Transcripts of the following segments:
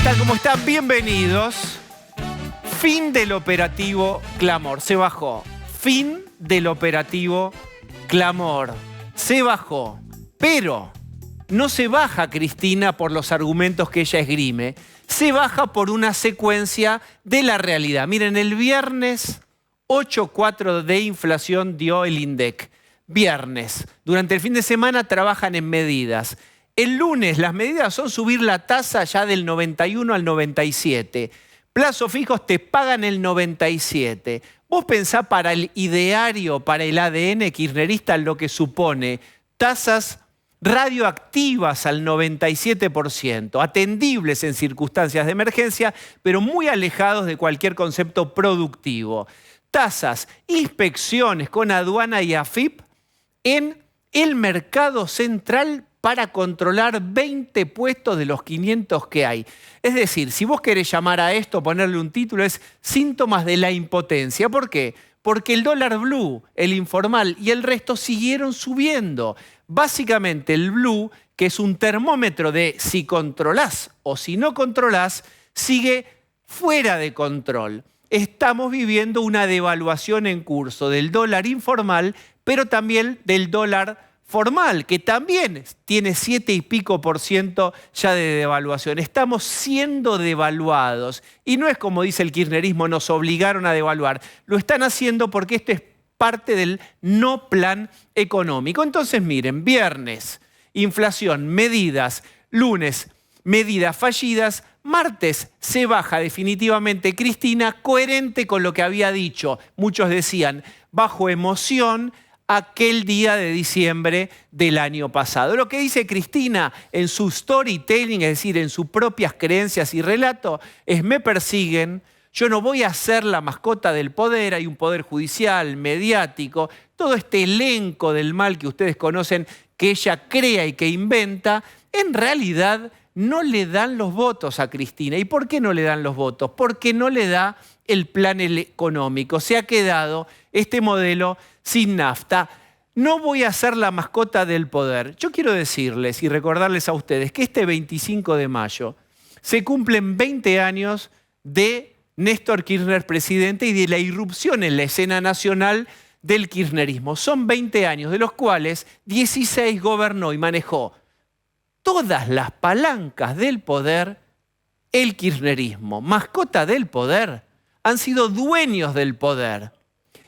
tal? ¿Cómo están? Bienvenidos. Fin del operativo Clamor. Se bajó. Fin del operativo Clamor. Se bajó. Pero no se baja Cristina por los argumentos que ella esgrime. Se baja por una secuencia de la realidad. Miren, el viernes 8,4 de inflación dio el INDEC. Viernes. Durante el fin de semana trabajan en medidas. El lunes las medidas son subir la tasa ya del 91 al 97. Plazos fijos te pagan el 97. Vos pensá para el ideario, para el ADN kirchnerista, lo que supone tasas radioactivas al 97%, atendibles en circunstancias de emergencia, pero muy alejados de cualquier concepto productivo. Tasas, inspecciones con aduana y AFIP en el mercado central para controlar 20 puestos de los 500 que hay. Es decir, si vos querés llamar a esto, ponerle un título, es síntomas de la impotencia. ¿Por qué? Porque el dólar blue, el informal y el resto siguieron subiendo. Básicamente el blue, que es un termómetro de si controlás o si no controlás, sigue fuera de control. Estamos viviendo una devaluación en curso del dólar informal, pero también del dólar formal, que también tiene 7 y pico % ya de devaluación. Estamos siendo devaluados. Y no es como dice el kirchnerismo, nos obligaron a devaluar. Lo están haciendo porque esto es parte del no plan económico. Entonces, miren, viernes, inflación, medidas, lunes, medidas fallidas, martes se baja definitivamente Cristina, coherente con lo que había dicho. Muchos decían, bajo emoción, aquel día de diciembre del año pasado. Lo que dice Cristina en su storytelling, es decir, en sus propias creencias y relato, es me persiguen, yo no voy a ser la mascota del poder, hay un poder judicial, mediático, todo este elenco del mal que ustedes conocen, que ella crea y que inventa, en realidad no le dan los votos a Cristina. ¿Y por qué no le dan los votos? Porque no le da el plan económico. Se ha quedado este modelo sin nafta. No voy a ser la mascota del poder. Yo quiero decirles y recordarles a ustedes que este 25 de mayo se cumplen 20 años de Néstor Kirchner presidente y de la irrupción en la escena nacional del kirchnerismo. Son 20 años, de los cuales 16 gobernó y manejó todas las palancas del poder el kirchnerismo. Mascota del poder, han sido dueños del poder.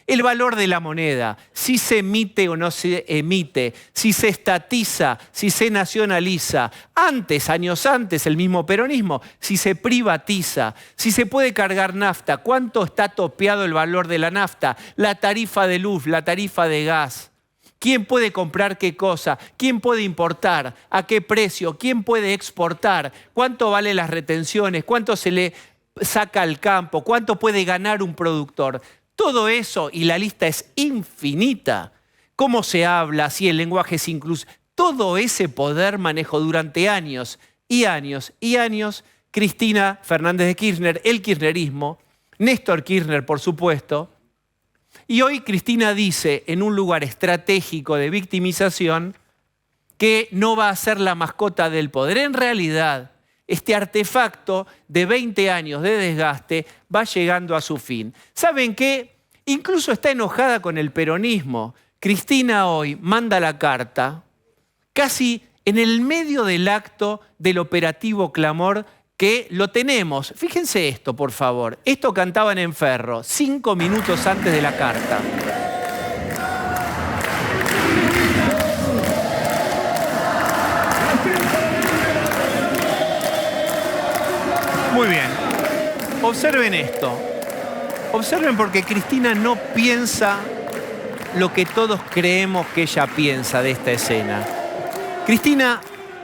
El valor de la moneda, si se emite o no se emite, si se estatiza, si se nacionaliza. Antes, años antes, el mismo peronismo, si se privatiza, si se puede cargar nafta, cuánto está topeado el valor de la nafta, la tarifa de luz, la tarifa de gas. ¿Quién puede comprar qué cosa? ¿Quién puede importar? ¿A qué precio? ¿Quién puede exportar? ¿Cuánto valen las retenciones? ¿Cuánto se le saca al campo? ¿Cuánto puede ganar un productor? Todo eso, y la lista es infinita, cómo se habla, si el lenguaje es inclusivo, todo ese poder manejó durante años y años y años Cristina Fernández de Kirchner, el kirchnerismo, Néstor Kirchner, por supuesto. Y hoy Cristina dice, en un lugar estratégico de victimización, que no va a ser la mascota del poder. En realidad, este artefacto de 20 años de desgaste va llegando a su fin. ¿Saben qué? Incluso está enojada con el peronismo. Cristina hoy manda la carta, casi en el medio del acto del operativo Clamor, que lo tenemos. Fíjense esto, por favor. Esto cantaban en Ferro, 5 minutos antes de la carta. Muy bien. Observen esto. Observen porque Cristina no piensa lo que todos creemos que ella piensa de esta escena. Cristina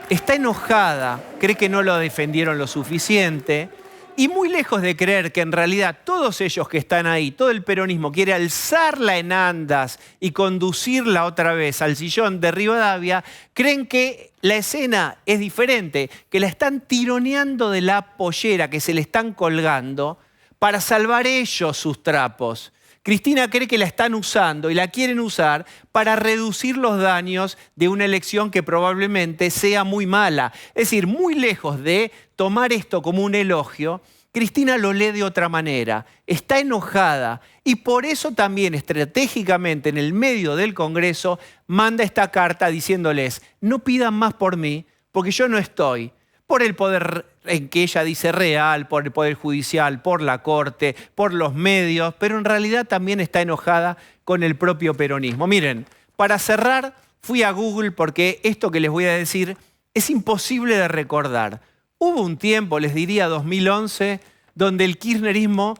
está enojada, cree que no lo defendieron lo suficiente y muy lejos de creer que en realidad todos ellos que están ahí, todo el peronismo quiere alzarla en andas y conducirla otra vez al sillón de Rivadavia, creen que la escena es diferente, que la están tironeando de la pollera, que se le están colgando para salvar ellos sus trapos. Cristina cree que la están usando y la quieren usar para reducir los daños de una elección que probablemente sea muy mala. Es decir, muy lejos de tomar esto como un elogio, Cristina lo lee de otra manera. Está enojada y por eso también estratégicamente en el medio del Congreso manda esta carta diciéndoles: no pidan más por mí porque yo no estoy. Por el poder en que ella dice real, por el poder judicial, por la corte, por los medios, pero en realidad también está enojada con el propio peronismo. Miren, para cerrar, fui a Google porque esto que les voy a decir es imposible de recordar. Hubo un tiempo, les diría 2011, donde el kirchnerismo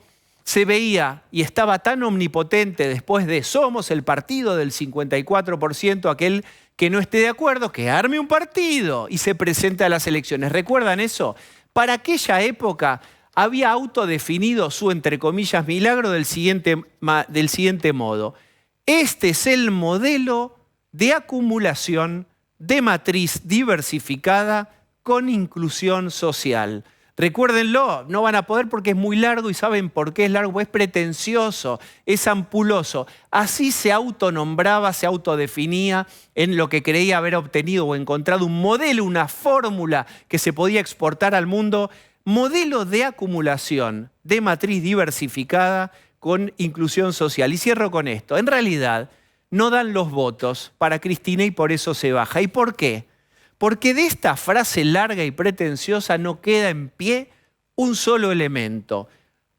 se veía y estaba tan omnipotente después de somos el partido del 54%, aquel que no esté de acuerdo, que arme un partido y se presente a las elecciones. ¿Recuerdan eso? Para aquella época había autodefinido su, entre comillas, milagro del siguiente modo. Este es el modelo de acumulación de matriz diversificada con inclusión social. Recuérdenlo, no van a poder porque es muy largo y saben por qué es largo, es pretencioso, es ampuloso. Así se autonombraba, se autodefinía en lo que creía haber obtenido o encontrado un modelo, una fórmula que se podía exportar al mundo, modelo de acumulación de matriz diversificada con inclusión social. Y cierro con esto. En realidad, no dan los votos para Cristina y por eso se baja. ¿Y por qué? Porque de esta frase larga y pretenciosa no queda en pie un solo elemento.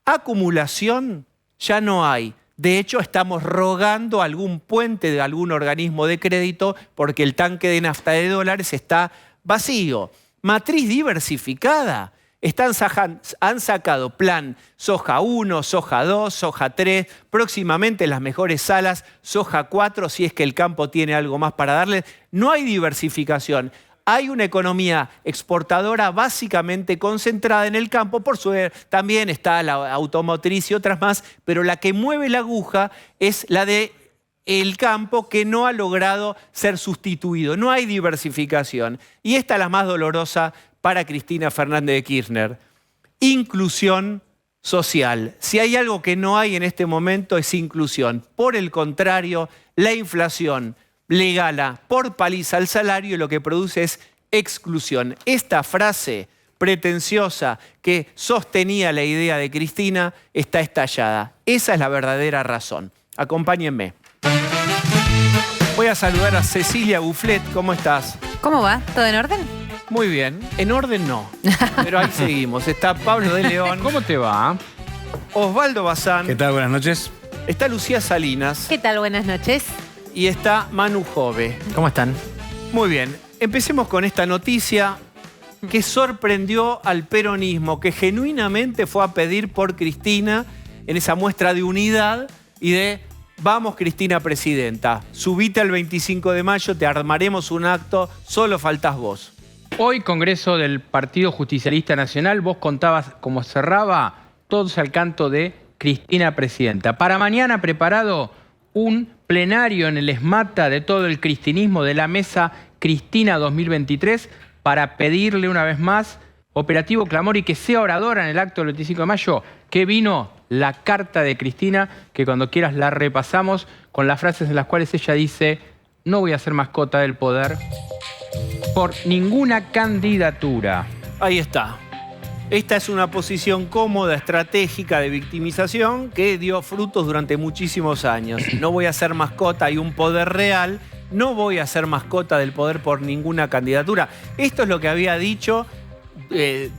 Acumulación ya no hay. De hecho, estamos rogando algún puente de algún organismo de crédito porque el tanque de nafta de dólares está vacío. Matriz diversificada. Han sacado plan soja 1, soja 2, soja 3, próximamente las mejores salas, soja 4, si es que el campo tiene algo más para darle. No hay diversificación. Hay una economía exportadora básicamente concentrada en el campo, por suerte también está la automotriz y otras más, pero la que mueve la aguja es la del campo que no ha logrado ser sustituido. No hay diversificación. Y esta es la más dolorosa para Cristina Fernández de Kirchner. Inclusión social. Si hay algo que no hay en este momento es inclusión. Por el contrario, la inflación le gana por paliza al salario y lo que produce es exclusión. Esta frase pretenciosa que sostenía la idea de Cristina está estallada. Esa es la verdadera razón. Acompáñenme. Voy a saludar a Cecilia Bufflet. ¿Cómo estás? ¿Cómo va? ¿Todo en orden? Muy bien. En orden no, pero ahí seguimos. Está Pablo de León. ¿Cómo te va? Osvaldo Bazán. ¿Qué tal? Buenas noches. Está Lucía Salinas. ¿Qué tal? Buenas noches. Y está Manu Jove. ¿Cómo están? Muy bien. Empecemos con esta noticia que sorprendió al peronismo, que genuinamente fue a pedir por Cristina en esa muestra de unidad y de vamos Cristina presidenta, subite al 25 de mayo, te armaremos un acto, solo faltás vos. Hoy, Congreso del Partido Justicialista Nacional, vos contabas cómo cerraba todos al canto de Cristina presidenta. Para mañana preparado un plenario en el ESMATA de todo el cristinismo de la Mesa Cristina 2023 para pedirle una vez más operativo clamor y que sea oradora en el acto del 25 de mayo. ¿Qué vino? La carta de Cristina, que cuando quieras la repasamos con las frases en las cuales ella dice: no voy a ser mascota del poder por ninguna candidatura. Ahí está. Esta es una posición cómoda, estratégica de victimización que dio frutos durante muchísimos años. No voy a ser mascota, hay un poder real, no voy a ser mascota del poder por ninguna candidatura. Esto es lo que había dicho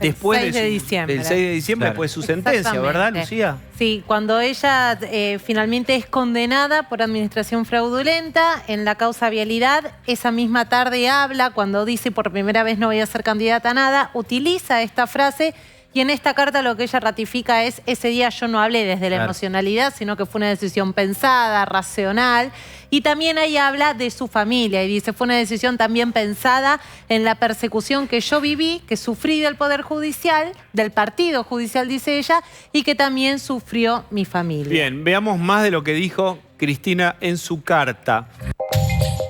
después del 6 de diciembre. Del 6 de diciembre, Claro. después de su sentencia, ¿verdad, Lucía? Sí, cuando ella finalmente es condenada por administración fraudulenta en la causa vialidad, esa misma tarde habla, cuando dice por primera vez no voy a ser candidata a nada, utiliza esta frase y en esta carta lo que ella ratifica es: ese día yo no hablé desde la emocionalidad, sino que fue una decisión pensada, racional. Y también ahí habla de su familia y dice: fue una decisión también pensada en la persecución que yo viví, que sufrí del Poder Judicial, del Partido Judicial, dice ella, y que también sufrió mi familia. Bien, veamos más de lo que dijo Cristina en su carta.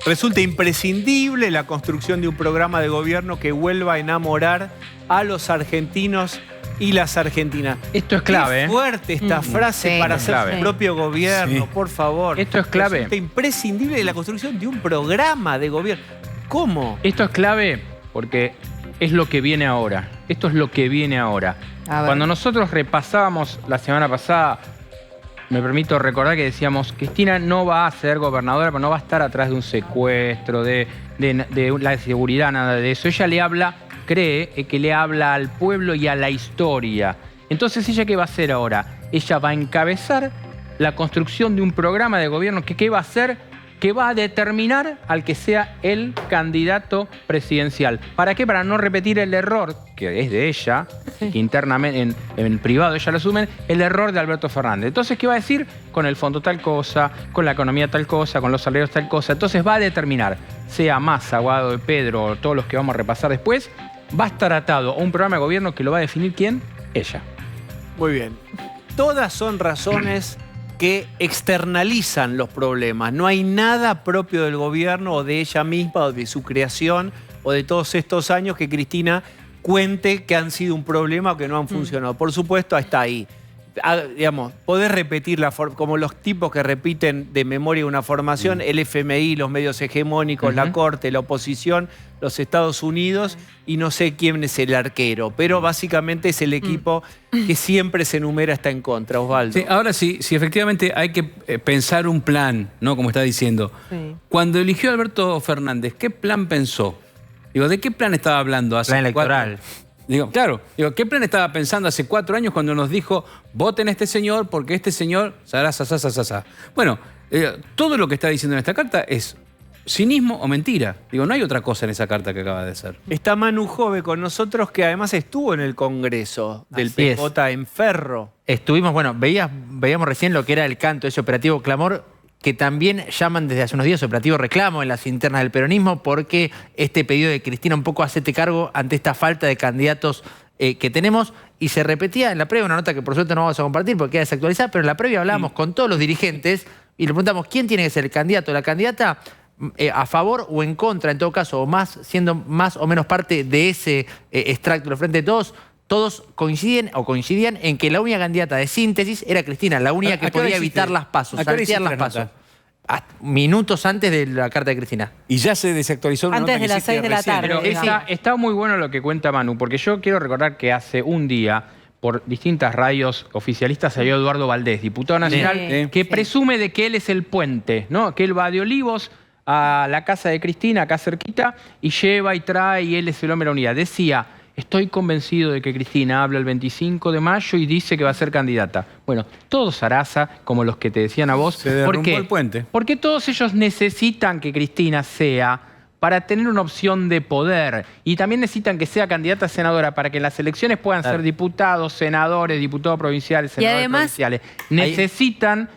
Resulta imprescindible la construcción de un programa de gobierno que vuelva a enamorar a los argentinos y las argentinas. Esto es clave. Qué fuerte esta frase Sí, para es hacer clave. su propio gobierno, Sí. por favor. Esto es clave. Resulta imprescindible de la construcción de un programa de gobierno. ¿Cómo? Esto es clave porque es lo que viene ahora. Esto es lo que viene ahora. A ver. Cuando nosotros repasábamos la semana pasada, me permito recordar que decíamos, Cristina no va a ser gobernadora, pero no va a estar atrás de un secuestro, de la seguridad, nada de eso. Ella cree que le habla al pueblo y a la historia. Entonces, ¿ella qué va a hacer ahora? Ella va a encabezar la construcción de un programa de gobierno que ¿qué va a hacer? Que va a determinar al que sea el candidato presidencial. ¿Para qué? Para no repetir el error, que es de ella, que internamente, en privado ella lo asume, el error de Alberto Fernández. Entonces, ¿qué va a decir? Con el fondo tal cosa, con la economía tal cosa, con los salarios tal cosa. Entonces va a determinar, sea Massa, Guado de Pedro, o todos los que vamos a repasar después, va a estar atado a un programa de gobierno que lo va a definir ¿quién? Ella. Muy bien. Todas son razones que externalizan los problemas. No hay nada propio del gobierno o de ella misma o de su creación o de todos estos años que Cristina cuente que han sido un problema o que no han funcionado. Por supuesto, está ahí. Digamos, podés repetir como los tipos que repiten de memoria una formación, el FMI, los medios hegemónicos, la Corte, la oposición, los Estados Unidos y no sé quién es el arquero, pero básicamente es el equipo que siempre se enumera está en contra, Osvaldo. Sí, ahora sí, efectivamente hay que pensar un plan, ¿no? Como está diciendo. Sí. Cuando eligió a Alberto Fernández, ¿qué plan pensó? Digo, ¿de qué plan estaba hablando hace Plan electoral. Digo, claro, ¿qué plan estaba pensando hace 4 años cuando nos dijo, voten a este señor porque este señor... Bueno, todo lo que está diciendo en esta carta es cinismo o mentira. Digo, no hay otra cosa en esa carta que acaba de hacer. Está Manu Jove con nosotros, que además estuvo en el Congreso del Así es. PJ en Ferro. Estuvimos, bueno, veíamos recién lo que era el canto, ese operativo Clamor, que también llaman desde hace unos días operativo reclamo en las internas del peronismo, porque este pedido de Cristina un poco hacete cargo ante esta falta de candidatos que tenemos, y se repetía en la previa, una nota que por suerte no vamos a compartir porque queda desactualizada, pero en la previa hablábamos con todos los dirigentes y le preguntamos quién tiene que ser el candidato o la candidata a favor o en contra, en todo caso, o más, siendo más o menos parte de ese extracto del Frente de Todos. Todos coincidían en que la única candidata de síntesis era Cristina, la única que podía evitar las pasos, saltear las pasos. Minutos antes de la carta de Cristina. Y ya se desactualizó una Antes nota de que las hiciste 6 de la recién. tarde. Pero digamos. está muy bueno lo que cuenta Manu, porque yo quiero recordar que hace un día, por distintas radios oficialistas, salió Eduardo Valdés, diputado nacional, que presume de que él es el puente, ¿no? Que él va de Olivos a la casa de Cristina, acá cerquita, y lleva y trae, y él es el hombre de la unidad. Decía, estoy convencido de que Cristina habla el 25 de mayo y dice que va a ser candidata. Bueno, todos Sarasa, como los que te decían a vos. Se derrumbó el puente. Porque todos ellos necesitan que Cristina sea para tener una opción de poder. Y también necesitan que sea candidata a senadora para que en las elecciones puedan ser diputados, senadores, diputados provinciales, senadores además, provinciales. Necesitan...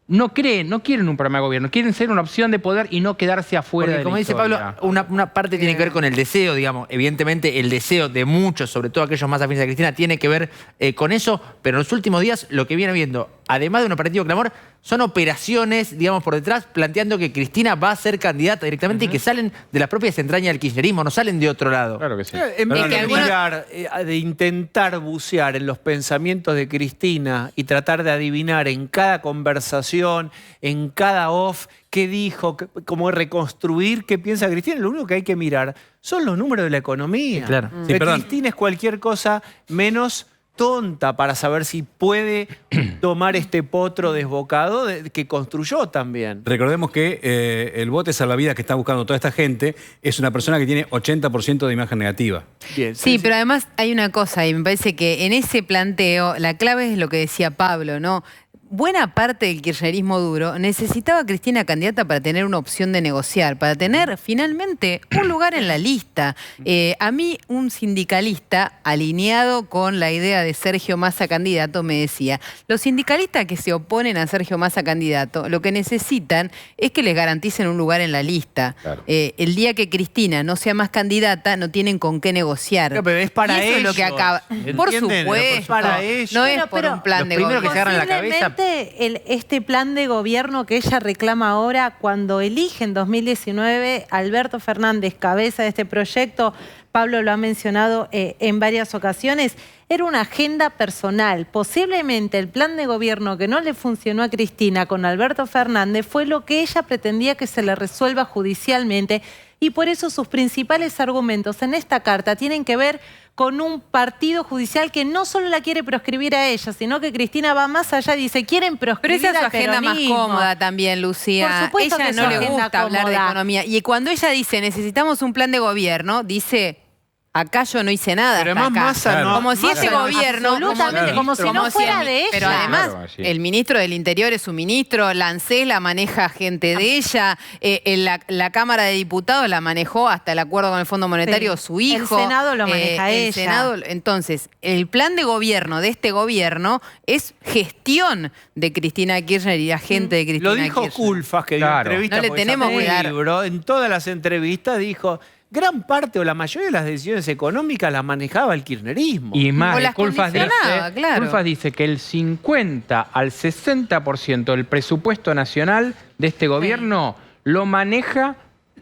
No quieren un programa de gobierno, quieren ser una opción de poder y no quedarse afuera Porque, de como la dice historia. Pablo, una parte tiene que ver con el deseo, digamos. Evidentemente, el deseo de muchos, sobre todo aquellos más afines a Cristina, tiene que ver con eso. Pero en los últimos días, lo que viene habiendo, además de un operativo Clamor, son operaciones, digamos, por detrás, planteando que Cristina va a ser candidata directamente y que salen de las propias entrañas del kirchnerismo, no salen de otro lado. Claro que sí. En vez Es que de algunos- mirar, de intentar bucear en los pensamientos de Cristina y tratar de adivinar en cada conversación, en cada off, qué dijo, como reconstruir qué piensa Cristina, lo único que hay que mirar son los números de la economía. Sí, claro. Sí, perdón. Cristina es cualquier cosa menos tonta para saber si puede tomar este potro desbocado que construyó también. Recordemos que el bote salvavidas que está buscando toda esta gente es una persona que tiene 80% de imagen negativa. Bien, Sí, pero además hay una cosa y me parece que en ese planteo la clave es lo que decía Pablo, ¿no? Buena parte del kirchnerismo duro necesitaba a Cristina candidata para tener una opción de negociar, para tener finalmente un lugar en la lista. A mí un sindicalista alineado con la idea de Sergio Massa candidato me decía, los sindicalistas que se oponen a Sergio Massa candidato lo que necesitan es que les garanticen un lugar en la lista. Claro. El día que Cristina no sea más candidata no tienen con qué negociar. Claro, pero es para y eso es lo que ellos, acaba. Por ¿entienden? supuesto. Es para ellos. No es Bueno, por pero un plan los de primeros que gobierno. se agarran la cabeza. Este plan de gobierno que ella reclama ahora, cuando elige en 2019 Alberto Fernández cabeza de este proyecto Pablo lo ha mencionado en varias ocasiones, era una agenda personal. Posiblemente el plan de gobierno que no le funcionó a Cristina con Alberto Fernández fue lo que ella pretendía que se le resuelva judicialmente, y por eso sus principales argumentos en esta carta tienen que ver con un partido judicial que no solo la quiere proscribir a ella, sino que Cristina va más allá y dice, quieren Pero proscribir esa es su al agenda más peronismo. cómoda también, Lucía. Por supuesto ella que es no su le agenda gusta hablar de cómoda. economía. Y cuando ella dice, necesitamos un plan de gobierno, dice, acá yo no hice nada. Pero hasta además acá. Massa no... Como si Massa ese no- gobierno... Absolutamente, como si no fuera de ella. Pero además, Claro, sí. el ministro del Interior es su ministro, la ANSES la maneja gente de ella, la Cámara de Diputados la manejó hasta el acuerdo con el Fondo Monetario Sí. su hijo. El Senado lo maneja el ella. Senado, entonces, el plan de gobierno de este gobierno es gestión de Cristina Kirchner y la gente de Cristina Lo dijo Kirchner. Culfas, que dio Claro. entrevistas No le porque tenemos sacó que un dar- libro. En todas las entrevistas dijo, gran parte o la mayoría de las decisiones económicas las manejaba el kirchnerismo. Y más, O las Culfas condicionaba, claro. Culfas dice que el 50 al 60% del presupuesto nacional de este gobierno lo maneja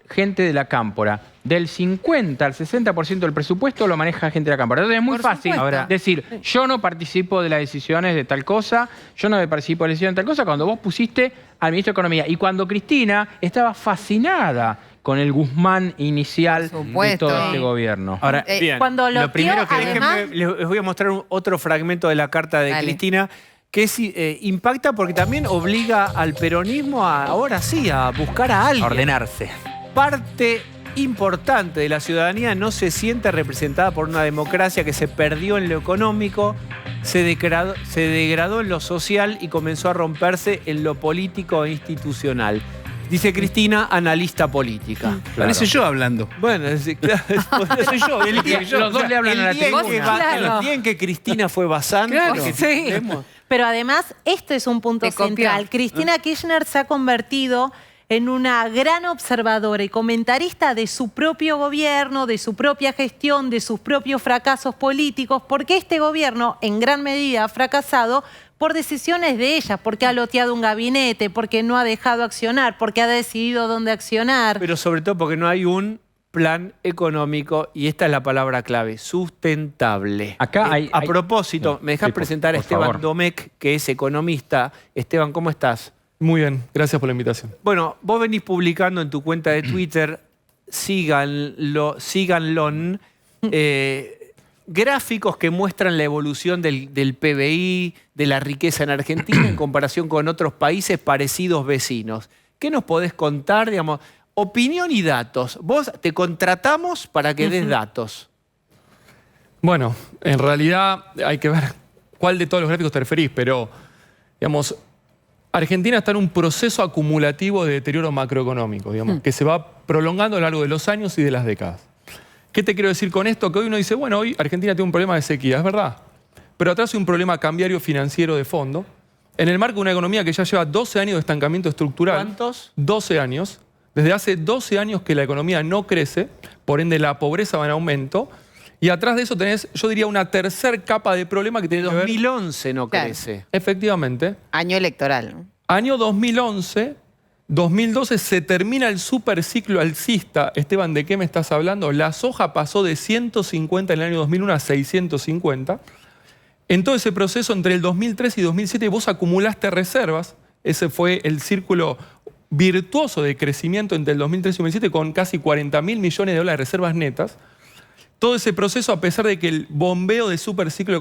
gente de la cámpora. Del 50 al 60% del presupuesto lo maneja gente de la cámpora. Entonces es muy Por fácil supuesto. ahora decir, yo no participo de las decisiones de tal cosa, yo no participo de las decisiones de tal cosa, cuando vos pusiste al ministro de Economía. Y cuando Cristina estaba fascinada con el Guzmán inicial Por de supuesto. todo este gobierno. Ahora, Bien. Cuando lo primero que además, Les voy a mostrar otro fragmento de la carta de Dale. Cristina que impacta porque también obliga al peronismo ahora sí a buscar a alguien. ordenarse. Parte importante de la ciudadanía no se siente representada por una democracia que se perdió en lo económico, se degradó en lo social y comenzó a romperse en lo político e institucional. Dice Cristina, analista política. Parece yo hablando. Bueno, claro, soy yo. El día, Los dos le hablan a la el día en que tribuna. Claro. el día en que Cristina fue Bazán, Claro. porque Sí. vemos- Pero además, esto es un punto Te copió. central. Cristina Kirchner se ha convertido en una gran observadora y comentarista de su propio gobierno, de su propia gestión, de sus propios fracasos políticos, porque este gobierno en gran medida ha fracasado por decisiones de ella, porque ha loteado un gabinete, porque no ha dejado accionar, porque ha decidido dónde accionar. pero sobre todo porque no hay un plan económico, y esta es la palabra clave, sustentable. Acá hay- a hay- propósito, ¿me dejas Sí, presentar a por Esteban favor. Domecq, que es economista? Esteban, ¿cómo estás? Muy bien, gracias por la invitación. Bueno, vos venís publicando en tu cuenta de Twitter, síganlo, gráficos que muestran la evolución del PBI, de la riqueza en Argentina en comparación con otros países parecidos vecinos. ¿Qué nos podés contar? Digamos, opinión y datos. Vos te contratamos para que des datos. Bueno, en realidad hay que ver cuál de todos los gráficos te referís, pero, digamos, Argentina está en un proceso acumulativo de deterioro macroeconómico, digamos, que se va prolongando a lo largo de los años y de las décadas. ¿Qué te quiero decir con esto? Que hoy uno dice, bueno, hoy Argentina tiene un problema de sequía, es verdad, pero atrás hay un problema cambiario financiero de fondo, en el marco de una economía que ya lleva 12 años de estancamiento estructural. ¿Cuántos? 12 años. Desde hace 12 años que la economía no crece, por ende la pobreza va en aumento, y atrás de eso tenés, yo diría, una tercer capa de problema que tiene que ver... 2011 no Claro. crece. Efectivamente. Año electoral, ¿no? Año 2011, 2012 se termina el superciclo alcista. Esteban, ¿de qué me estás hablando? La soja pasó de 150 en el año 2001 a 650. En todo ese proceso, entre el 2003 y 2007, vos acumulaste reservas. Ese fue el círculo virtuoso de crecimiento entre el 2003 y 2007 con casi 40.000 millones de dólares de reservas netas. Todo ese proceso, a pesar de que el bombeo de superciclo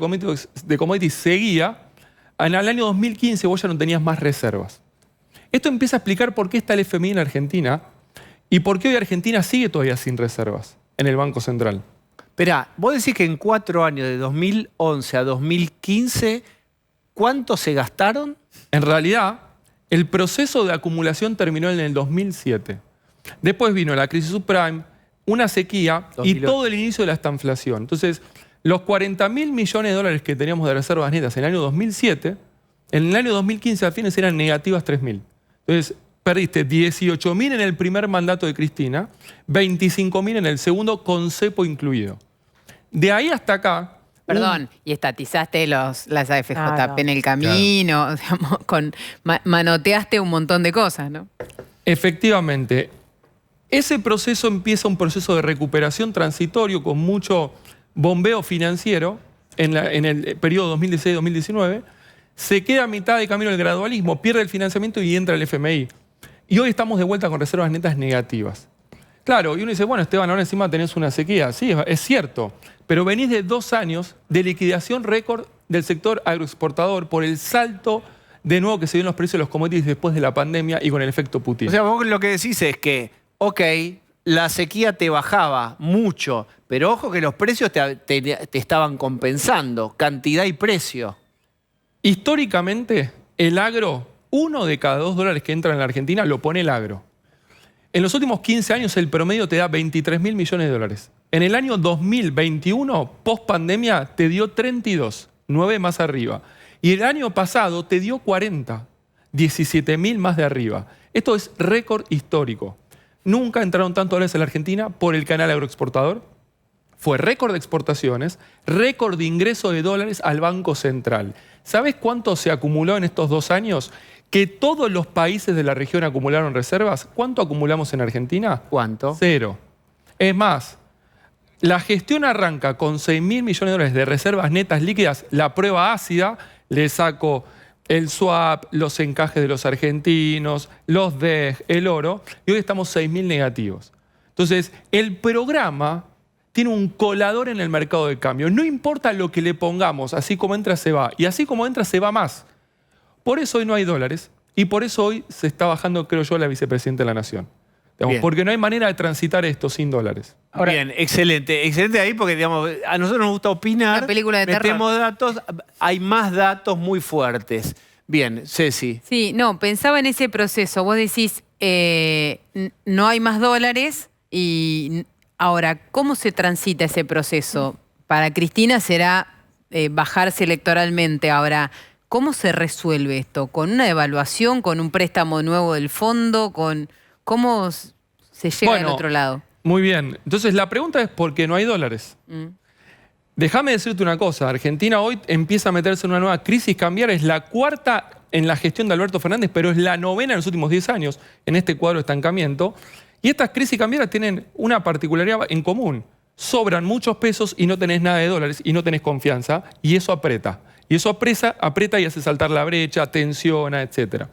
de commodities seguía, en el año 2015 vos ya no tenías más reservas. Esto empieza a explicar por qué está el FMI en Argentina y por qué hoy Argentina sigue todavía sin reservas en el Banco Central. Esperá, vos decís que en 4 años, de 2011 a 2015, ¿cuánto se gastaron? En realidad, el proceso de acumulación terminó en el 2007. Después vino la crisis subprime, una sequía y 2008. todo el inicio de la estanflación. Entonces, los 40.000 millones de dólares que teníamos de reservas netas en el año 2007, en el año 2015 a fines eran negativas 3.000. Entonces, perdiste 18.000 en el primer mandato de Cristina, 25.000 en el segundo, con cepo incluido. De ahí hasta acá... Perdón, y estatizaste las AFJP Claro. en el camino, digamos, manoteaste un montón de cosas, ¿no? Efectivamente, Ese proceso empieza un proceso de recuperación transitorio con mucho bombeo financiero en el periodo 2016-2019. Se queda a mitad de camino el gradualismo, pierde el financiamiento y entra el FMI. Y hoy estamos de vuelta con reservas netas negativas. Claro, y uno dice, bueno, Esteban, ahora encima tenés una sequía. Sí, es cierto, pero venís de 2 años de liquidación récord del sector agroexportador por el salto de nuevo que se dio en los precios de los commodities después de la pandemia y con el efecto Putin. O sea, vos lo que decís es que, ok, la sequía te bajaba mucho, pero ojo que los precios te estaban compensando, cantidad y precio. Históricamente, el agro, 1 de cada 2 dólares que entran en la Argentina lo pone el agro. En los últimos 15 años el promedio te da 23.000 millones de dólares. En el año 2021, post pandemia, te dio 32, 9 más arriba. Y el año pasado te dio 40, 17.000 más de arriba. Esto es récord histórico. Nunca entraron tantos dólares en la Argentina por el canal agroexportador. Fue récord de exportaciones, récord de ingreso de dólares al Banco Central. ¿Sabes cuánto se acumuló en estos 2 años? Que todos los países de la región acumularon reservas. ¿Cuánto acumulamos en Argentina? ¿Cuánto? 0. Es más, la gestión arranca con 6.000 millones de dólares de reservas netas líquidas. La prueba ácida, le saco el swap, los encajes de los argentinos, los DEG, el oro, y hoy estamos 6.000 negativos. Entonces, el programa tiene un colador en el mercado de cambio. No importa lo que le pongamos, así como entra se va, y así como entra se va más. Por eso hoy no hay dólares y por eso hoy se está bajando, creo yo, la vicepresidenta de la Nación. Digamos, porque no hay manera de transitar esto sin dólares. Ahora, bien, excelente. Excelente ahí porque digamos, a nosotros nos gusta opinar. Una película de terror. Metemos datos, hay más datos muy fuertes. Bien, Ceci. Sí, no, pensaba en ese proceso. Vos decís, no hay más dólares y ahora, ¿cómo se transita ese proceso? Para Cristina será bajarse electoralmente. Ahora, ¿cómo se resuelve esto? ¿Con una devaluación, con un préstamo nuevo del fondo? ¿Cómo se llega al otro lado? Muy bien. Entonces, la pregunta es ¿por qué no hay dólares? Déjame decirte una cosa. Argentina hoy empieza a meterse en una nueva crisis cambiaria. Es la 4ª en la gestión de Alberto Fernández, pero es la 9ª en los últimos 10 años en este cuadro de estancamiento. Y estas crisis cambiarias tienen una particularidad en común. Sobran muchos pesos y no tenés nada de dólares y no tenés confianza y eso aprieta. Y eso aprieta y hace saltar la brecha, tensiona, etc.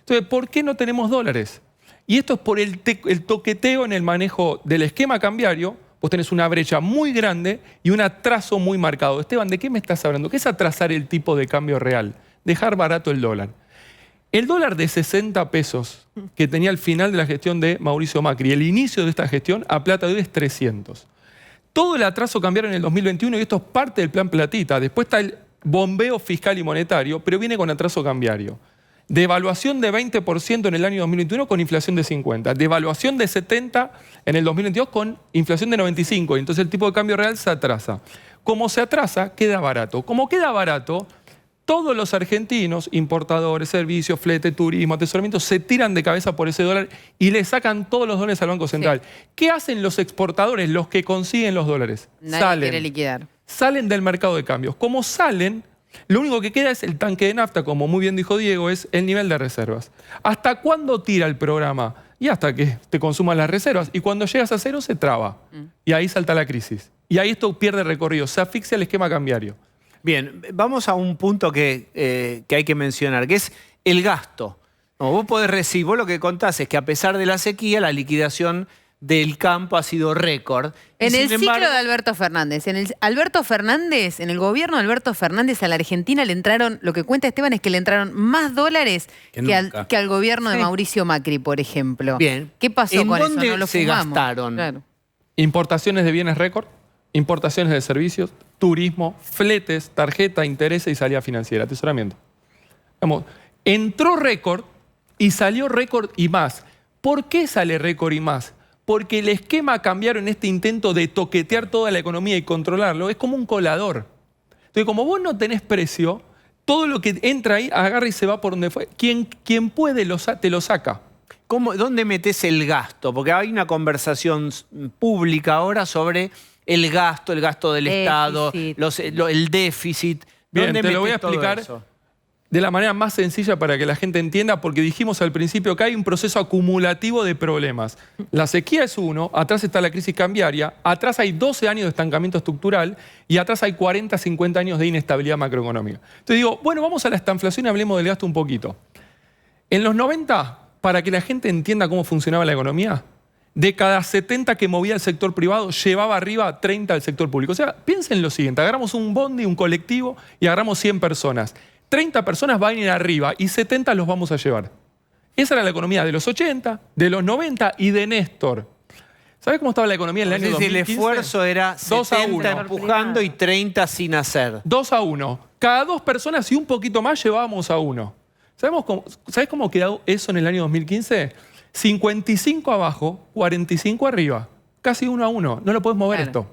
Entonces, ¿por qué no tenemos dólares? Y esto es por el toqueteo en el manejo del esquema cambiario. Vos tenés una brecha muy grande y un atraso muy marcado. Esteban, ¿de qué me estás hablando? ¿Qué es atrasar el tipo de cambio real? Dejar barato el dólar. El dólar de 60 pesos que tenía al final de la gestión de Mauricio Macri, el inicio de esta gestión, a plata de hoy es 300. Todo el atraso cambiaron en el 2021 y esto es parte del plan Platita. Después está el bombeo fiscal y monetario, pero viene con atraso cambiario. Devaluación de 20% en el año 2021 con inflación de 50%. Devaluación de 70% en el 2022 con inflación de 95%. Y entonces el tipo de cambio real se atrasa. Como se atrasa, queda barato. Como queda barato, todos los argentinos, importadores, servicios, flete, turismo, atesoramiento, se tiran de cabeza por ese dólar y le sacan todos los dólares al Banco Central. Sí. ¿Qué hacen los exportadores, los que consiguen los dólares? Nadie quiere liquidar. Salen del mercado de cambios. Como salen, lo único que queda es el tanque de nafta, como muy bien dijo Diego, es el nivel de reservas. ¿Hasta cuándo tira el programa? Y hasta que te consuman las reservas. Y cuando llegas a 0 se traba. Y ahí salta la crisis. Y ahí esto pierde recorrido, se asfixia el esquema cambiario. Bien, vamos a un punto que hay que mencionar, que es el gasto. No, vos podés recibir, vos lo que contás es que a pesar de la sequía, la liquidación del campo ha sido récord. En el ciclo de Alberto Fernández, en el gobierno de Alberto Fernández a la Argentina le entraron, lo que cuenta Esteban es que le entraron más dólares que al gobierno de Mauricio Macri, por ejemplo. Bien. ¿Qué pasó con eso? ¿En dónde se fumamos? gastaron? Claro. Importaciones de bienes récord, importaciones de servicios, turismo, fletes, tarjeta, intereses y salida financiera, atesoramiento. Vamos, entró récord y salió récord y más. ¿Por qué sale récord y más? Porque el esquema cambiaron en este intento de toquetear toda la economía y controlarlo. Es como un colador. Entonces, como vos no tenés precio, todo lo que entra ahí agarra y se va por donde fue. Quien puede te lo saca. ¿Dónde metés el gasto? Porque hay una conversación pública ahora sobre el gasto del Estado, el déficit. Bien, te lo voy a explicar de la manera más sencilla para que la gente entienda, porque dijimos al principio que hay un proceso acumulativo de problemas. La sequía es uno, atrás está la crisis cambiaria, atrás hay 12 años de estancamiento estructural y atrás hay 40, 50 años de inestabilidad macroeconómica. Entonces digo, bueno, vamos a la estanflación y hablemos del gasto un poquito. En los 90, para que la gente entienda cómo funcionaba la economía, de cada 70 que movía el sector privado, llevaba arriba 30 al sector público. O sea, piensen lo siguiente, agarramos un bondi, un colectivo y agarramos 100 personas. 30 personas van a ir arriba y 70 los vamos a llevar. Esa era la economía de los 80, de los 90 y de Néstor. ¿Sabés cómo estaba la economía en el año 2015? El esfuerzo era 70 empujando y 30 sin hacer. 2-1. Cada 2 personas y un poquito más llevábamos a 1. ¿Sabés cómo quedó eso en el año 2015? 55 abajo, 45 arriba. Casi 1-1. No lo podés mover esto.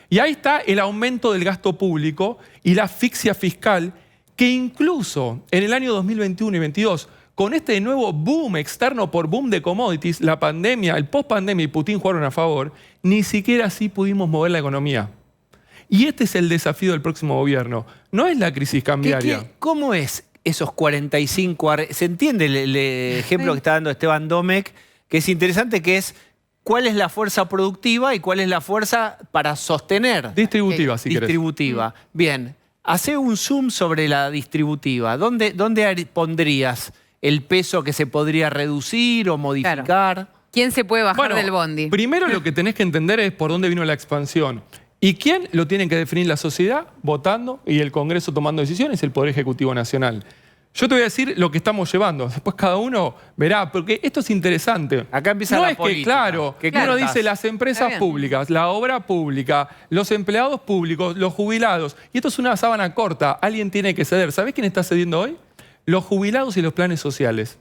Y ahí está el aumento del gasto público y la asfixia fiscal, que incluso en el año 2021 y 2022, con este nuevo boom externo por boom de commodities, la pandemia, el post-pandemia y Putin jugaron a favor, ni siquiera así pudimos mover la economía. Y este es el desafío del próximo gobierno. No es la crisis cambiaria. ¿Cómo es esos 45? Se entiende el ejemplo que está dando Esteban Domecq, que es interesante, que es cuál es la fuerza productiva y cuál es la fuerza para sostener. Distributiva, si querés. Distributiva. Bien. Hacé un zoom sobre la distributiva. ¿Dónde pondrías el peso que se podría reducir o modificar? Claro. ¿Quién se puede bajar del bondi? Primero lo que tenés que entender es por dónde vino la expansión. ¿Y quién lo tiene que definir? La sociedad votando y el Congreso tomando decisiones, el Poder Ejecutivo Nacional. Yo te voy a decir lo que estamos llevando. Después cada uno verá, porque esto es interesante. Acá empieza la política. Que uno dice las empresas públicas, la obra pública, los empleados públicos, los jubilados. Y esto es una sábana corta. Alguien tiene que ceder. ¿Sabés quién está cediendo hoy? Los jubilados y los planes sociales.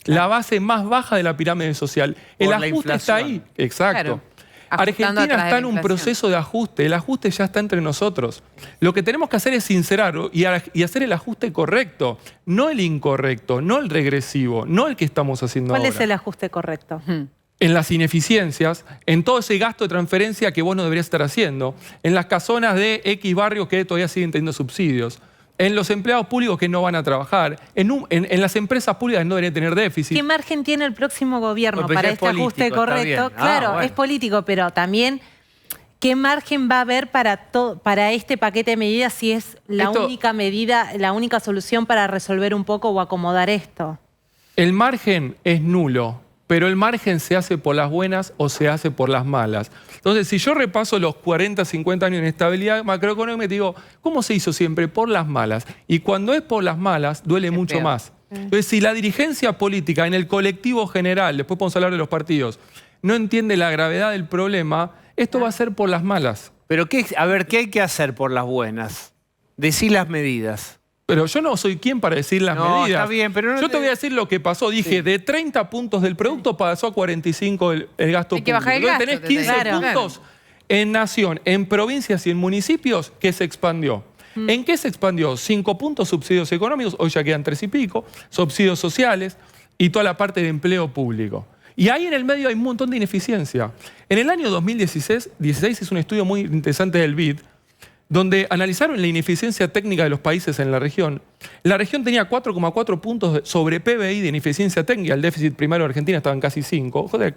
La base más baja de la pirámide social. El ajuste está ahí. Exacto. Claro. Argentina está en un proceso de ajuste. El ajuste ya está entre nosotros. Lo que tenemos que hacer es sincerarlo y hacer el ajuste correcto, no el incorrecto, no el regresivo, no el que estamos haciendo ahora. ¿Cuál es el ajuste correcto? En las ineficiencias, en todo ese gasto de transferencia que vos no deberías estar haciendo, en las casonas de X barrios que todavía siguen teniendo subsidios, en los empleados públicos que no van a trabajar, en las empresas públicas que no deberían tener déficit. ¿Qué margen tiene el próximo gobierno Porque para es este ajuste político, está correcto? bien. Claro, Bueno. es político, pero también ¿qué margen va a haber para este paquete de medidas si es la única medida, la única solución para resolver un poco o acomodar esto? El margen es nulo, pero el margen se hace por las buenas o se hace por las malas. Entonces, si yo repaso los 40, 50 años de inestabilidad macroeconómica, te digo, ¿cómo se hizo siempre? Por las malas. Y cuando es por las malas, duele mucho más. Entonces, si la dirigencia política en el colectivo general, después podemos hablar de los partidos, no entiende la gravedad del problema, esto va a ser por las malas. Pero ¿qué hay que hacer por las buenas? Decí las medidas. Pero yo no soy quien para decir las medidas. Está bien, pero no yo te voy a decir lo que pasó. Dije, de 30 puntos del producto pasó a 45 el gasto Hay que público. bajar el gasto, Tenés 15 puntos en nación, en provincias y en municipios que se expandió. ¿En qué se expandió? 5 puntos subsidios económicos, hoy ya quedan 3 y pico, subsidios sociales y toda la parte de empleo público. Y ahí en el medio hay un montón de ineficiencia. En el año 2016 es un estudio muy interesante del BID, donde analizaron la ineficiencia técnica de los países en la región. La región tenía 4,4 puntos sobre PBI de ineficiencia técnica. El déficit primario de Argentina estaba en casi 5. Joder.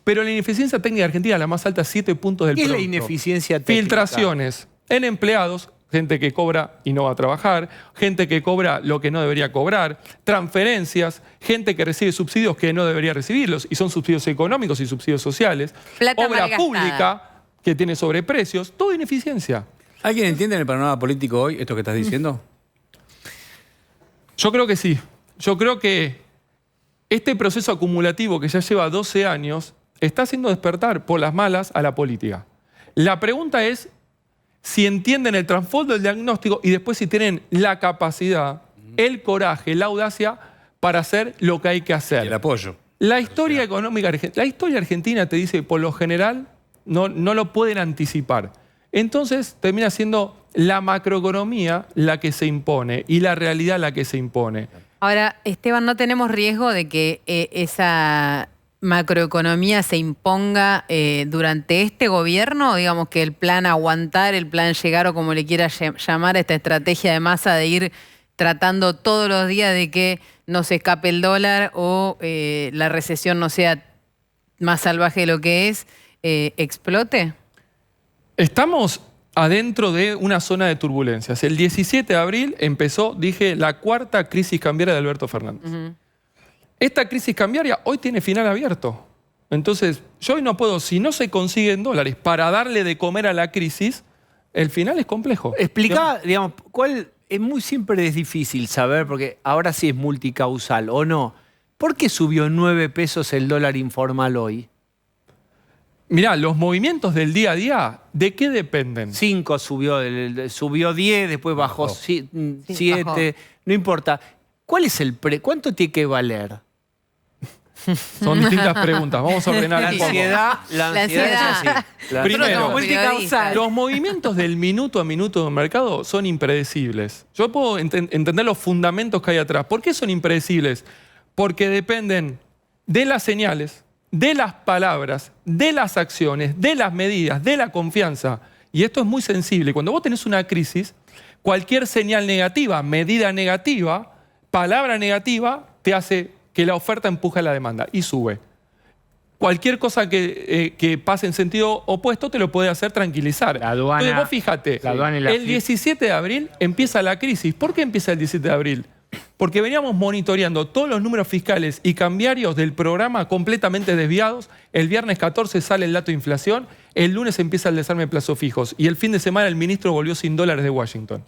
Pero la ineficiencia técnica de Argentina, la más alta, 7 puntos del producto. ¿Qué es la ineficiencia técnica? Filtraciones en empleados, gente que cobra y no va a trabajar, gente que cobra lo que no debería cobrar, transferencias, gente que recibe subsidios que no debería recibirlos, y son subsidios económicos y subsidios sociales, Plata obra malgastada. pública que tiene sobreprecios, todo ineficiencia. ¿Alguien entiende en el panorama político hoy esto que estás diciendo? Yo creo que sí. Yo creo que este proceso acumulativo que ya lleva 12 años está haciendo despertar por las malas a la política. La pregunta es si entienden el trasfondo del diagnóstico y después si tienen la capacidad, el coraje, la audacia para hacer lo que hay que hacer. Y el apoyo. La historia económica, la historia argentina te dice, por lo general, no lo pueden anticipar. Entonces termina siendo la macroeconomía la que se impone y la realidad la que se impone. Ahora, Esteban, ¿no tenemos riesgo de que esa macroeconomía se imponga durante este gobierno? Digamos que el plan aguantar, el plan llegar o como le quiera llamar a esta estrategia de masa de ir tratando todos los días de que no se escape el dólar o la recesión no sea más salvaje de lo que es, explote? Estamos adentro de una zona de turbulencias. El 17 de abril empezó, dije, la cuarta crisis cambiaria de Alberto Fernández. Esta crisis cambiaria hoy tiene final abierto. Entonces, yo hoy no puedo, si no se consiguen dólares para darle de comer a la crisis, el final es complejo. Explica, digamos, es muy siempre es difícil saber, porque ahora sí es multicausal, ¿o no? ¿Por qué subió 9 pesos el dólar informal hoy? Mirá, los movimientos del día a día, ¿de qué dependen? 5 subió 10, después bajó 7, no importa. ¿Cuál es el ¿Cuánto tiene que valer? Son distintas preguntas. Vamos a ordenar un poco. La ansiedad es así. Primero, multicausal. los movimientos del minuto a minuto del mercado son impredecibles. Yo puedo entender los fundamentos que hay atrás. ¿Por qué son impredecibles? Porque dependen de las señales, de las palabras, de las acciones, de las medidas, de la confianza. Y esto es muy sensible. Cuando vos tenés una crisis, cualquier señal negativa, medida negativa, palabra negativa, te hace que la oferta empuja la demanda y sube. Cualquier cosa que pase en sentido opuesto te lo puede hacer tranquilizar. La aduana, entonces vos fíjate, la aduana y la el 17 de abril empieza la crisis. ¿Por qué empieza el 17 de abril? Porque veníamos monitoreando todos los números fiscales y cambiarios del programa completamente desviados. El viernes 14 sale el dato de inflación, el lunes empieza el desarme de plazos fijos y el fin de semana el ministro volvió sin dólares de Washington.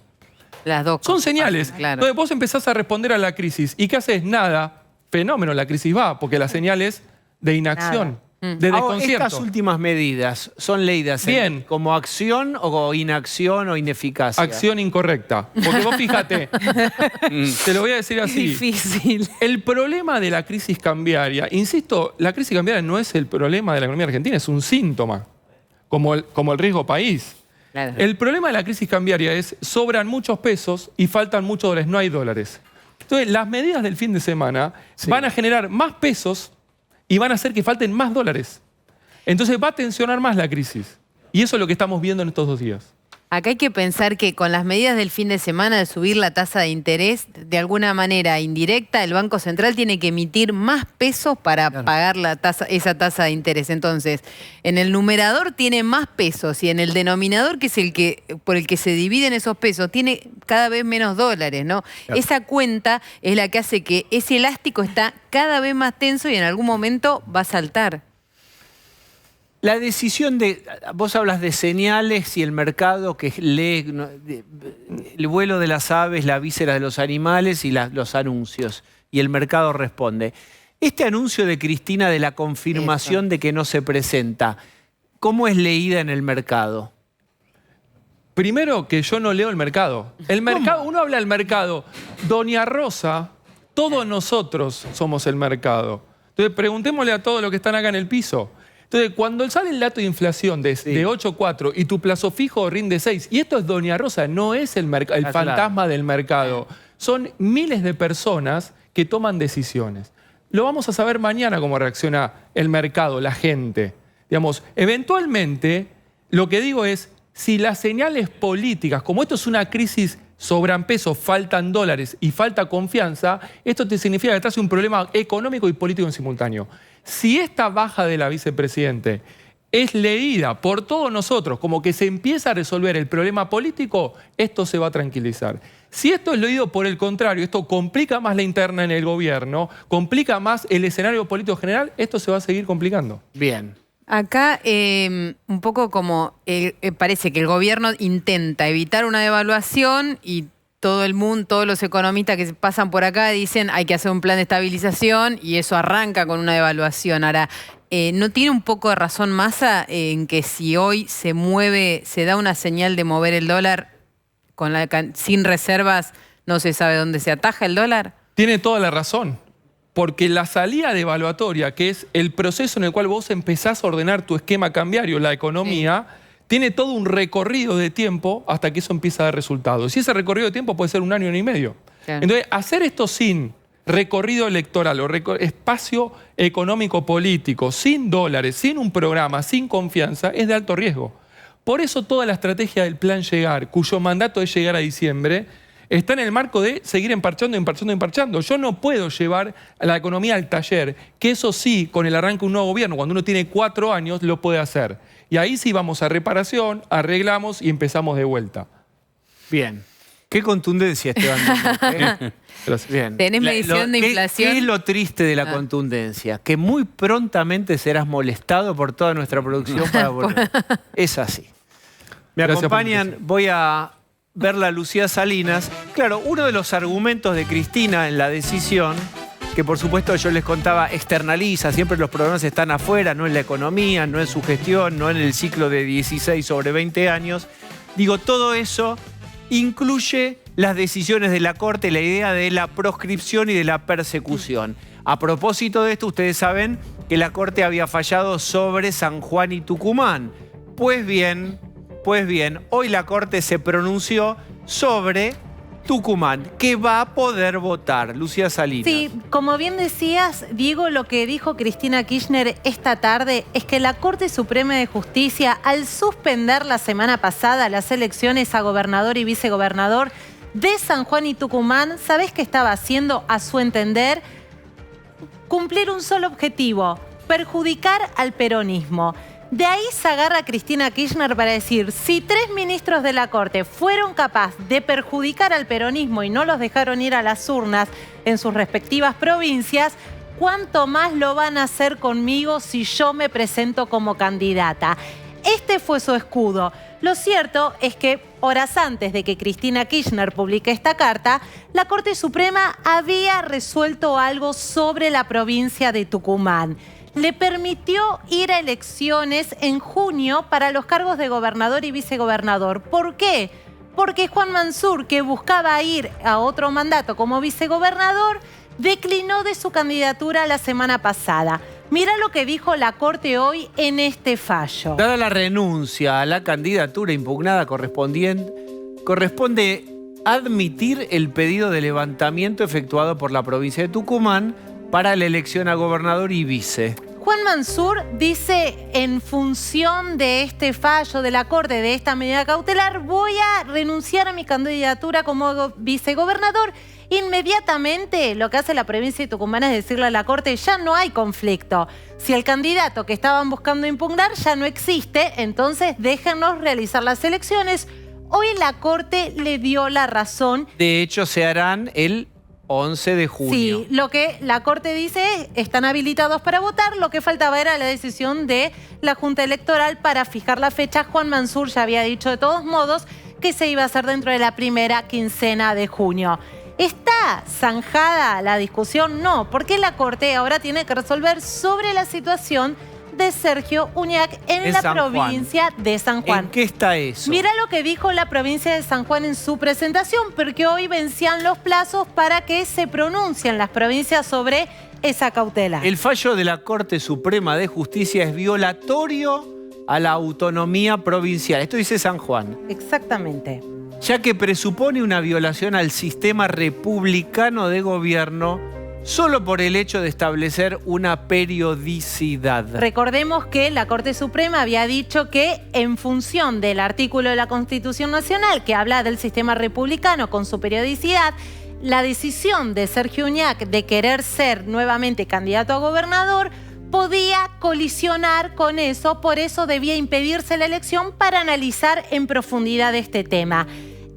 Las dos Son cosas, señales. claro. Entonces vos empezás a responder a la crisis. ¿Y qué haces? Nada. Fenómeno, la crisis va, porque la señal es de inacción, de desconcierto. Estas últimas medidas son leídas Bien. como acción o inacción o ineficacia. Acción incorrecta. Porque vos fíjate, te lo voy a decir así. Difícil. El problema de la crisis cambiaria, insisto, la crisis cambiaria no es el problema de la economía argentina, es un síntoma, como el riesgo país. Claro. El problema de la crisis cambiaria es sobran muchos pesos y faltan muchos dólares, no hay dólares. Entonces, las medidas del fin de semana van a generar más pesos y van a hacer que falten más dólares. Entonces va a tensionar más la crisis. Y eso es lo que estamos viendo en estos 2 días. Acá hay que pensar que con las medidas del fin de semana de subir la tasa de interés, de alguna manera indirecta, el Banco Central tiene que emitir más pesos para pagar esa tasa de interés. Entonces, en el numerador tiene más pesos y en el denominador, que es por el que se dividen esos pesos, tiene cada vez menos dólares, ¿no? Claro. Esa cuenta es la que hace que ese elástico está cada vez más tenso y en algún momento va a saltar. La decisión vos hablas de señales y el mercado que lee el vuelo de las aves, la víscera de los animales y los anuncios. Y el mercado responde. Este anuncio de Cristina de la confirmación de que no se presenta, ¿cómo es leída en el mercado? Primero que yo no leo el mercado. El mercado, uno habla del mercado. Doña Rosa, todos nosotros somos el mercado. Entonces preguntémosle a todos los que están acá en el piso. Entonces, cuando sale el dato de inflación de 8,4 y tu plazo fijo rinde 6, y esto es Doña Rosa, no es el fantasma del mercado. Son miles de personas que toman decisiones. Lo vamos a saber mañana cómo reacciona el mercado, la gente. Digamos, eventualmente, lo que digo es, si las señales políticas, como esto es una crisis, sobran pesos, faltan dólares y falta confianza, esto te significa que trae un problema económico y político en simultáneo. Si esta baja de la vicepresidente es leída por todos nosotros como que se empieza a resolver el problema político, esto se va a tranquilizar. Si esto es leído por el contrario, esto complica más la interna en el gobierno, complica más el escenario político general, esto se va a seguir complicando. Bien. Acá un poco como parece que el gobierno intenta evitar una devaluación y todo el mundo, todos los economistas que pasan por acá dicen hay que hacer un plan de estabilización y eso arranca con una devaluación. Ahora, ¿no tiene un poco de razón Massa en que si hoy se da una señal de mover el dólar sin reservas, no se sabe dónde se ataja el dólar? Tiene toda la razón. Porque la salida devaluatoria, que es el proceso en el cual vos empezás a ordenar tu esquema cambiario, la economía, tiene todo un recorrido de tiempo hasta que eso empieza a dar resultados. Y ese recorrido de tiempo puede ser 1 año y medio. Claro. Entonces, hacer esto sin recorrido electoral o espacio económico político, sin dólares, sin un programa, sin confianza, es de alto riesgo. Por eso toda la estrategia del plan Llegar, cuyo mandato es llegar a diciembre, está en el marco de seguir emparchando. Yo no puedo llevar a la economía al taller, que eso sí, con el arranque de un nuevo gobierno, cuando uno tiene 4 años, lo puede hacer. Y ahí sí vamos a reparación, arreglamos y empezamos de vuelta. Bien. Qué contundencia, Esteban. Bien. ¿Tenés medición de inflación? ¿Qué es lo triste de la contundencia? Que muy prontamente serás molestado por toda nuestra producción para volver. Es así. Me Gracias acompañan, voy a verla a Lucía Salinas. Claro, uno de los argumentos de Cristina en la decisión, que por supuesto yo les contaba, externaliza, siempre los problemas están afuera, no en la economía, no en su gestión, no en el ciclo de 16 sobre 20 años. Digo, todo eso incluye las decisiones de la Corte, la idea de la proscripción y de la persecución. A propósito de esto, ustedes saben que la Corte había fallado sobre San Juan y Tucumán. Pues bien, hoy la Corte se pronunció sobre Tucumán, que va a poder votar. Lucía Salinas. Sí, como bien decías, Diego, lo que dijo Cristina Kirchner esta tarde es que la Corte Suprema de Justicia, al suspender la semana pasada las elecciones a gobernador y vicegobernador de San Juan y Tucumán, ¿sabés qué estaba haciendo, a su entender? Cumplir un solo objetivo: perjudicar al peronismo. De ahí se agarra Cristina Kirchner para decir, si 3 ministros de la Corte fueron capaces de perjudicar al peronismo y no los dejaron ir a las urnas en sus respectivas provincias, ¿cuánto más lo van a hacer conmigo si yo me presento como candidata? Este fue su escudo. Lo cierto es que horas antes de que Cristina Kirchner publique esta carta, la Corte Suprema había resuelto algo sobre la provincia de Tucumán. Le permitió ir a elecciones en junio para los cargos de gobernador y vicegobernador. ¿Por qué? Porque Juan Mansur, que buscaba ir a otro mandato como vicegobernador, declinó de su candidatura la semana pasada. Mira lo que dijo la Corte hoy en este fallo. Dada la renuncia a la candidatura impugnada corresponde admitir el pedido de levantamiento efectuado por la provincia de Tucumán para la elección a gobernador y vice. Juan Mansur dice, en función de este fallo de la Corte, de esta medida cautelar, voy a renunciar a mi candidatura como vicegobernador. Inmediatamente lo que hace la provincia de Tucumán es decirle a la Corte, ya no hay conflicto. Si el candidato que estaban buscando impugnar ya no existe, entonces déjenos realizar las elecciones. Hoy la Corte le dio la razón. De hecho, se harán el 11 de junio. Sí, lo que la Corte dice es, están habilitados para votar, lo que faltaba era la decisión de la Junta Electoral para fijar la fecha. Juan Mansur ya había dicho de todos modos que se iba a hacer dentro de la primera quincena de junio. ¿Está zanjada la discusión? No, porque la Corte ahora tiene que resolver sobre la situación de Sergio Uñac en la provincia de San Juan. ¿En qué está eso? Mira lo que dijo la provincia de San Juan en su presentación, porque hoy vencían los plazos para que se pronuncien las provincias sobre esa cautela. El fallo de la Corte Suprema de Justicia es violatorio a la autonomía provincial. Esto dice San Juan. Exactamente. Ya que presupone una violación al sistema republicano de gobierno solo por el hecho de establecer una periodicidad. Recordemos que la Corte Suprema había dicho que en función del artículo de la Constitución Nacional que habla del sistema republicano con su periodicidad, la decisión de Sergio Uñac de querer ser nuevamente candidato a gobernador podía colisionar con eso, por eso debía impedirse la elección para analizar en profundidad este tema.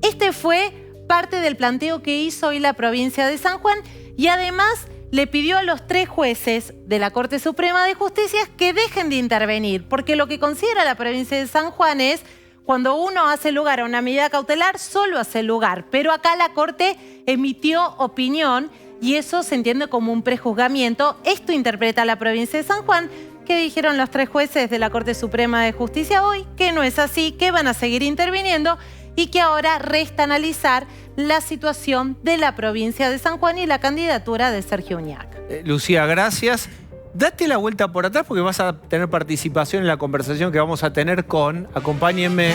Este fue parte del planteo que hizo hoy la provincia de San Juan y además le pidió a los 3 jueces de la Corte Suprema de Justicia que dejen de intervenir, porque lo que considera la provincia de San Juan es cuando uno hace lugar a una medida cautelar, solo hace lugar, pero acá la Corte emitió opinión y eso se entiende como un prejuzgamiento. Esto interpreta la provincia de San Juan, que dijeron los 3 jueces de la Corte Suprema de Justicia hoy, que no es así, que van a seguir interviniendo y que ahora resta analizar la situación de la provincia de San Juan y la candidatura de Sergio Uñac. Lucía, gracias. Date la vuelta por atrás porque vas a tener participación en la conversación que vamos a tener con, acompáñenme,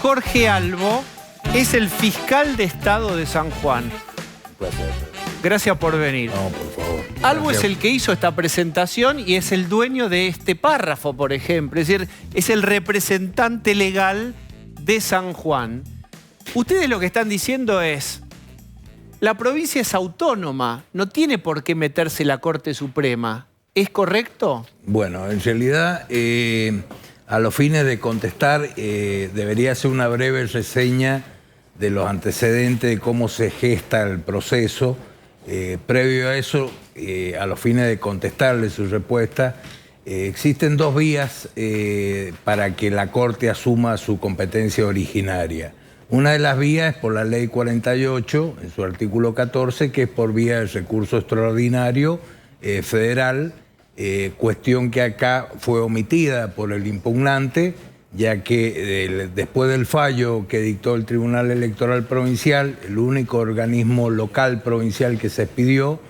Jorge Albo, es el fiscal de Estado de San Juan. Un placer. Gracias por venir. No, por favor. Albo Gracias. es el que hizo esta presentación y es el dueño de este párrafo, por ejemplo. Es decir, es el representante legal de San Juan. Ustedes lo que están diciendo es, la provincia es autónoma, no tiene por qué meterse la Corte Suprema. ¿Es correcto? Bueno, en realidad, a los fines de contestar, debería hacer una breve reseña de los antecedentes, de cómo se gesta el proceso. Previo a eso, a los fines de contestarle su respuesta, existen dos vías para que la Corte asuma su competencia originaria. Una de las vías es por la Ley 48, en su artículo 14, que es por vía del recurso extraordinario federal, cuestión que acá fue omitida por el impugnante, ya que después del fallo que dictó el Tribunal Electoral Provincial, el único organismo local provincial que se expidió,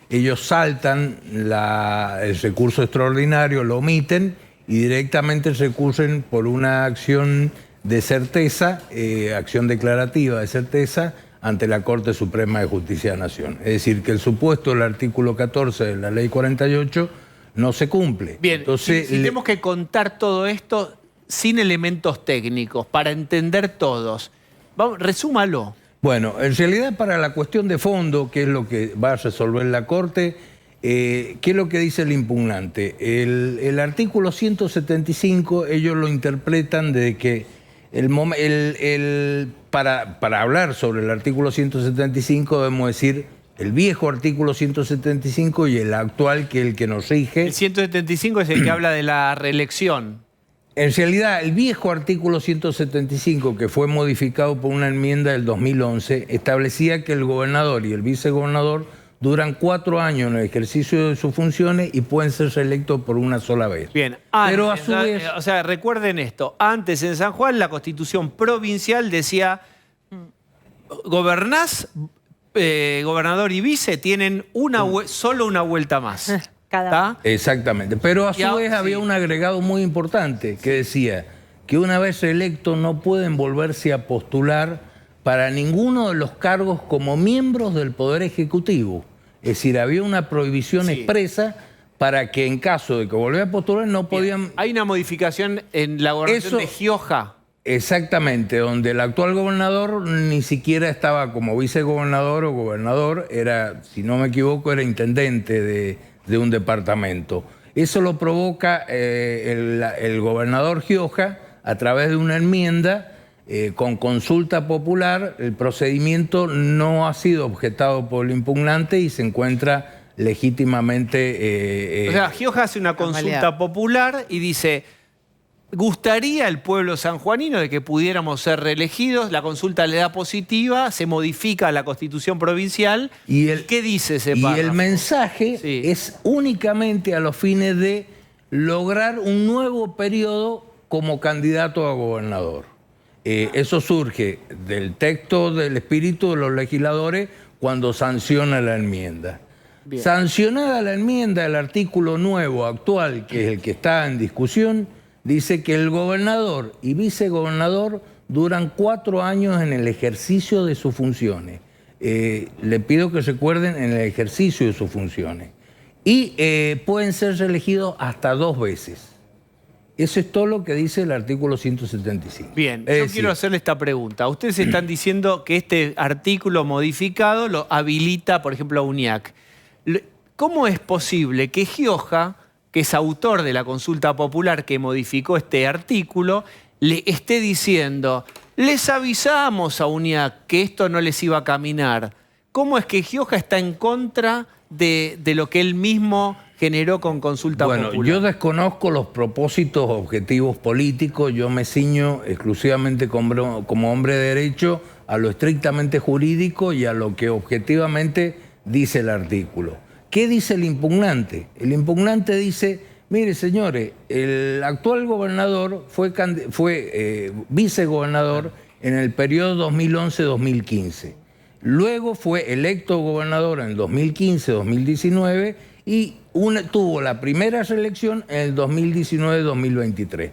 ellos saltan el recurso extraordinario, lo omiten y directamente recurren por una acción de certeza, acción declarativa de certeza, ante la Corte Suprema de Justicia de la Nación. Es decir, que el supuesto del artículo 14 de la Ley 48 no se cumple. Bien, entonces, si tenemos que contar todo esto sin elementos técnicos, para entender todos, resúmalo. Bueno, en realidad para la cuestión de fondo, que es lo que va a resolver la Corte, ¿qué es lo que dice el impugnante? El artículo 175, ellos lo interpretan de que para hablar sobre el artículo 175 debemos decir el viejo artículo 175 y el actual, que es el que nos rige. El 175 es el que habla de la reelección. En realidad, el viejo artículo 175, que fue modificado por una enmienda del 2011, establecía que el gobernador y el vicegobernador duran 4 años en el ejercicio de sus funciones y pueden ser reelectos por una sola vez. Bien, pero a su vez... O sea, recuerden esto, antes en San Juan la Constitución provincial decía, gobernador y vice tienen solo una vuelta más. Cada... Exactamente, pero a su vez sí, había un agregado muy importante que decía que una vez electos no pueden volverse a postular para ninguno de los cargos como miembros del Poder Ejecutivo. Es decir, había una prohibición expresa para que en caso de que volviera a postular no podían... Hay una modificación en la gobernación de Gioja. Exactamente, donde el actual gobernador ni siquiera estaba como vicegobernador o gobernador, era, si no me equivoco, era intendente de un departamento. Eso lo provoca el gobernador Gioja a través de una enmienda con consulta popular. El procedimiento no ha sido objetado por el impugnante y se encuentra legítimamente... o sea, Gioja hace una consulta popular y dice... ¿Gustaría el pueblo sanjuanino de que pudiéramos ser reelegidos? La consulta le da positiva, se modifica la Constitución provincial. ¿Qué dice ese párrafo? Y el mensaje es únicamente a los fines de lograr un nuevo periodo como candidato a gobernador. Eso surge del texto, del espíritu de los legisladores cuando sanciona la enmienda. Bien. Sancionada la enmienda, el artículo nuevo actual, que es el que está en discusión, dice que el gobernador y vicegobernador duran 4 años en el ejercicio de sus funciones. Le pido que recuerden en el ejercicio de sus funciones. Y pueden ser reelegidos hasta 2 veces. Eso es todo lo que dice el artículo 175. Bien, yo quiero hacerle esta pregunta. Ustedes están diciendo que este artículo modificado lo habilita, por ejemplo, a UNIAC. ¿Cómo es posible que Gioja, que es autor de la consulta popular que modificó este artículo, le esté diciendo, les avisamos a UNIAC que esto no les iba a caminar? ¿Cómo es que Gioja está en contra de lo que él mismo generó con consulta popular? Bueno, yo desconozco los propósitos objetivos políticos, yo me ciño exclusivamente como hombre de derecho a lo estrictamente jurídico y a lo que objetivamente dice el artículo. ¿Qué dice el impugnante? El impugnante dice, mire señores, el actual gobernador fue vicegobernador en el periodo 2011-2015. Luego fue electo gobernador en el 2015-2019 y tuvo la primera reelección en el 2019-2023.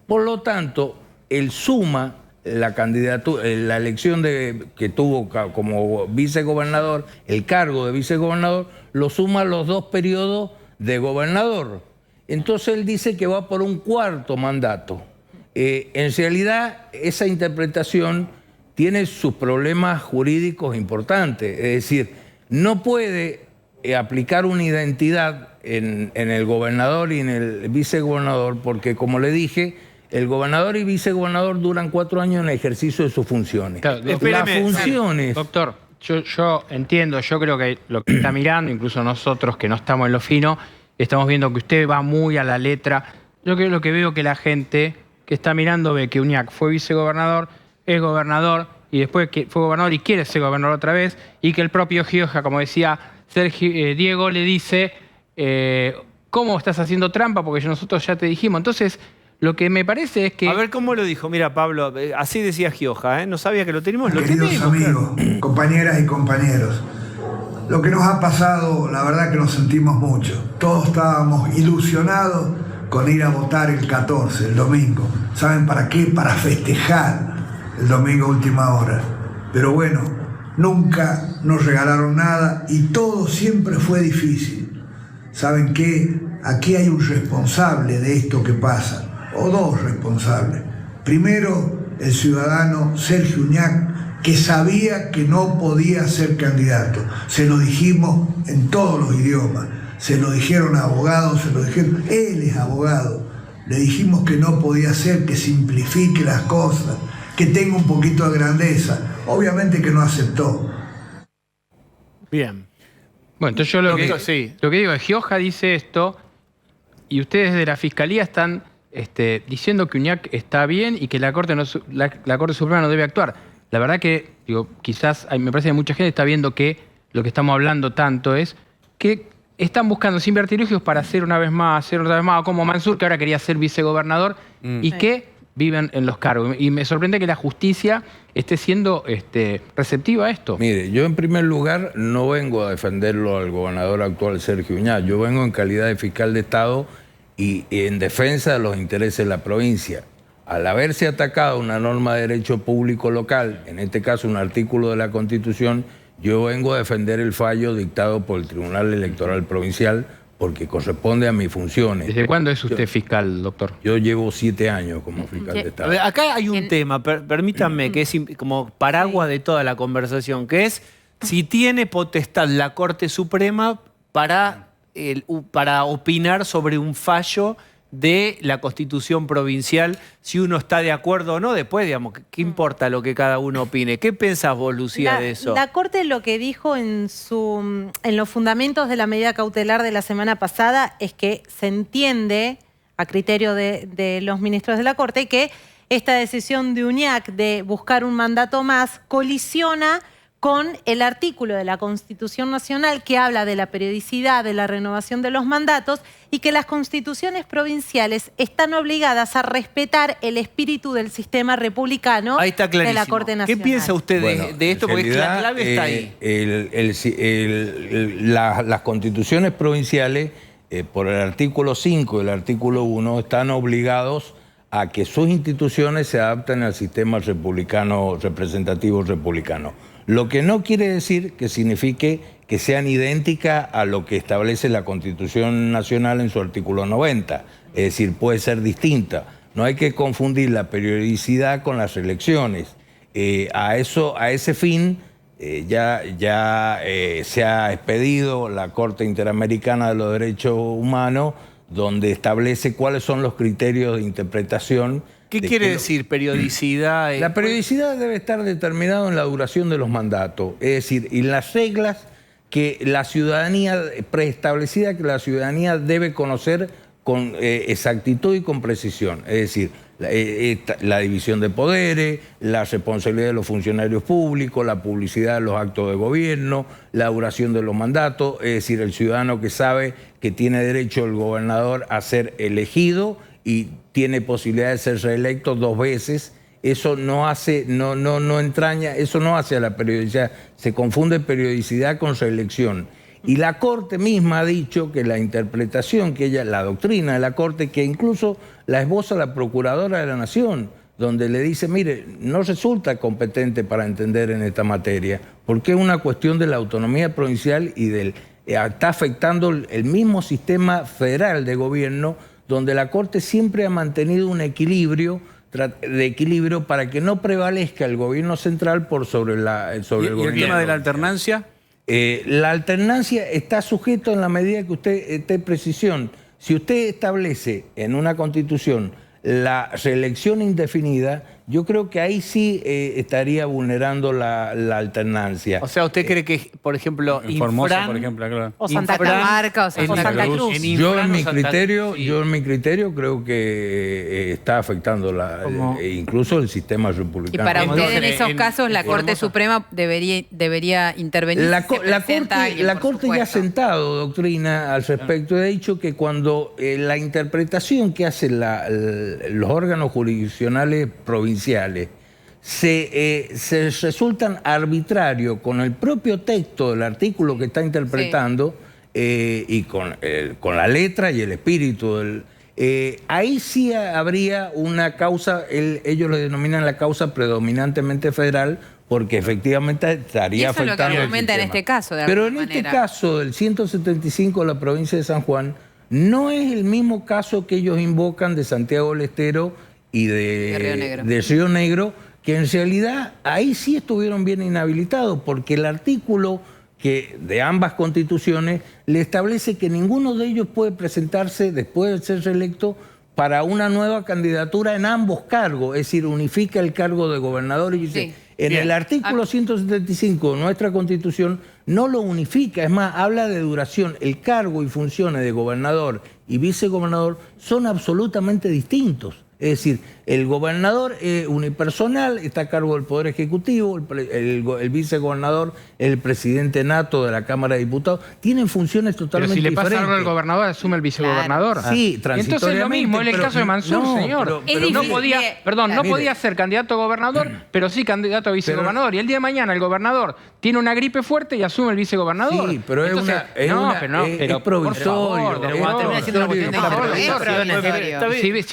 Por lo tanto, él suma la candidatura, la elección que tuvo como vicegobernador, el cargo de vicegobernador, lo suma a los 2 periodos de gobernador. Entonces él dice que va por un 4º mandato. En realidad, esa interpretación tiene sus problemas jurídicos importantes. Es decir, no puede aplicar una identidad en el gobernador y en el vicegobernador, porque como le dije, el gobernador y vicegobernador duran 4 años en el ejercicio de sus funciones. Claro, Las funciones... Doctor, yo entiendo, yo creo que lo que está mirando, incluso nosotros que no estamos en lo fino, estamos viendo que usted va muy a la letra. Yo creo que veo que la gente que está mirando ve que Uñac fue vicegobernador, es gobernador, y después que fue gobernador y quiere ser gobernador otra vez, y que el propio Gioja, como decía Diego, le dice, ¿cómo estás haciendo trampa? Porque nosotros ya te dijimos. Entonces, lo que me parece es que... A ver cómo lo dijo. Mira, Pablo, así decía Gioja, ¿eh? No sabía que lo tenemos. Lo Queridos tenemos, amigos, claro. compañeras y compañeros, lo que nos ha pasado, la verdad que nos sentimos mucho. Todos estábamos ilusionados con ir a votar el 14, el domingo. ¿Saben para qué? Para festejar el domingo a última hora. Pero bueno, nunca nos regalaron nada y todo siempre fue difícil. ¿Saben qué? Aquí hay un responsable de esto que pasa. O 2 responsables. Primero, el ciudadano Sergio Uñac, que sabía que no podía ser candidato. Se lo dijimos en todos los idiomas. Se lo dijeron a abogados, se lo dijeron... Él es abogado. Le dijimos que no podía ser, que simplifique las cosas, que tenga un poquito de grandeza. Obviamente que no aceptó. Bien. Bueno, entonces yo lo que digo es, Gioja dice esto, y ustedes de la Fiscalía están... diciendo que Uñac está bien y que la Corte Suprema no debe actuar. La verdad que, digo, quizás me parece que mucha gente está viendo que lo que estamos hablando tanto es que están buscando sin vertilugios para hacer una vez más, como Mansur, que ahora quería ser vicegobernador, y que viven en los cargos. Y me sorprende que la justicia esté siendo receptiva a esto. Mire, yo en primer lugar no vengo a defenderlo al gobernador actual Sergio Uñac. Yo vengo en calidad de fiscal de Estado y en defensa de los intereses de la provincia. Al haberse atacado una norma de derecho público local, en este caso un artículo de la Constitución, yo vengo a defender el fallo dictado por el Tribunal Electoral Provincial porque corresponde a mis funciones. ¿Desde cuándo es usted fiscal, doctor? Yo llevo 7 años como fiscal de Estado. A ver, acá hay un tema, permítanme, que es como paraguas de toda la conversación, que es si tiene potestad la Corte Suprema para opinar sobre un fallo de la Constitución provincial, si uno está de acuerdo o no. Después, digamos, ¿qué importa lo que cada uno opine? ¿Qué pensás vos, Lucía, de eso? La Corte lo que dijo en los fundamentos de la medida cautelar de la semana pasada es que se entiende, a criterio de los ministros de la Corte, que esta decisión de Uñac de buscar un mandato más colisiona con el artículo de la Constitución Nacional que habla de la periodicidad, de la renovación de los mandatos, y que las constituciones provinciales están obligadas a respetar el espíritu del sistema republicano de la Corte Nacional. ¿Qué piensa usted de esto? Porque la clave está ahí. Las constituciones provinciales, por el artículo 5 y el artículo 1, están obligados a que sus instituciones se adapten al sistema republicano, representativo republicano. Lo que no quiere decir que signifique que sean idénticas a lo que establece la Constitución Nacional en su artículo 90. Es decir, puede ser distinta. No hay que confundir la periodicidad con las elecciones. A ese fin ya se ha expedido la Corte Interamericana de los Derechos Humanos, donde establece cuáles son los criterios de interpretación. ¿Qué quiere decir periodicidad? La periodicidad debe estar determinada en la duración de los mandatos, es decir, y las reglas que la ciudadanía, preestablecida, que la ciudadanía debe conocer con exactitud y con precisión. Es decir, la división de poderes, la responsabilidad de los funcionarios públicos, la publicidad de los actos de gobierno, la duración de los mandatos, es decir, el ciudadano que sabe que tiene derecho el gobernador a ser elegido y tiene posibilidad de ser reelecto 2 veces. Eso no entraña, eso no hace a la periodicidad. Se confunde periodicidad con reelección. Y la Corte misma ha dicho que la interpretación la doctrina de la Corte, que incluso la esboza la Procuradora de la Nación, donde le dice, mire, no resulta competente para entender en esta materia, porque es una cuestión de la autonomía provincial y está afectando el mismo sistema federal de gobierno, donde la Corte siempre ha mantenido un equilibrio de equilibrio para que no prevalezca el gobierno central por sobre el gobierno. ¿Y el tema de la alternancia? La alternancia está sujeto en la medida que usted esté precisión. Si usted establece en una constitución la reelección indefinida, yo creo que ahí sí estaría vulnerando la alternancia. O sea, ¿usted cree que, por ejemplo, En Formosa, Infran por ejemplo, claro. O Santa Catamarca o Santa Cruz. Yo en mi criterio creo que está afectando incluso el sistema Y republicano. para usted en esos en casos la Corte Suprema debería intervenir. La si se presenta alguien, por Corte ya ha supuesto. sentado doctrina al respecto y ha dicho que cuando la interpretación que hacen los órganos jurisdiccionales provinciales se resultan arbitrarios con el propio texto del artículo que está interpretando y con la letra y el espíritu ahí sí habría una causa, ellos lo denominan la causa predominantemente federal, porque efectivamente estaría Y eso es lo que afectando el argumenta en sistema. este caso, de Pero en alguna este manera. caso del 175 de la provincia de San Juan, no es el mismo caso que ellos invocan de Santiago del Estero y de Río Negro, que en realidad ahí sí estuvieron bien inhabilitados, porque el artículo de ambas constituciones le establece que ninguno de ellos puede presentarse después de ser reelecto para una nueva candidatura en ambos cargos, es decir, unifica el cargo de gobernador y en el artículo 175 de nuestra Constitución no lo unifica, es más, habla de duración. El cargo y funciones de gobernador y vicegobernador son absolutamente distintos. Es decir, el gobernador es unipersonal, está a cargo del Poder Ejecutivo, el vicegobernador es el presidente nato de la Cámara de Diputados, tienen funciones totalmente Pero si le diferentes. pasa algo al gobernador, asume el vicegobernador. Sí, Entonces es lo mismo, es el caso de Mansur, señor. no No podía ser candidato a gobernador, pero sí candidato a vicegobernador. Y el día de mañana el gobernador tiene una gripe fuerte y asume el vicegobernador. Sí, pero Entonces, es provisorio. Pero cuando termina siendo una cuestión de interpretaciones.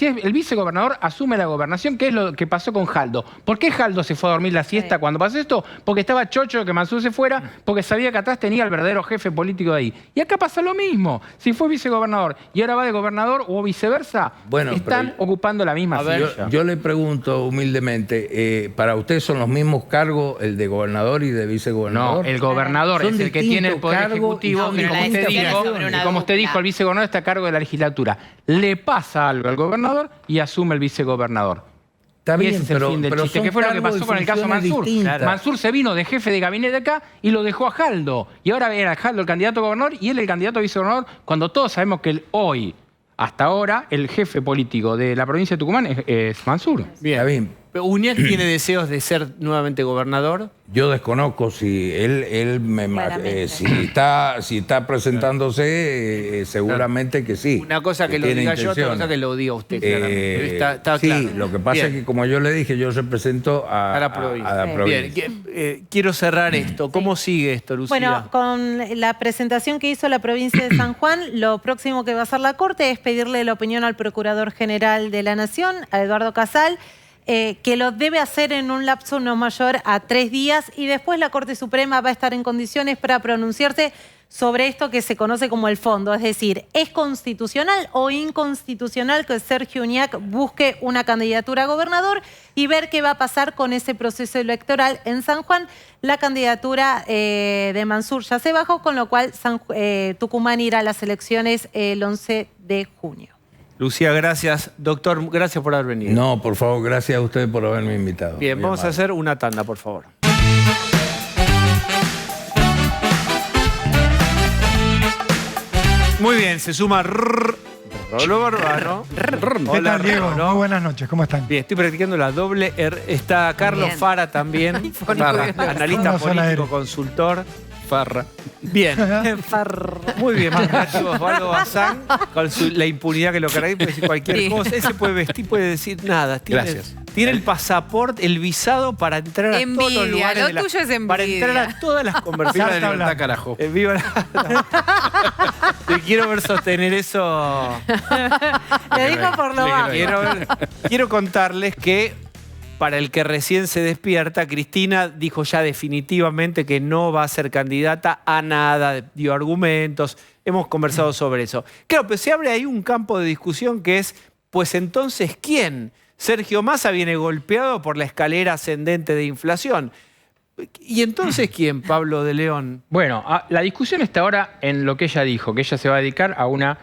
Si el vicegobernador asume la gobernación, ¿qué es lo que pasó con Jaldo? ¿Por qué Jaldo se fue a dormir la siesta cuando pasó esto? Porque estaba chocho de que Mansur se fuera, porque sabía que atrás tenía el verdadero jefe político de ahí. Y acá pasa lo mismo. Si fue vicegobernador y ahora va de gobernador o viceversa, están ocupando la misma silla. Yo le pregunto humildemente, ¿para usted son los mismos cargos el de gobernador y de vicegobernador? No, el gobernador es el que tiene el poder ejecutivo y como usted dijo, el vicegobernador está a cargo de la legislatura. Le pasa algo al gobernador y asume el vicegobernador. Está bien, ese es el fin del chiste. ¿Qué fue lo que pasó con el caso Mansur? Mansur se vino de jefe de gabinete acá y lo dejó a Jaldo. Y ahora era Jaldo el candidato a gobernador y él el candidato a vicegobernador, cuando todos sabemos que hoy, hasta ahora, el jefe político de la provincia de Tucumán es Mansur. Bien. Está bien. ¿Uñez tiene deseos de ser nuevamente gobernador? Yo desconozco si si está presentándose, seguramente que sí. Una cosa que lo tiene diga yo, otra intenciones. cosa que lo diga usted, claramente. Está sí, claro. lo que pasa es que, como yo le dije, yo represento a la provincia. Bien, quiero cerrar esto. ¿Cómo sigue esto, Lucía? Bueno, con la presentación que hizo la provincia de San Juan, lo próximo que va a hacer la Corte es pedirle la opinión al Procurador General de la Nación, a Eduardo Casal, que lo debe hacer en un lapso no mayor a 3 días y después la Corte Suprema va a estar en condiciones para pronunciarse sobre esto que se conoce como el fondo, es decir, ¿es constitucional o inconstitucional que Sergio Uñac busque una candidatura a gobernador? Y ver qué va a pasar con ese proceso electoral en San Juan. La candidatura de Mansur ya se bajó, con lo cual Tucumán irá a las elecciones el 11 de junio. Lucía, gracias. Doctor, gracias por haber venido. No, por favor, gracias a ustedes por haberme invitado. Bien, Muy vamos amable. a hacer una tanda, por favor. Muy bien, se suma Rolo Barbano. ¿Qué tal, Diego? Muy buenas noches, ¿cómo están? Bien, estoy practicando la doble R. Está Carlos Bien. Fara también. Analista Una sola político, R. consultor. Farra. Bien. Muy bien, Magnaccio Osvaldo Bazán, con la impunidad que lo caracteriza, puede decir cualquier Sí. cosa. Él se puede vestir, puede decir nada. Gracias. Tiene el pasaporte, el visado para entrar a todos los Envidia, lugares. lo tuyo es envidia. Para entrar a todas las Viva conversaciones. la libertad, carajo. Viva la... Te quiero ver sostener eso. Le digo por lo bajo. Quiero contarles que para el que recién se despierta, Cristina dijo ya definitivamente que no va a ser candidata a nada, dio argumentos, hemos conversado sobre eso. Claro, pero se abre ahí un campo de discusión que es, pues entonces, ¿quién? Sergio Massa viene golpeado por la escalera ascendente de inflación. ¿Y entonces quién, Pablo de León? Bueno, la discusión está ahora en lo que ella dijo, que ella se va a dedicar a una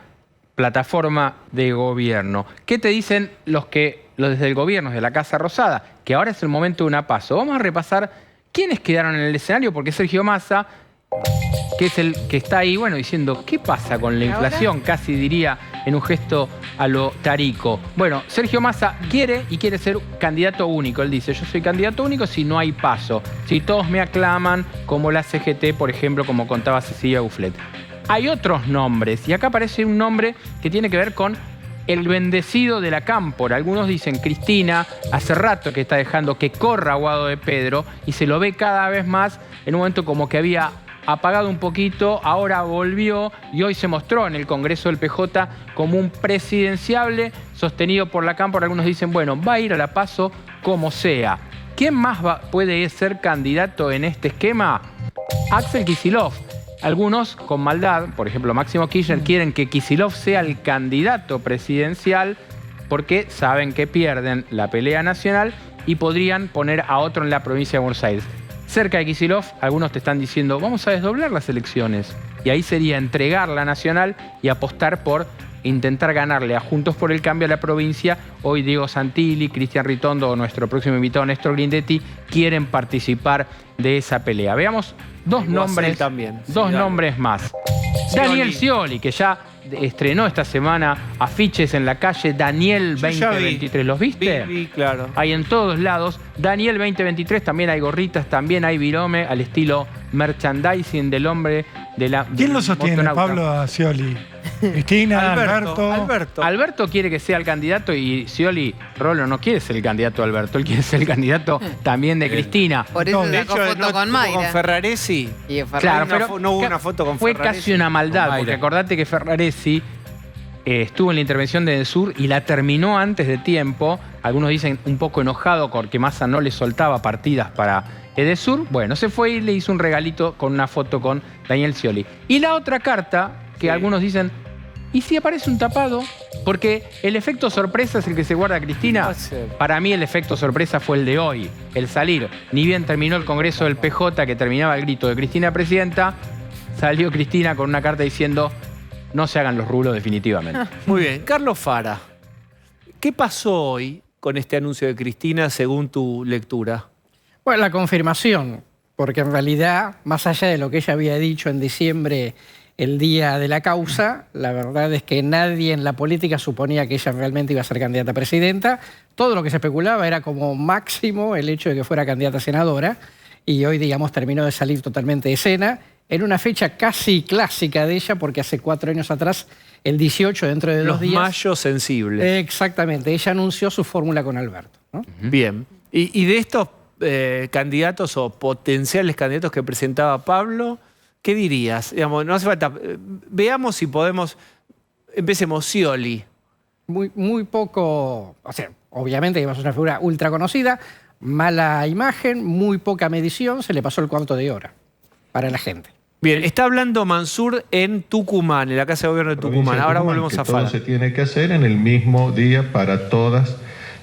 plataforma de gobierno. ¿Qué te dicen los desde el gobierno, desde la Casa Rosada? Que ahora es el momento de una paso. Vamos a repasar quiénes quedaron en el escenario, porque Sergio Massa, que es el que está ahí, bueno, diciendo, ¿qué pasa con la inflación? Casi diría en un gesto a lo Tarico. Bueno, Sergio Massa quiere ser candidato único. Él dice, yo soy candidato único si no hay paso, si todos me aclaman, como la CGT, por ejemplo, como contaba Cecilia Bufflet. Hay otros nombres, y acá aparece un nombre que tiene que ver con el bendecido de la cámpora. Algunos dicen Cristina, hace rato que está dejando que corra Guado de Pedro, y se lo ve cada vez más en un momento como que había apagado un poquito, ahora volvió y hoy se mostró en el Congreso del PJ como un presidenciable sostenido por la cámpora. Algunos dicen, bueno, va a ir a la PASO como sea. ¿Quién más puede ser candidato en este esquema? Axel Kicillof. Algunos con maldad, por ejemplo Máximo Kirchner, quieren que Kicillof sea el candidato presidencial porque saben que pierden la pelea nacional y podrían poner a otro en la provincia de Buenos Aires. Cerca de Kicillof, algunos te están diciendo, vamos a desdoblar las elecciones. Y ahí sería entregar la nacional y apostar por intentar ganarle a Juntos por el Cambio a la provincia. Hoy Diego Santilli, Cristian Ritondo o nuestro próximo invitado Néstor Grindetti quieren participar de esa pelea. Veamos dos nombres más. Daniel Scioli, que ya estrenó esta semana afiches en la calle Daniel 2023. ¿Los viste? Vi, claro. Hay en todos lados. Daniel 2023, también hay gorritas, también hay virome al estilo merchandising del hombre de la... ¿Quién lo sostiene, Pablo, a Scioli? Cristina, Alberto. Alberto quiere que sea el candidato y Scioli, Rolo, no quiere ser el candidato de Alberto, él quiere ser el candidato también de Cristina. Por eso sacó foto con Mayra. Con Ferraresi. Claro, pero no hubo una foto con fue Ferraresi. casi una maldad, porque acordate que Ferraresi estuvo en la intervención de Edesur y la terminó antes de tiempo. Algunos dicen un poco enojado porque Massa no le soltaba partidas para Edesur. Bueno, se fue y le hizo un regalito con una foto con Daniel Scioli. Y la otra carta, que algunos dicen, ¿y si aparece un tapado? Porque el efecto sorpresa es el que se guarda Cristina. Para mí el efecto sorpresa fue el de hoy, el salir. Ni bien terminó el Congreso del PJ, que terminaba el grito de Cristina presidenta, salió Cristina con una carta diciendo, no se hagan los rulos definitivamente. Muy bien. Carlos Fara, ¿qué pasó hoy con este anuncio de Cristina según tu lectura? Bueno, la confirmación, porque en realidad, más allá de lo que ella había dicho en diciembre, el día de la causa, la verdad es que nadie en la política suponía que ella realmente iba a ser candidata a presidenta. Todo lo que se especulaba era como máximo el hecho de que fuera candidata a senadora, y hoy, digamos, terminó de salir totalmente de escena, en una fecha casi clásica de ella, porque hace 4 años atrás, el 18, dentro de 2 días... Los mayos sensibles. Exactamente, ella anunció su fórmula con Alberto, ¿no? Bien. Y de estos candidatos o potenciales candidatos que presentaba Pablo, ¿qué dirías? Digamos, no hace falta... veamos si podemos... Empecemos, Scioli. Muy poco... O sea, obviamente que es una figura ultra conocida, mala imagen, muy poca medición, se le pasó el cuarto de hora para la gente. Bien, está hablando Mansur en Tucumán, en la Casa de Gobierno de Tucumán. Ahora volvemos a Fara. Todo se tiene que hacer en el mismo día para todas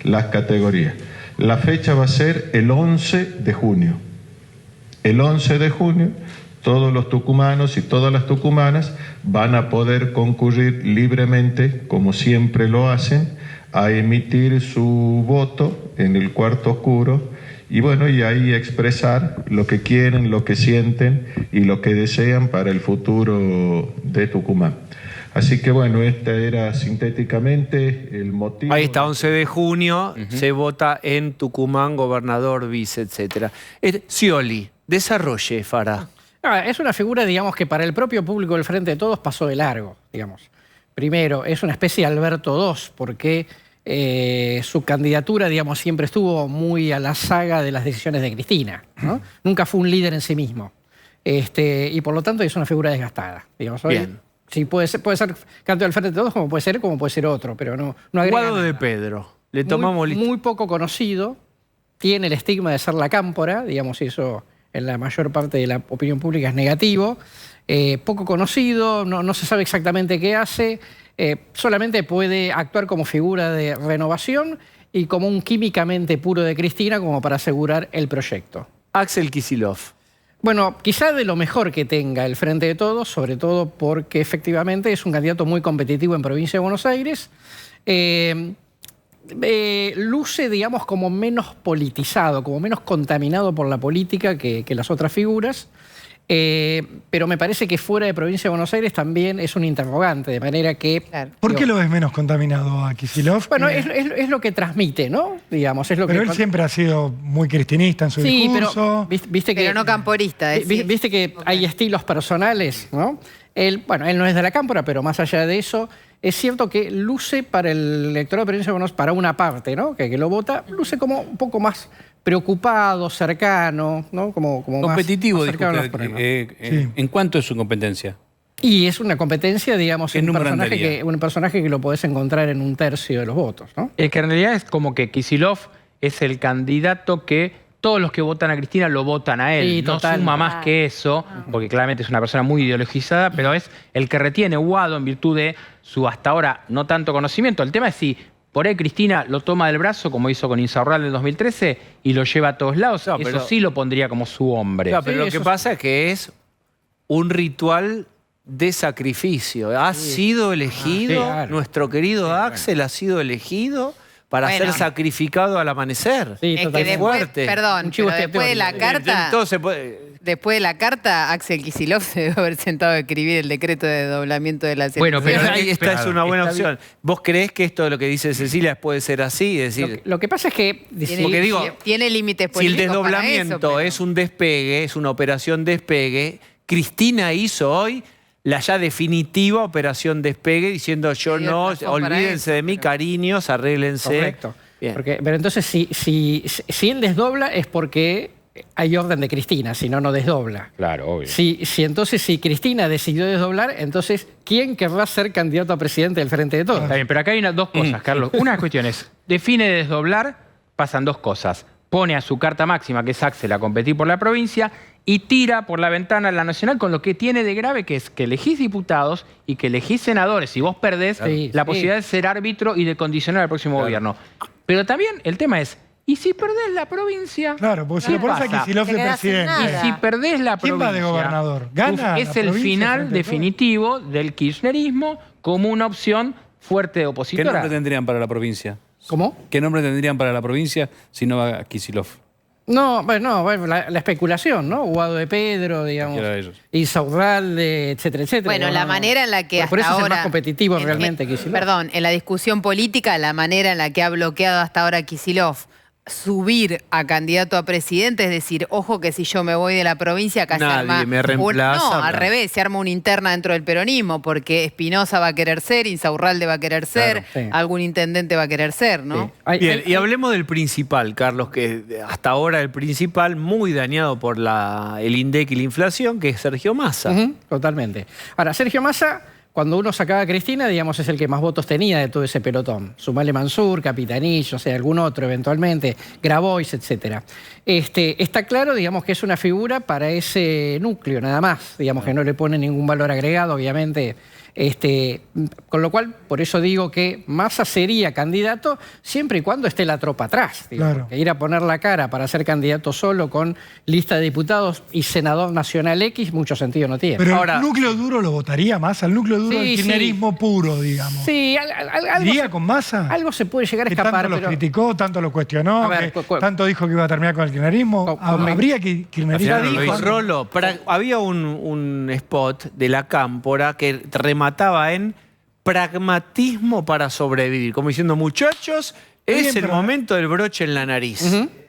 las categorías. La fecha va a ser el 11 de junio. El 11 de junio, todos los tucumanos y todas las tucumanas van a poder concurrir libremente, como siempre lo hacen, a emitir su voto en el cuarto oscuro y bueno, y ahí expresar lo que quieren, lo que sienten y lo que desean para el futuro de Tucumán. Así que bueno, este era sintéticamente el motivo. Ahí está, 11 de junio, se vota en Tucumán, gobernador, vice, etc. Scioli, desarrolle, Fara. Es una figura, digamos, que para el propio público del Frente de Todos pasó de largo, digamos. Primero, es una especie de Alberto II, porque su candidatura, digamos, siempre estuvo muy a la saga de las decisiones de Cristina, ¿no? Nunca fue un líder en sí mismo. Y por lo tanto es una figura desgastada. Digamos, hoy, bien. Sí, puede ser candidato del Frente de Todos como puede ser otro, pero no agrega Guado nada. de Pedro. Le tomamos muy poco conocido, tiene el estigma de ser la cámpora, digamos, y eso en la mayor parte de la opinión pública es negativo. Poco conocido, no se sabe exactamente qué hace, solamente puede actuar como figura de renovación y como un químicamente puro de Cristina como para asegurar el proyecto. Axel Kicillof. Bueno, quizá de lo mejor que tenga el Frente de Todos, sobre todo porque efectivamente es un candidato muy competitivo en Provincia de Buenos Aires. Luce, digamos, como menos politizado, como menos contaminado por la política que las otras figuras. Pero me parece que fuera de Provincia de Buenos Aires también es un interrogante, de manera que... Claro. ¿Por qué lo ves menos contaminado a Kicillof? Bueno, es lo que transmite, ¿no? Digamos, es lo pero que... él siempre ha sido muy cristinista en su discurso. Pero, viste que, pero no camporista. Viste que hay estilos personales, ¿no? Él no es de la Cámpora, pero más allá de eso, es cierto que luce para el electorado de Provincia de Buenos Aires, para una parte, ¿no? Que lo vota, luce como un poco más preocupado, cercano, ¿no? Como competitivo, más dijo cercano a los usted. problemas. ¿En cuánto es su competencia? Y es una competencia, digamos, ¿Qué un número personaje que lo podés encontrar en 1/3 de los votos, ¿no? Es que en realidad es como que Kicillof es el candidato que todos los que votan a Cristina lo votan a él. Sí, no total. suma más que eso, porque claramente es una persona muy ideologizada, pero es el que retiene Guado en virtud de su hasta ahora no tanto conocimiento. El tema es si por ahí Cristina lo toma del brazo, como hizo con Insaurralde en el 2013, y lo lleva a todos lados. No, eso pero- sí lo pondría como su hombre. Claro, pero Sí, lo que eso pasa es que es un ritual de sacrificio. Ha sido elegido, sí, claro. nuestro querido Axel ha sido elegido para Bueno. ser sacrificado al amanecer. Sí, Es que totalmente. después, Fuerte. perdón, Un chivo pero después de la expiatorio. carta... Todo se puede... Después de la carta, Axel Kicillof se debe haber sentado a escribir el decreto de desdoblamiento de la Bueno, pero elecciones. Ahí esta es una buena está opción. ¿Vos creés que esto de lo que dice Cecilia puede ser así? Es decir, Lo que pasa es que... Tiene, porque digo, tiene límites si el políticos para desdoblamiento eso, pero- es un despegue, es una operación despegue, Cristina hizo hoy la ya definitiva operación despegue diciendo yo Le dio no, razón para olvídense eso, de mí, pero- cariños, arréglense. Correcto. Bien. Pero entonces, si él desdobla es porque hay orden de Cristina, si no, no desdobla. Claro, obvio. Si Cristina decidió desdoblar, entonces, ¿quién querrá ser candidato a presidente del Frente de Todos? Está bien, pero acá hay dos cosas, Carlos. Una cuestión es, define desdoblar, pasan dos cosas. Pone a su carta máxima, que es Axel, a competir por la provincia, y tira por la ventana a la nacional con lo que tiene de grave, que es que elegís diputados y que elegís senadores. Si vos perdés, Sí, la sí. posibilidad de ser árbitro y de condicionar al próximo gobierno. Pero también el tema es, ¿y si perdés la provincia? Claro, porque si ¿Qué lo pones a pasa? Kicillof Te de quedás sin presidente. nada. Y si perdés la ¿Quién provincia, va de gobernador? ¿Gana es la el provincia final frente a todo? definitivo del kirchnerismo como una opción fuerte de ¿Qué opositora. nombre tendrían para la provincia? ¿Cómo? ¿Qué nombre tendrían para la provincia si no va Kicillof? No, la especulación, ¿no? Guado de Pedro, digamos, Cualquiera de ellos. Insaurralde, etcétera, etcétera. Bueno, la manera en la que Por hasta eso es ahora... el más competitivo en- realmente Kicillof. Perdón, en la discusión política, la manera en la que ha bloqueado hasta ahora Kicillof subir a candidato a presidente, es decir, ojo que si yo me voy de la provincia, acá Nadie se arma... me reemplaza, no, al bla. revés, se arma una interna dentro del peronismo, porque Espinosa va a querer ser, Insaurralde va a querer ser, Claro, sí. algún intendente va a querer ser, ¿no? Bien, y hablemos del principal, Carlos, que hasta ahora el principal, muy dañado por el INDEC y la inflación, que es Sergio Massa. Ujú, totalmente. Ahora, Sergio Massa, cuando uno sacaba a Cristina, digamos, es el que más votos tenía de todo ese pelotón. Sumale Mansur, Capitanillo, o sea, algún otro eventualmente, Grabois, etc. Está claro, digamos, que es una figura para ese núcleo, nada más. Digamos que no le pone ningún valor agregado, obviamente. Con lo cual, por eso digo que Massa sería candidato siempre y cuando esté la tropa atrás. Digo, Claro. porque ir a poner la cara para ser candidato solo con lista de diputados y senador nacional X, mucho sentido no tiene. Pero Ahora- el núcleo duro lo votaría más, al núcleo duro Sí, del sí. kirchnerismo puro, digamos. Sí, algo, ¿Iría con Massa? algo se puede llegar a Que escapar, tanto lo pero... criticó, tanto lo cuestionó, A ver, que tanto dijo que iba a terminar con el kirchnerismo. Con- ¿Habría que kirchnerismo? Ya dijo Rolo, había un spot de la Cámpora que remataba en pragmatismo para sobrevivir, como diciendo, muchachos, Bien, es el pero- momento del broche en la nariz.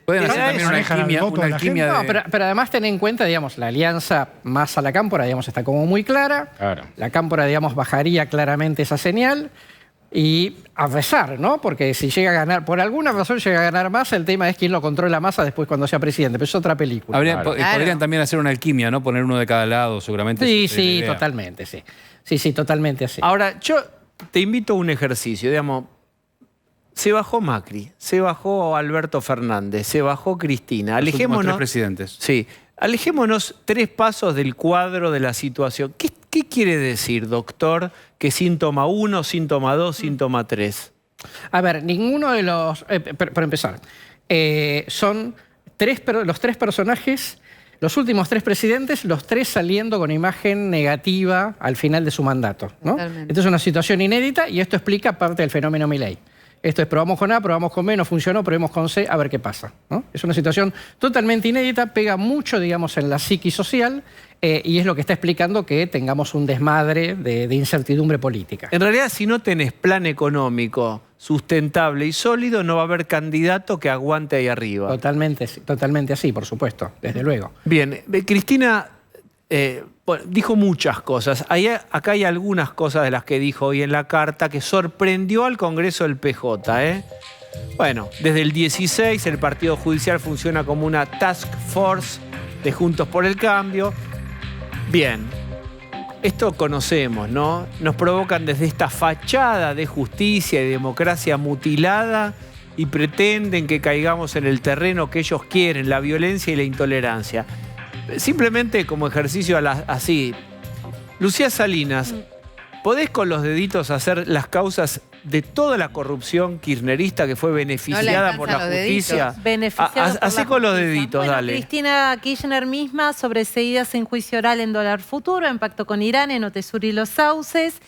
Pueden hacer Era también eso. una Manejan al alquimia, voto una de la alquimia No, de... pero además ten en cuenta, digamos, la alianza más a la Cámpora, digamos, está como muy clara. Claro. La Cámpora, digamos, bajaría claramente esa señal y a rezar, ¿no? Porque si llega a ganar, por alguna razón llega a ganar Massa, el tema es quién lo controla Massa después cuando sea presidente, pero es otra película. Claro. Podrían también hacer una alquimia, ¿no? Poner uno de cada lado, seguramente. Sí, esa es la sí, idea. totalmente, sí. Sí, totalmente así. Ahora, yo te invito a un ejercicio, digamos, se bajó Macri, se bajó Alberto Fernández, se bajó Cristina. Los últimos Alejémonos. 3 presidentes. Sí, alejémonos 3 pasos del cuadro de la situación. ¿Qué quiere decir, doctor, que síntoma 1, síntoma 2, síntoma 3? A ver, ninguno de los... para empezar, son los tres personajes, los últimos tres presidentes, los tres saliendo con imagen negativa al final de su mandato, ¿no? Esto es una situación inédita y esto explica parte del fenómeno Milei. Esto es probamos con A, probamos con B, no funcionó, probemos con C, a ver qué pasa, ¿no? Es una situación totalmente inédita, pega mucho, digamos, en la psiquis social y es lo que está explicando que tengamos un desmadre de incertidumbre política. En realidad, si no tenés plan económico sustentable y sólido, no va a haber candidato que aguante ahí arriba. Totalmente así, por supuesto, desde luego. Bien, Cristina dijo muchas cosas. Acá hay algunas cosas de las que dijo hoy en la carta que sorprendió al Congreso del PJ, ¿eh? Bueno, desde el 16 el Partido Judicial funciona como una task force de Juntos por el Cambio. Bien, esto conocemos, ¿no? Nos provocan desde esta fachada de justicia y democracia mutilada y pretenden que caigamos en el terreno que ellos quieren, la violencia y la intolerancia. Simplemente como ejercicio así. Lucía Salinas, ¿podés con los deditos hacer las causas de toda la corrupción kirchnerista que fue beneficiada por la justicia? Así con los deditos, bueno, dale. Cristina Kirchner misma, sobreseídas en juicio oral en Dólar Futuro, en pacto con Irán, en Otesur y Los Sauces.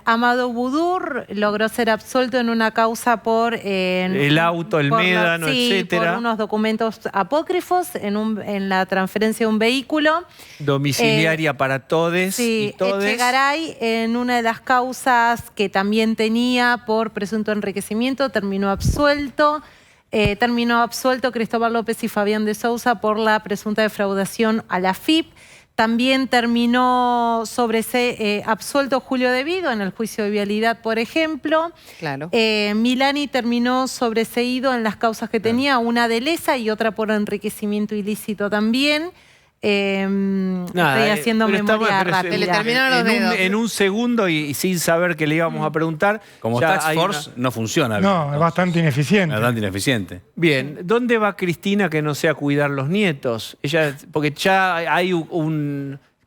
Amado Budur logró ser absuelto en una causa por... el auto, el médano, etcétera. Por unos documentos apócrifos en la transferencia de un vehículo. Domiciliaria para todes y todes. Echegaray, en una de las causas que también tenía por presunto enriquecimiento, terminó absuelto. Terminó absuelto Cristóbal López y Fabián de Sousa por la presunta defraudación a la FIP. También terminó absuelto Julio De Vido en el juicio de vialidad, por ejemplo. Claro. Milani terminó sobreseído en las causas que tenía, una de lesa y otra por enriquecimiento ilícito también. Estoy haciendo memoria rápida. Le terminaron los dedos. En un segundo y sin saber que le íbamos a preguntar. Como Task Force no funciona. No, es bastante ineficiente. Bastante ineficiente. Bien, ¿dónde va Cristina que no sea cuidar los nietos? Porque ya hay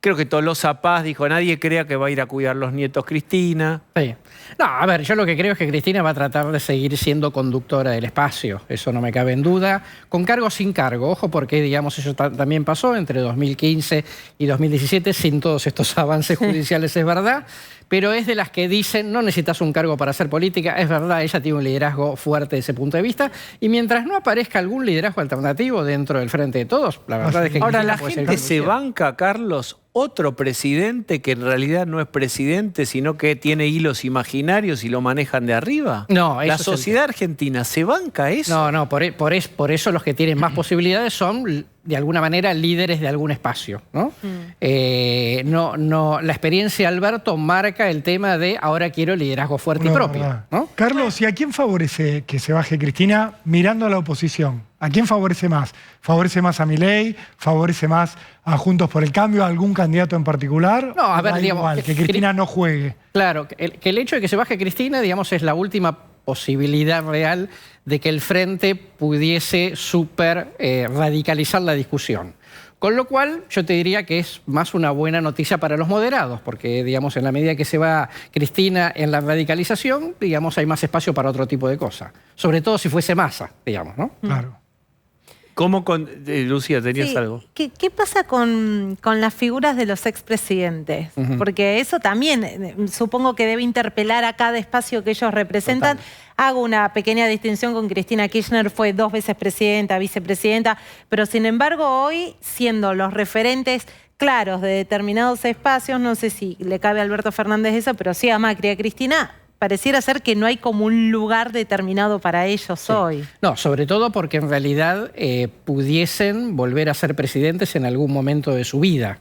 creo que Tolosa Paz dijo, nadie crea que va a ir a cuidar los nietos Cristina. Sí. No, a ver, yo lo que creo es que Cristina va a tratar de seguir siendo conductora del espacio, eso no me cabe en duda, con cargo o sin cargo. Ojo porque, digamos, eso también pasó entre 2015 y 2017 sin todos estos avances judiciales, es verdad, pero es de las que dicen, no necesitas un cargo para hacer política, es verdad, ella tiene un liderazgo fuerte desde ese punto de vista, y mientras no aparezca algún liderazgo alternativo dentro del Frente de Todos, la verdad es que... Ahora, la gente se banca, Carlos, otro presidente que en realidad no es presidente, sino que tiene hilos imaginarios y lo manejan de arriba. No, eso ¿La sociedad argentina se banca eso? No, por eso los que tienen más posibilidades son, de alguna manera, líderes de algún espacio, ¿no? La experiencia de Alberto marca el tema de ahora quiero liderazgo fuerte y propio, ¿no? Carlos, ¿y a quién favorece que se baje Cristina mirando a la oposición? ¿A quién favorece más? ¿Favorece más a Milei? ¿Favorece más a Juntos por el Cambio? ¿A algún candidato en particular? No, a ver, digamos... Igual, que Cristina no juegue. Claro, que el hecho de que se baje Cristina, digamos, es la última posibilidad real de que el Frente pudiese radicalizar la discusión. Con lo cual, yo te diría que es más una buena noticia para los moderados, porque, digamos, en la medida que se va Cristina en la radicalización, digamos, hay más espacio para otro tipo de cosas. Sobre todo si fuese Massa, digamos, ¿no? Claro. ¿Cómo Lucía, tenías algo? ¿Qué pasa con las figuras de los expresidentes? Porque eso también supongo que debe interpelar a cada espacio que ellos representan. Total. Hago una pequeña distinción con Cristina Kirchner, fue 2 veces presidenta, vicepresidenta, pero sin embargo hoy, siendo los referentes claros de determinados espacios, no sé si le cabe a Alberto Fernández eso, pero sí a Macri, a Cristina, pareciera ser que no hay como un lugar determinado para ellos hoy. No, sobre todo porque en realidad pudiesen volver a ser presidentes en algún momento de su vida.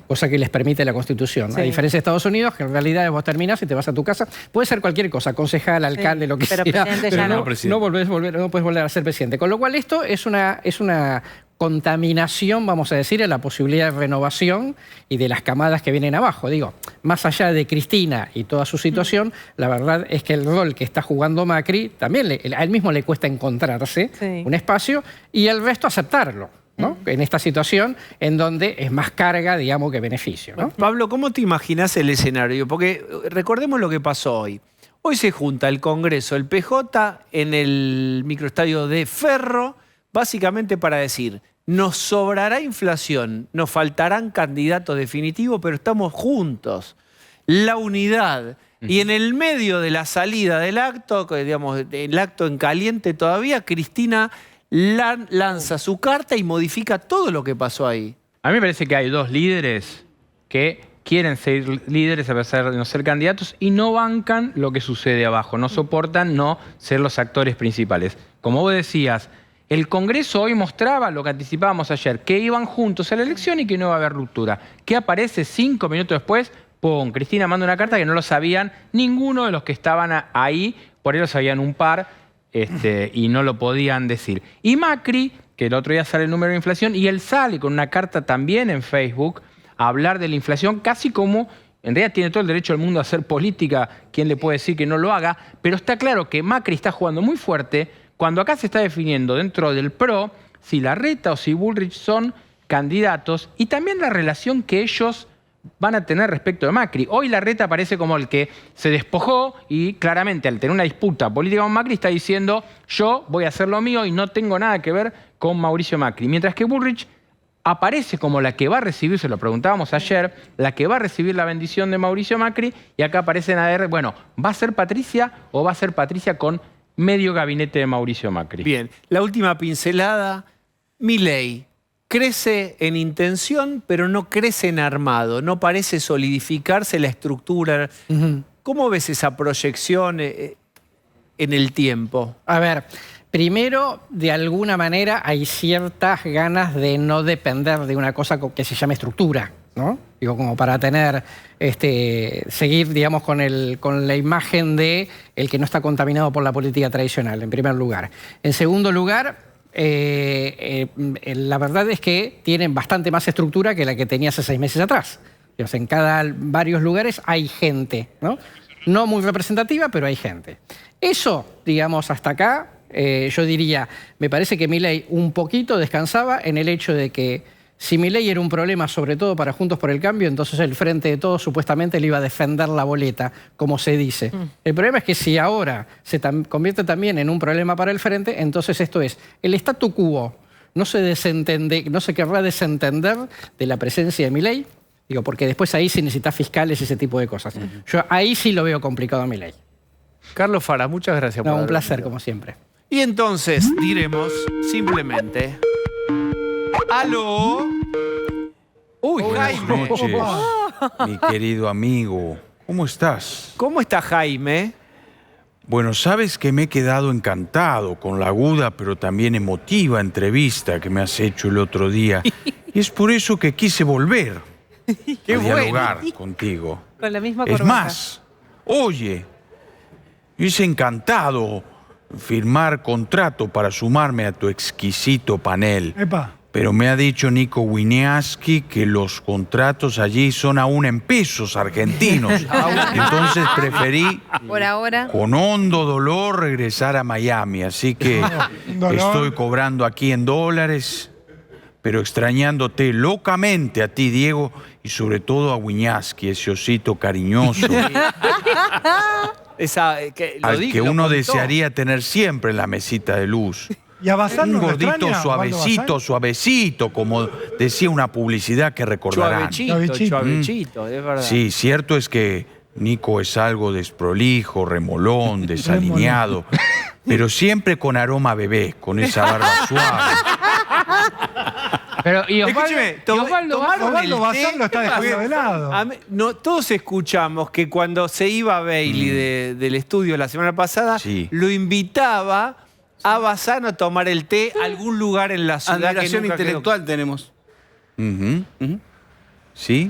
Cosa que les permite la Constitución. Sí. A diferencia de Estados Unidos, que en realidad vos terminás y te vas a tu casa, puede ser cualquier cosa, concejal, alcalde, lo que sea, pero no puedes volver a ser presidente. Con lo cual esto es una contaminación, vamos a decir, en la posibilidad de renovación y de las camadas que vienen abajo. Digo, más allá de Cristina y toda su situación, la verdad es que el rol que está jugando Macri, también a él mismo le cuesta encontrarse un espacio y el resto aceptarlo, ¿no? En esta situación en donde es más carga, digamos, que beneficio, ¿no? Pablo, ¿cómo te imaginás el escenario? Porque recordemos lo que pasó hoy. Hoy se junta el Congreso, el PJ, en el microestadio de Ferro, básicamente para decir, nos sobrará inflación, nos faltarán candidatos definitivos, pero estamos juntos. La unidad. Y en el medio de la salida del acto, digamos, el acto en caliente todavía, Cristina lanza su carta y modifica todo lo que pasó ahí. A mí me parece que hay dos líderes que quieren ser líderes a pesar de no ser candidatos y no bancan lo que sucede abajo, no soportan no ser los actores principales. Como vos decías, el Congreso hoy mostraba lo que anticipábamos ayer, que iban juntos a la elección y que no iba a haber ruptura. ¿Qué aparece 5 minutos después? ¡Pum! Cristina manda una carta que no lo sabían ninguno de los que estaban ahí, por ahí lo sabían un par y no lo podían decir. Y Macri, que el otro día sale el número de inflación, y él sale con una carta también en Facebook a hablar de la inflación, casi como, en realidad tiene todo el derecho del mundo a hacer política, ¿quién le puede decir que no lo haga? Pero está claro que Macri está jugando muy fuerte cuando acá se está definiendo dentro del PRO si Larreta o si Bullrich son candidatos y también la relación que ellos van a tener respecto de Macri. Hoy Larreta parece como el que se despojó y claramente al tener una disputa política con Macri está diciendo yo voy a hacer lo mío y no tengo nada que ver con Mauricio Macri. Mientras que Bullrich aparece como la que va a recibir, se lo preguntábamos ayer, la que va a recibir la bendición de Mauricio Macri y acá aparecen a ver, bueno, ¿va a ser Patricia o va a ser Patricia con medio gabinete de Mauricio Macri? Bien, la última pincelada, Milei. Crece en intención, pero no crece en armado. No parece solidificarse la estructura. ¿Cómo ves esa proyección en el tiempo? A ver, primero, de alguna manera hay ciertas ganas de no depender de una cosa que se llama estructura, ¿no? Digo, como para tener, seguir, digamos, con la imagen de el que no está contaminado por la política tradicional, en primer lugar. En segundo lugar, la verdad es que tienen bastante más estructura que la que tenía hace 6 meses atrás. En varios lugares hay gente, ¿no? No muy representativa, pero hay gente. Eso, digamos, hasta acá, yo diría, me parece que Milei un poquito descansaba en el hecho de que si Milei era un problema, sobre todo para Juntos por el Cambio, entonces el Frente de Todos supuestamente le iba a defender la boleta, como se dice. El problema es que si ahora se convierte también en un problema para el Frente, entonces esto es, el statu quo no se querrá desentender de la presencia de Milei, digo, porque después ahí sí necesita fiscales y ese tipo de cosas. Yo ahí sí lo veo complicado a Milei. Carlos Fara, muchas gracias por un placer, como siempre. Y entonces diremos simplemente... ¡Aló! ¡Uy, Jaime! Buenas noches, mi querido amigo. ¿Cómo estás? ¿Cómo está Jaime? Bueno, sabes que me he quedado encantado con la aguda pero también emotiva entrevista que me has hecho el otro día. Y es por eso que quise volver a dialogar contigo. Con la misma corbata. Es más, oye, hice encantado firmar contrato para sumarme a tu exquisito panel. Epa. Pero me ha dicho Nico Wieniawski que los contratos allí son aún en pesos argentinos. Entonces preferí, por ahora, con hondo dolor, regresar a Miami. Así que estoy cobrando aquí en dólares, pero extrañándote locamente a ti, Diego, y sobre todo a Wieniawski, ese osito cariñoso. Al que uno desearía tener siempre en la mesita de luz. ¿Y a Bazán un no lo gordito extraña, suavecito, suavecito, como decía una publicidad que recordarán. Suavechito, es verdad. Sí, cierto es que Nico es algo desprolijo, remolón, desalineado, pero siempre con aroma a bebé, con esa barba suave. Pero, y Osvaldo Bazán lo está dejando de lado. Todos escuchamos que cuando se iba Bailey del estudio la semana pasada, lo invitaba a Bazán a tomar el té a algún lugar en la ciudad. Admiración intelectual tenemos. ¿Sí?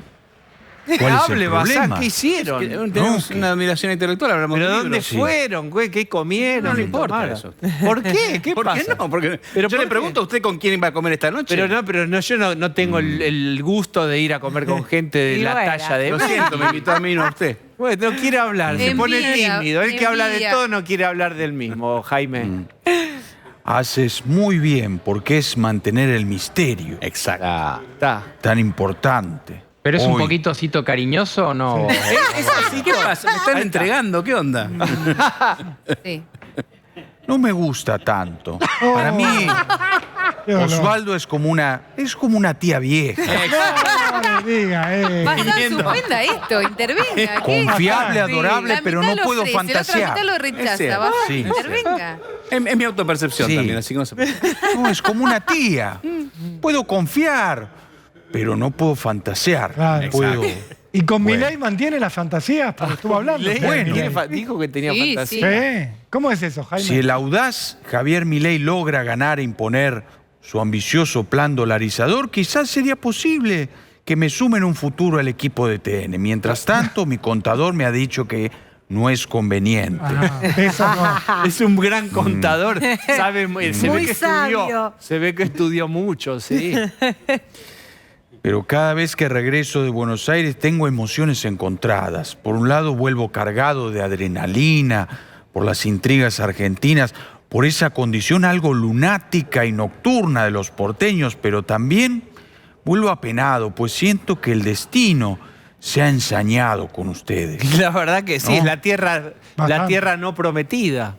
¿Cuál es el problema? ¿Qué hicieron? Tenemos una admiración intelectual, hablamos de ¿Pero libros. dónde fueron? ¿Qué comieron? No le importa eso. ¿Por qué? ¿Qué pasa? ¿Por qué no? Porque yo le pregunto a usted con quién va a comer esta noche. Pero yo no tengo el gusto de ir a comer con gente de la talla de... Lo siento, me invitó a mí, no a usted. Bueno, no quiere hablar, se pone Envidia, tímido. Él que habla de envidia. todo no quiere hablar del mismo, Jaime. Haces muy bien, porque es mantener el misterio. Exacto. Está. Tan importante. ¿Pero es un Hoy. poquito osito cariñoso o no? ¿Qué pasa? ¿Me están entregando? ¿Qué onda? Sí. No me gusta tanto. Para mí, Qué dolor. Osvaldo es como una tía vieja. No le diga, Basta, suspenda esto, intervenga. ¿qué? Confiable, Sí. adorable, La pero mitad no lo puedo ofrece, fantasear. La otra mitad lo Es rechaza. cierto. Basta, Sí, intervenga. Es mi autopercepción Sí. también, así que no se preocupe. No, es como una tía. Puedo confiar, pero no puedo fantasear. Claro. No puedo. ¿Y con Bueno. Milei mantiene las fantasías? Porque estuvo hablando. Milei, Bueno. dijo que tenía Sí, fantasía. Sí. ¿Cómo es eso, Jaime? Si el audaz Javier Milei logra ganar e imponer su ambicioso plan dolarizador, quizás sería posible que me sume en un futuro al equipo de TN. Mientras tanto, mi contador me ha dicho que no es conveniente. Ah, eso no. Es un gran contador. Sabe, se Muy ve que sabio. estudió. Se ve que estudió mucho, sí. Pero cada vez que regreso de Buenos Aires tengo emociones encontradas. Por un lado vuelvo cargado de adrenalina, por las intrigas argentinas, por esa condición algo lunática y nocturna de los porteños, pero también vuelvo apenado, pues siento que el destino se ha ensañado con ustedes. La verdad que sí, ¿No? es la tierra Bastante. no prometida.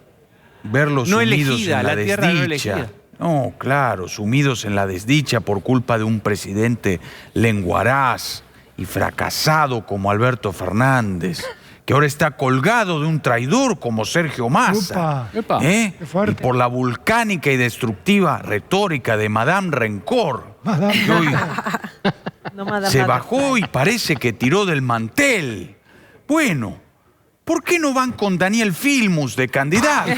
Verlos No sumidos elegida, en la la tierra no desdicha. elegida. No, claro, sumidos en la desdicha por culpa de un presidente lenguaraz y fracasado como Alberto Fernández, que ahora está colgado de un traidor como Sergio Massa. Upa. ¿Eh? Qué fuerte. Y por la vulcánica y destructiva retórica de Madame Rencor, Madame. que hoy No, madame, se madame. bajó y parece que tiró del mantel. Bueno, ¿por qué no van con Daniel Filmus de candidato?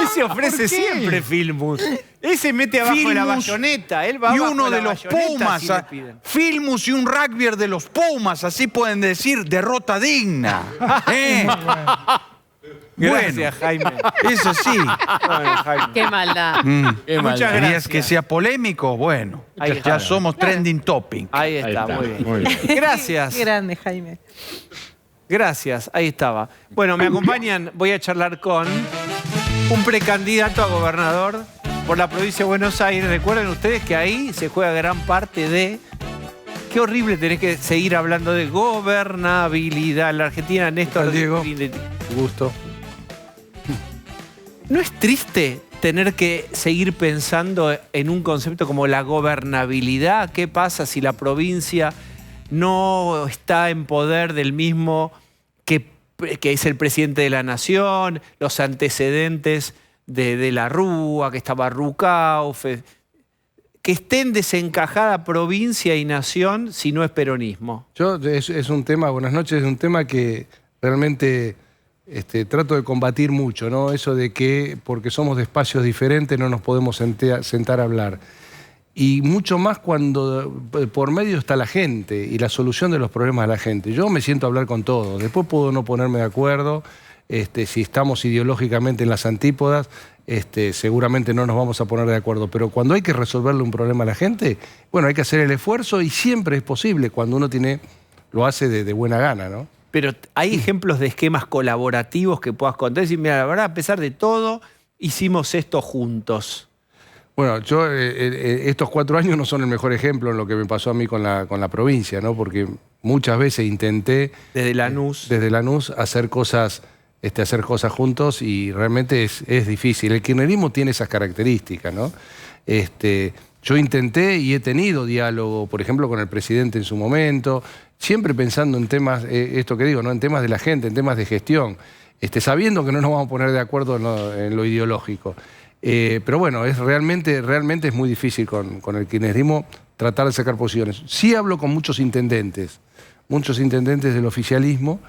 Ese ofrece ¿por qué? siempre Filmus. Ese mete abajo de la Filmus bayoneta. Él va y abajo uno de de la los bayoneta Pumas, si le piden. Filmus y un rugbyer de los Pumas, así pueden decir derrota digna. Gracias, Jaime. Eso sí. Bueno, Jaime. Qué maldad. Muchas ¿Querías gracias. que sea polémico? Bueno, Ahí ya está. somos trending topic. Ahí está, muy bien. Gracias. Qué grande, Jaime. Gracias, ahí estaba. Bueno, me acompañan, voy a charlar con un precandidato a gobernador por la provincia de Buenos Aires. Recuerden ustedes que ahí se juega gran parte de... Qué horrible tener que seguir hablando de gobernabilidad. La Argentina, Néstor... Diego? Grindetti. Gusto. ¿No es triste tener que seguir pensando en un concepto como la gobernabilidad? ¿Qué pasa si la provincia no está en poder del mismo que es el presidente de la nación, los antecedentes de la Rúa, que estaba Rucauf, que estén desencajada provincia y nación si no es peronismo? Es un tema, buenas noches, es un tema que realmente trato de combatir mucho, ¿no? Eso de que porque somos de espacios diferentes no nos podemos sentar a hablar. Y mucho más cuando por medio está la gente y la solución de los problemas de la gente. Yo me siento a hablar con todos, después puedo no ponerme de acuerdo, si estamos ideológicamente en las antípodas, seguramente no nos vamos a poner de acuerdo, pero cuando hay que resolverle un problema a la gente, bueno, hay que hacer el esfuerzo y siempre es posible cuando uno lo hace de buena gana, ¿no? Pero ¿hay ejemplos de esquemas colaborativos que puedas contar? Y decir, mira, la verdad, a pesar de todo, hicimos esto juntos. Bueno, yo estos 4 años no son el mejor ejemplo en lo que me pasó a mí con la provincia, ¿no? Porque muchas veces intenté desde Lanús hacer cosas juntos y realmente es difícil. El kirchnerismo tiene esas características, ¿no? Yo intenté y he tenido diálogo, por ejemplo, con el presidente en su momento, siempre pensando en temas, esto que digo, ¿no? En temas de la gente, en temas de gestión, sabiendo que no nos vamos a poner de acuerdo en lo ideológico. Pero bueno, realmente es muy difícil con el kirchnerismo tratar de sacar posiciones. Sí hablo con muchos intendentes del oficialismo,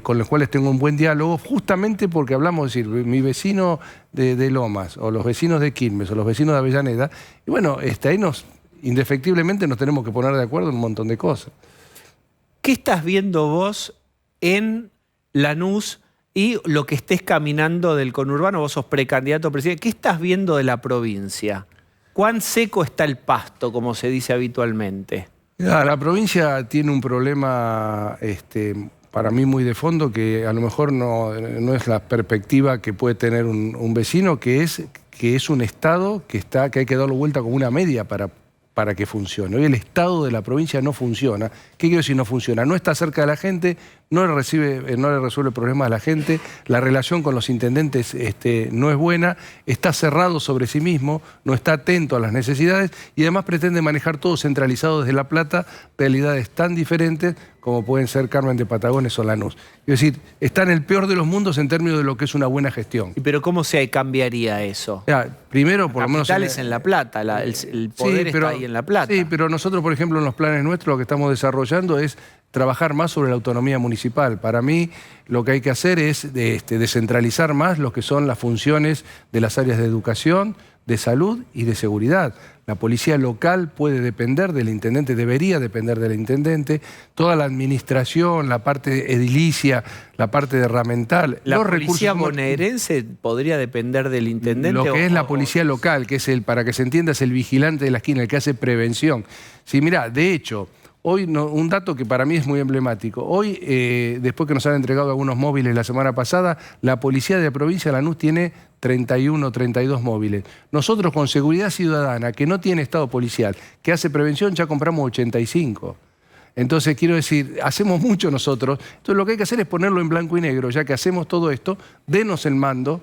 con los cuales tengo un buen diálogo, justamente porque hablamos, es decir, mi vecino de Lomas, o los vecinos de Quilmes, o los vecinos de Avellaneda, y bueno, ahí indefectiblemente nos tenemos que poner de acuerdo en un montón de cosas. ¿Qué estás viendo vos en Lanús y lo que estés caminando del conurbano? Vos sos precandidato a presidente. ¿Qué estás viendo de la provincia? ¿Cuán seco está el pasto, como se dice habitualmente? La provincia tiene un problema para mí muy de fondo, que a lo mejor no es la perspectiva que puede tener un vecino, que es un Estado que hay que darle vuelta como una media para para que funcione. Hoy el Estado de la provincia no funciona. ¿Qué quiero decir no funciona? No está cerca de la gente, no le resuelve problemas a la gente, la relación con los intendentes no es buena, está cerrado sobre sí mismo, no está atento a las necesidades y además pretende manejar todo centralizado desde La Plata, realidades tan diferentes como pueden ser Carmen de Patagones o Lanús. Es decir, está en el peor de los mundos en términos de lo que es una buena gestión. ¿Pero cómo se cambiaría eso? Primero, por lo menos... La capital es en La Plata, el poder está ahí en La Plata. Sí, pero nosotros, por ejemplo, en los planes nuestros lo que estamos desarrollando es trabajar más sobre la autonomía municipal. Para mí, lo que hay que hacer es descentralizar más lo que son las funciones de las áreas de educación, de salud y de seguridad. La policía local puede depender del intendente, debería depender del intendente. Toda la administración, la parte edilicia, la parte de ¿La policía bonaerense podría depender del intendente? Lo que es la policía local, que es para que se entienda, es el vigilante de la esquina, el que hace prevención. Sí, mirá, de hecho... Hoy, un dato que para mí es muy emblemático. Hoy, después que nos han entregado algunos móviles la semana pasada, la policía de la provincia de Lanús tiene 31 o 32 móviles. Nosotros con Seguridad Ciudadana, que no tiene estado policial, que hace prevención, ya compramos 85. Entonces, quiero decir, hacemos mucho nosotros. Entonces, lo que hay que hacer es ponerlo en blanco y negro. Ya que hacemos todo esto, denos el mando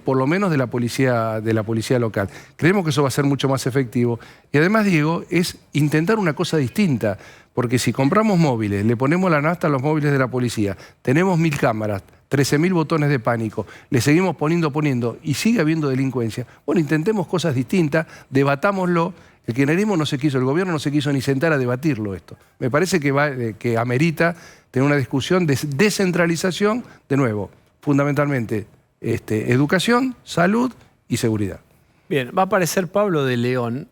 por lo menos de la policía local. Creemos que eso va a ser mucho más efectivo. Y además, Diego, es intentar una cosa distinta, porque si compramos móviles, le ponemos la nafta a los móviles de la policía, tenemos 1000 cámaras, 13.000 botones de pánico, le seguimos poniendo y sigue habiendo delincuencia. Bueno, intentemos cosas distintas, debatámoslo. El kirchnerismo el gobierno no se quiso ni sentar a debatirlo esto. Me parece que amerita tener una discusión de descentralización, de nuevo, fundamentalmente, educación, salud y seguridad. Bien, va a aparecer Pablo de León.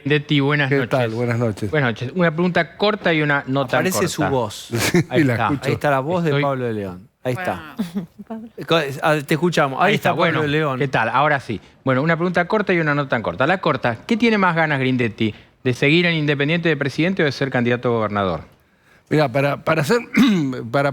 Grindetti, buenas noches. ¿Qué tal? Buenas noches. Buenas noches. Una pregunta corta y una no tan corta. Aparece su voz. Ahí está. Ahí está la voz de Pablo de León. Ahí está. Te escuchamos. Ahí está Pablo bueno, de León. ¿Qué tal? Ahora sí. Bueno, una pregunta corta y una no tan corta. La corta, ¿qué tiene más ganas Grindetti? ¿De seguir en Independiente de presidente o de ser candidato a gobernador? Mira, para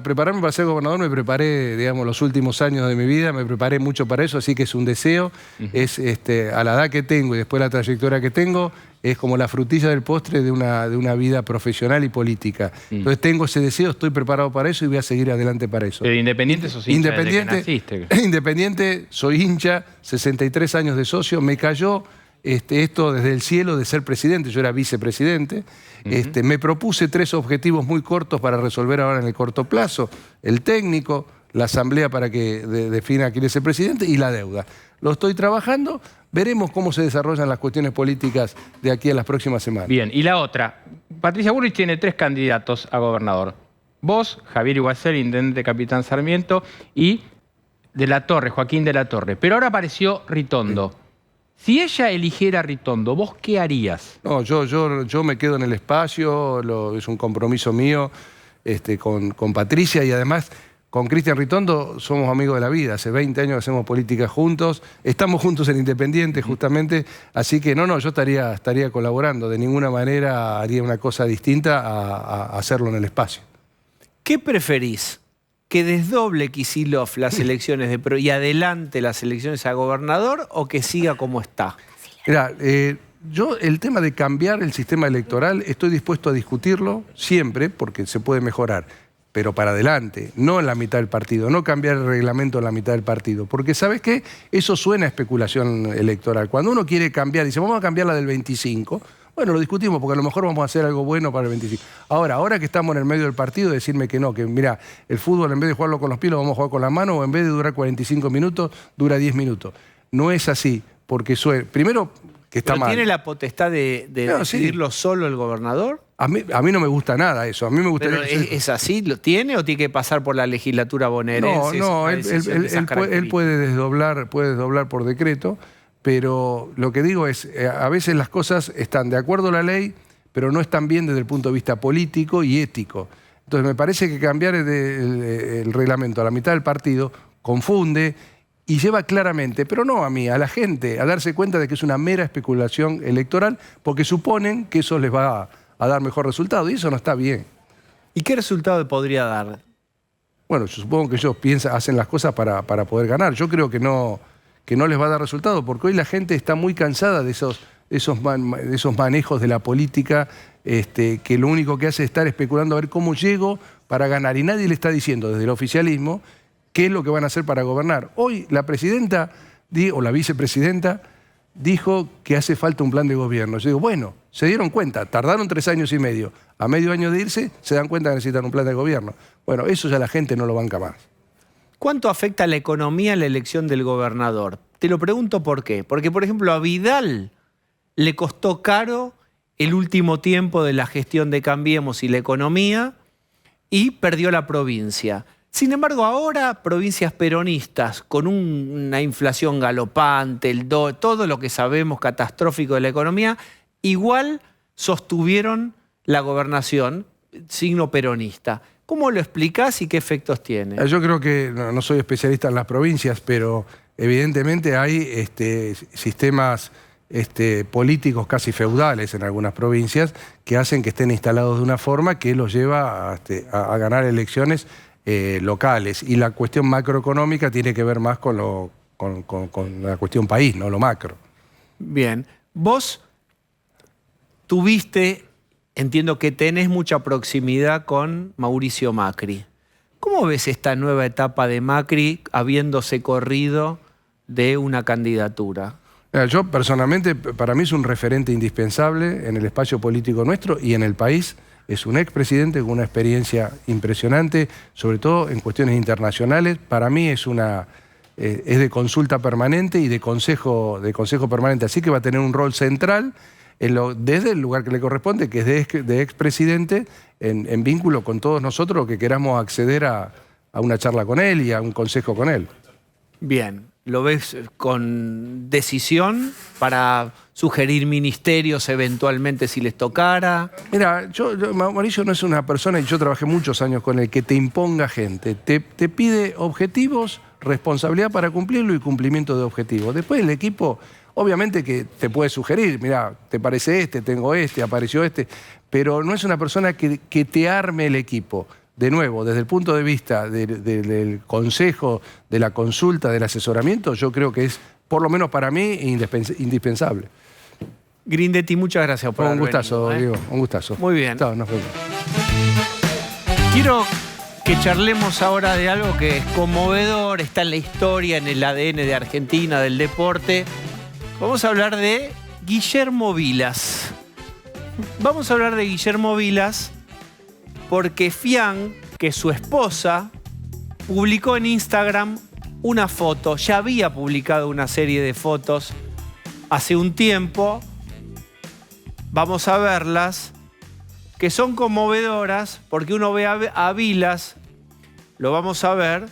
prepararme para ser gobernador me preparé, digamos, los últimos años de mi vida, me preparé mucho para eso, así que es un deseo, es a la edad que tengo y después la trayectoria que tengo, es como la frutilla del postre de una vida profesional y política. Entonces tengo ese deseo, estoy preparado para eso y voy a seguir adelante para eso. Pero Independiente sos hincha desde que naciste. Independiente, soy hincha, 63 años de socio, me cayó esto desde el cielo de ser presidente, yo era vicepresidente. Me propuse 3 objetivos muy cortos para resolver ahora en el corto plazo: el técnico, la asamblea para que defina quién es el presidente y la deuda. Lo estoy trabajando, veremos cómo se desarrollan las cuestiones políticas de aquí a las próximas semanas. Bien, y la otra, Patricia Bullrich tiene 3 candidatos a gobernador. Vos, Javier Iguacel, intendente Capitán Sarmiento, y de la Torre, Joaquín de la Torre. Pero ahora apareció Ritondo. Si ella eligiera a Ritondo, ¿vos qué harías? No, yo me quedo en el espacio, es un compromiso mío con Patricia y además con Cristian Ritondo somos amigos de la vida. Hace 20 años hacemos política juntos, estamos juntos en Independiente justamente, así que yo estaría colaborando. De ninguna manera haría una cosa distinta a hacerlo en el espacio. ¿Qué preferís? ¿Que desdoble Kicillof las elecciones y adelante las elecciones a gobernador o que siga como está? Mirá, yo el tema de cambiar el sistema electoral estoy dispuesto a discutirlo siempre porque se puede mejorar, pero para adelante, no en la mitad del partido, no cambiar el reglamento en la mitad del partido, porque ¿sabes qué? Eso suena a especulación electoral. Cuando uno quiere cambiar, dice vamos a cambiar la del 25, bueno, lo discutimos porque a lo mejor vamos a hacer algo bueno para el 25. Ahora que estamos en el medio del partido, decirme que no, que mira, el fútbol en vez de jugarlo con los pies lo vamos a jugar con la mano o en vez de durar 45 minutos, dura 10 minutos. No es así, porque primero que está mal. ¿Tiene la potestad de decidirlo solo el gobernador? A mí no me gusta nada eso. A mí me gustaría. ¿Pero es así? ¿Lo tiene o tiene que pasar por la legislatura bonaerense? No, él puede desdoblar por decreto. Pero lo que digo es, a veces las cosas están de acuerdo a la ley, pero no están bien desde el punto de vista político y ético. Entonces me parece que cambiar el reglamento a la mitad del partido confunde y lleva claramente, pero no a mí, a la gente, a darse cuenta de que es una mera especulación electoral porque suponen que eso les va a dar mejor resultado y eso no está bien. ¿Y qué resultado podría dar? Bueno, yo supongo que ellos hacen las cosas para poder ganar. Yo creo que no les va a dar resultado, porque hoy la gente está muy cansada de esos manejos de la política que lo único que hace es estar especulando a ver cómo llego para ganar. Y nadie le está diciendo desde el oficialismo qué es lo que van a hacer para gobernar. Hoy la presidenta o la vicepresidenta dijo que hace falta un plan de gobierno. Yo digo, bueno, se dieron cuenta, tardaron 3 años y medio. A medio año de irse, se dan cuenta que necesitan un plan de gobierno. Bueno, eso ya la gente no lo banca más. ¿Cuánto afecta a la economía la elección del gobernador? Te lo pregunto por qué. Porque, por ejemplo, a Vidal le costó caro el último tiempo de la gestión de Cambiemos y la economía y perdió la provincia. Sin embargo, ahora provincias peronistas con una inflación galopante, todo lo que sabemos catastrófico de la economía, igual sostuvieron la gobernación, signo peronista. ¿Cómo lo explicás y qué efectos tiene? Yo creo que, no soy especialista en las provincias, pero evidentemente hay sistemas políticos casi feudales en algunas provincias que hacen que estén instalados de una forma que los lleva a ganar elecciones locales. Y la cuestión macroeconómica tiene que ver más con la cuestión país, no lo macro. Bien. Vos tuviste, entiendo que tenés mucha proximidad con Mauricio Macri. ¿Cómo ves esta nueva etapa de Macri habiéndose corrido de una candidatura? Yo personalmente, para mí es un referente indispensable en el espacio político nuestro y en el país. Es un expresidente con una experiencia impresionante, sobre todo en cuestiones internacionales. Para mí es de consulta permanente y de consejo permanente. Así que va a tener un rol central desde el lugar que le corresponde, que es de expresidente, en vínculo con todos nosotros que queramos acceder a una charla con él y a un consejo con él. Bien. ¿Lo ves con decisión para sugerir ministerios eventualmente si les tocara? Mira, Mauricio no es una persona, y yo trabajé muchos años con él, que te imponga gente. Te pide objetivos, responsabilidad para cumplirlo y cumplimiento de objetivos. Después el equipo, obviamente que te puede sugerir, mira, te parece tengo apareció pero no es una persona que te arme el equipo. De nuevo, desde el punto de vista del consejo, de la consulta, del asesoramiento, yo creo que es, por lo menos para mí, indispensable. Grindetti, muchas gracias por haber venido. Un gustazo, Diego, un gustazo. Muy bien. Chao, nos vemos. Quiero que charlemos ahora de algo que es conmovedor, está en la historia, en el ADN de Argentina, del deporte. Vamos a hablar de Guillermo Vilas. Vamos a hablar de Guillermo Vilas porque Fian, que es su esposa, publicó en Instagram una foto. Ya había publicado una serie de fotos hace un tiempo. Vamos a verlas, que son conmovedoras, porque uno ve a Vilas, lo vamos a ver.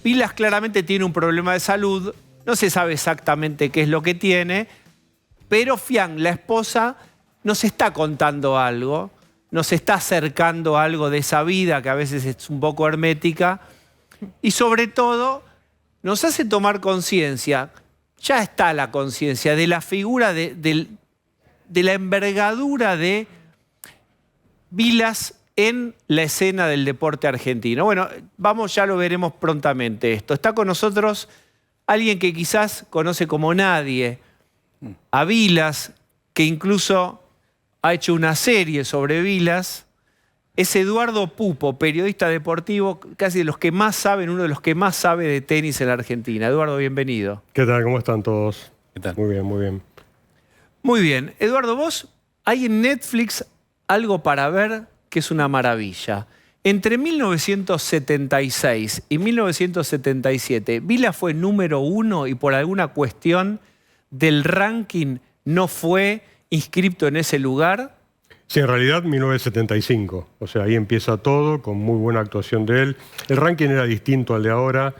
Vilas claramente tiene un problema de salud, no se sabe exactamente qué es lo que tiene, pero Fian, la esposa, nos está contando algo, nos está acercando a algo de esa vida que a veces es un poco hermética y sobre todo nos hace tomar conciencia, ya está la conciencia de la figura de la envergadura de Vilas en la escena del deporte argentino. Bueno, ya lo veremos prontamente esto. Está con nosotros alguien que quizás conoce como nadie a Vilas, que incluso ha hecho una serie sobre Vilas. Es Eduardo Pupo, periodista deportivo, casi de los que más saben, uno de los que más sabe de tenis en la Argentina. Eduardo, bienvenido. ¿Qué tal? ¿Cómo están todos? ¿Qué tal? Muy bien, muy bien. Muy bien. Eduardo, vos, hay en Netflix algo para ver que es una maravilla. Entre 1976 y 1977, Vilas fue número 1 y por alguna cuestión del ranking no fue inscripto en ese lugar. Sí, en realidad 1975. O sea, ahí empieza todo, con muy buena actuación de él. El ranking era distinto al de ahora.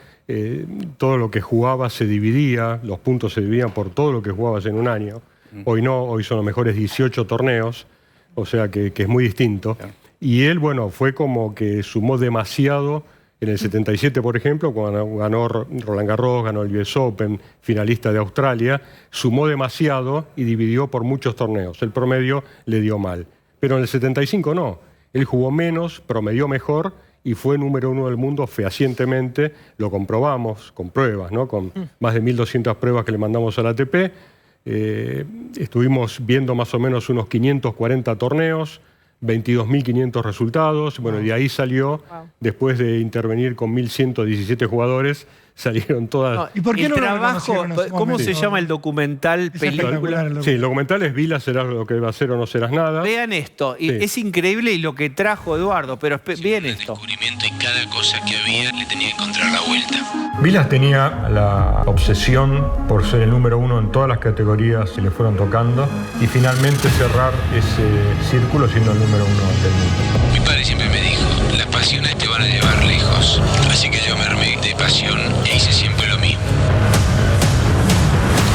Todo lo que jugaba se dividía, los puntos se dividían por todo lo que jugabas en un año. Hoy no, hoy son los mejores 18 torneos, o sea que es muy distinto. Y él, bueno, fue como que sumó demasiado en el 77, por ejemplo, cuando ganó Roland Garros, ganó el US Open, finalista de Australia, sumó demasiado y dividió por muchos torneos. El promedio le dio mal. Pero en el 75 no. Él jugó menos, promedió mejor y fue número 1 del mundo fehacientemente. Lo comprobamos con pruebas, ¿no? Con más de 1.200 pruebas que le mandamos al ATP. Estuvimos viendo más o menos unos 540 torneos, 22.500 resultados. Bueno, de ahí salió, después de intervenir con 1.117 jugadores, salieron todas... ¿Y por qué no trabajo? ¿Cómo se llama el documental, película? Sí, el documental es Vila, serás lo que va a ser o no serás nada. Vean esto, y es increíble y lo que trajo Eduardo, pero vean esto. En cada cosa que había le tenía que encontrar la vuelta. Vilas tenía la obsesión por ser el número 1 en todas las categorías que le fueron tocando y finalmente cerrar ese círculo siendo el número 1 del mundo. Mi padre siempre me dijo, las pasiones te van a llevar lejos. Así que yo me armé de pasión e hice siempre lo mismo.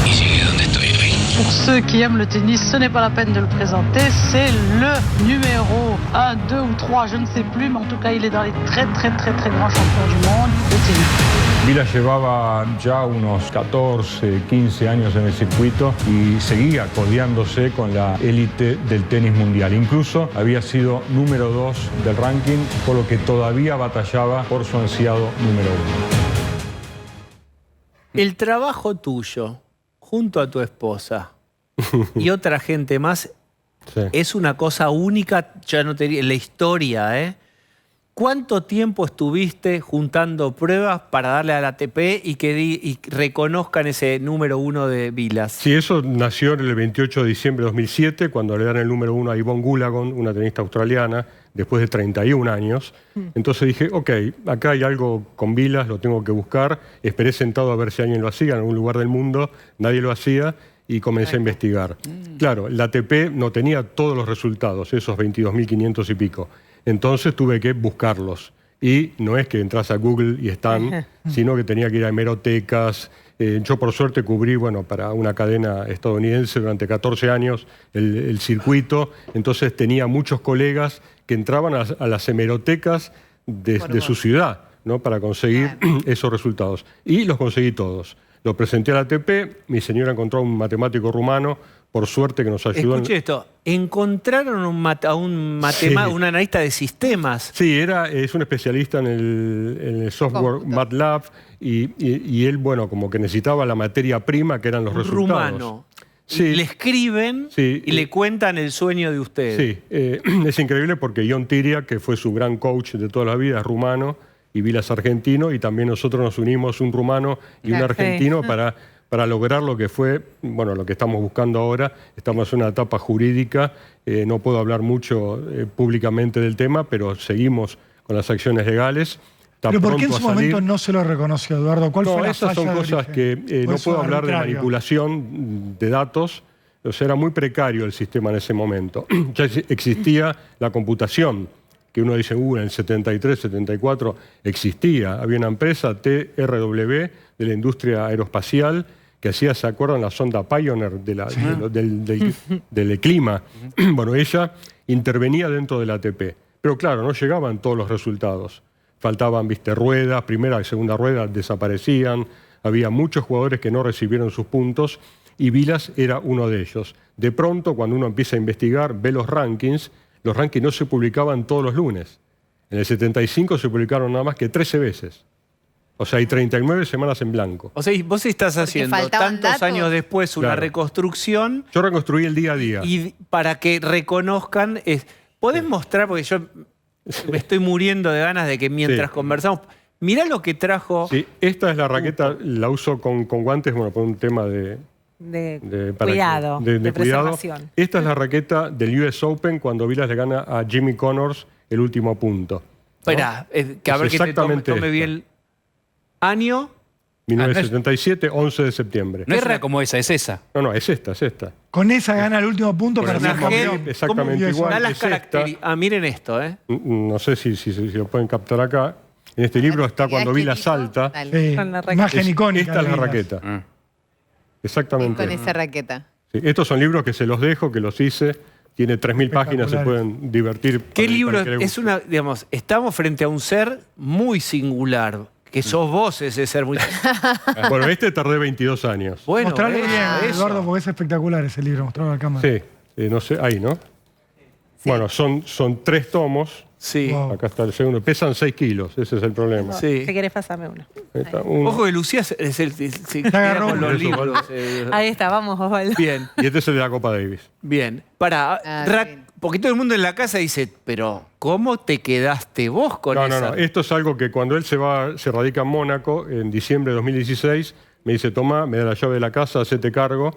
Y llegué donde estoy hoy. Pour ceux qui aiment le tennis, ce n'est pas la peine de le présenter. C'est le numéro 1, 2 ou 3, je ne sais plus, mais en tout cas, il est dans les très grands champions du monde de tennis. Vila llevaba ya unos 14, 15 años en el circuito y seguía codeándose con la élite del tenis mundial. Incluso había sido número 2 del ranking, por lo que todavía batallaba por su ansiado número 1. El trabajo tuyo, junto a tu esposa y otra gente más, es una cosa única, ya no te diría, en la historia, ¿eh? ¿Cuánto tiempo estuviste juntando pruebas para darle al ATP y reconozcan ese número 1 de Vilas? Sí, eso nació en el 28 de diciembre de 2007, cuando le dan el número 1 a Yvonne Goolagong, una tenista australiana, después de 31 años. Entonces dije, ok, acá hay algo con Vilas, lo tengo que buscar. Esperé sentado a ver si alguien lo hacía en algún lugar del mundo, nadie lo hacía, y comencé a investigar. Claro, el ATP no tenía todos los resultados, esos 22.500 y pico. Entonces tuve que buscarlos. Y no es que entras a Google y están, sino que tenía que ir a hemerotecas. Yo por suerte cubrí, bueno, para una cadena estadounidense durante 14 años el circuito. Entonces tenía muchos colegas que entraban a las hemerotecas de su ciudad, ¿no? Para conseguir esos resultados. Y los conseguí todos. Lo presenté al ATP, mi señora encontró a un matemático rumano, por suerte que nos ayudó. Escuche esto, encontraron un analista de sistemas. Sí, es un especialista en el software MATLAB y él, bueno, como que necesitaba la materia prima que eran los resultados. Rumano. Sí. Le escriben y le cuentan el sueño de ustedes. Sí, es increíble porque John Tiria, que fue su gran coach de toda la vida, es rumano y Vilas argentino, y también nosotros nos unimos, un rumano y un argentino, para lograr lo que fue, bueno, lo que estamos buscando ahora. Estamos en una etapa jurídica, no puedo hablar mucho públicamente del tema, pero seguimos con las acciones legales. ¿Pero por qué en su momento no se lo reconoció, Eduardo? ¿Cuál fue la esas son cosas que no puedo hablar de manipulación de datos. O sea, era muy precario el sistema en ese momento. Ya existía la computación, que uno dice, en el 73, 74 existía. Había una empresa, TRW, de la industria aeroespacial, que hacía, ¿se acuerdan? La sonda Pioneer del clima. Bueno, ella intervenía dentro del ATP. Pero claro, no llegaban todos los resultados. Faltaban, ruedas, primera y segunda rueda desaparecían. Había muchos jugadores que no recibieron sus puntos y Vilas era uno de ellos. De pronto, cuando uno empieza a investigar, ve los rankings no se publicaban todos los lunes. En el 75 se publicaron nada más que 13 veces. O sea, hay 39 semanas en blanco. O sea, vos estás haciendo tantos años después una reconstrucción. Yo reconstruí el día a día. Y para que reconozcan, ¿podés mostrar? Porque yo me estoy muriendo de ganas de que mientras conversamos... Mirá lo que trajo... Sí, esta es la raqueta, la uso con guantes, bueno, por un tema de cuidado, de preservación. Esta es la raqueta del US Open cuando Vilas le gana a Jimmy Connors el último punto, ¿no? Espera, que a ver que tome bien... ¿Año? 1977, 11 de septiembre. No es una como esa, es esa. No, es esta, es esta. Con esa gana el último punto para ser campeón. Exactamente igual. Las características. Miren esto, No sé si lo pueden captar acá. En este libro está cuando Vilas salta. Imagen icónica. Esta es la raqueta. Exactamente. Con esa raqueta. Sí, estos son libros que se los dejo, que los hice. Tiene 3.000 páginas, se pueden divertir. ¿Qué libro? Es una, digamos, estamos frente a un ser muy singular. Que sos vos ese ser muy... Bueno, tardé 22 años. Bueno, mostralo bien, Eduardo, porque es espectacular ese libro. Mostralo a la cámara. Sí, no sé, ahí, ¿no? Sí, Bueno, son 3 tomos. Sí. Acá está el segundo. Pesan 6 kilos, ese es el problema. Si querés, pasame uno. Ahí está, uno. Ojo que Lucía es el que se queda con los libros. Ahí está, vamos, Osvaldo. Bien. Y este es el de la Copa Davis. Bien. Porque todo el mundo en la casa dice, pero ¿cómo te quedaste vos con esa? No. Esto es algo que cuando él se radica en Mónaco, en diciembre de 2016, me dice, toma, me da la llave de la casa, hacete cargo.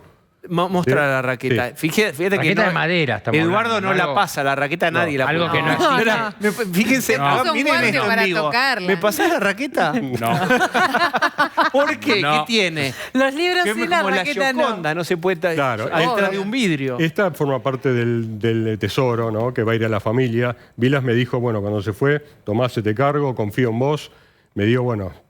Mostrar la raqueta. Sí. Fíjate que Raqueta de madera, estamos Eduardo hablando, no algo- la pasa, la raqueta nadie la algo pone. que no existe. Fíjense, Se puso un miren guante esto en para vivo. tocarla. ¿Me pasás la raqueta? No. ¿Por qué? No. ¿Qué tiene? Los libros Que sí, es la como la raqueta no. Gioconda, no se puede estar Claro, detrás de un vidrio. Esta forma parte del tesoro, ¿no? Que va a ir a la familia. Vilas me dijo, bueno, cuando se fue, Tomás, te cargo, confío en vos. Me dio,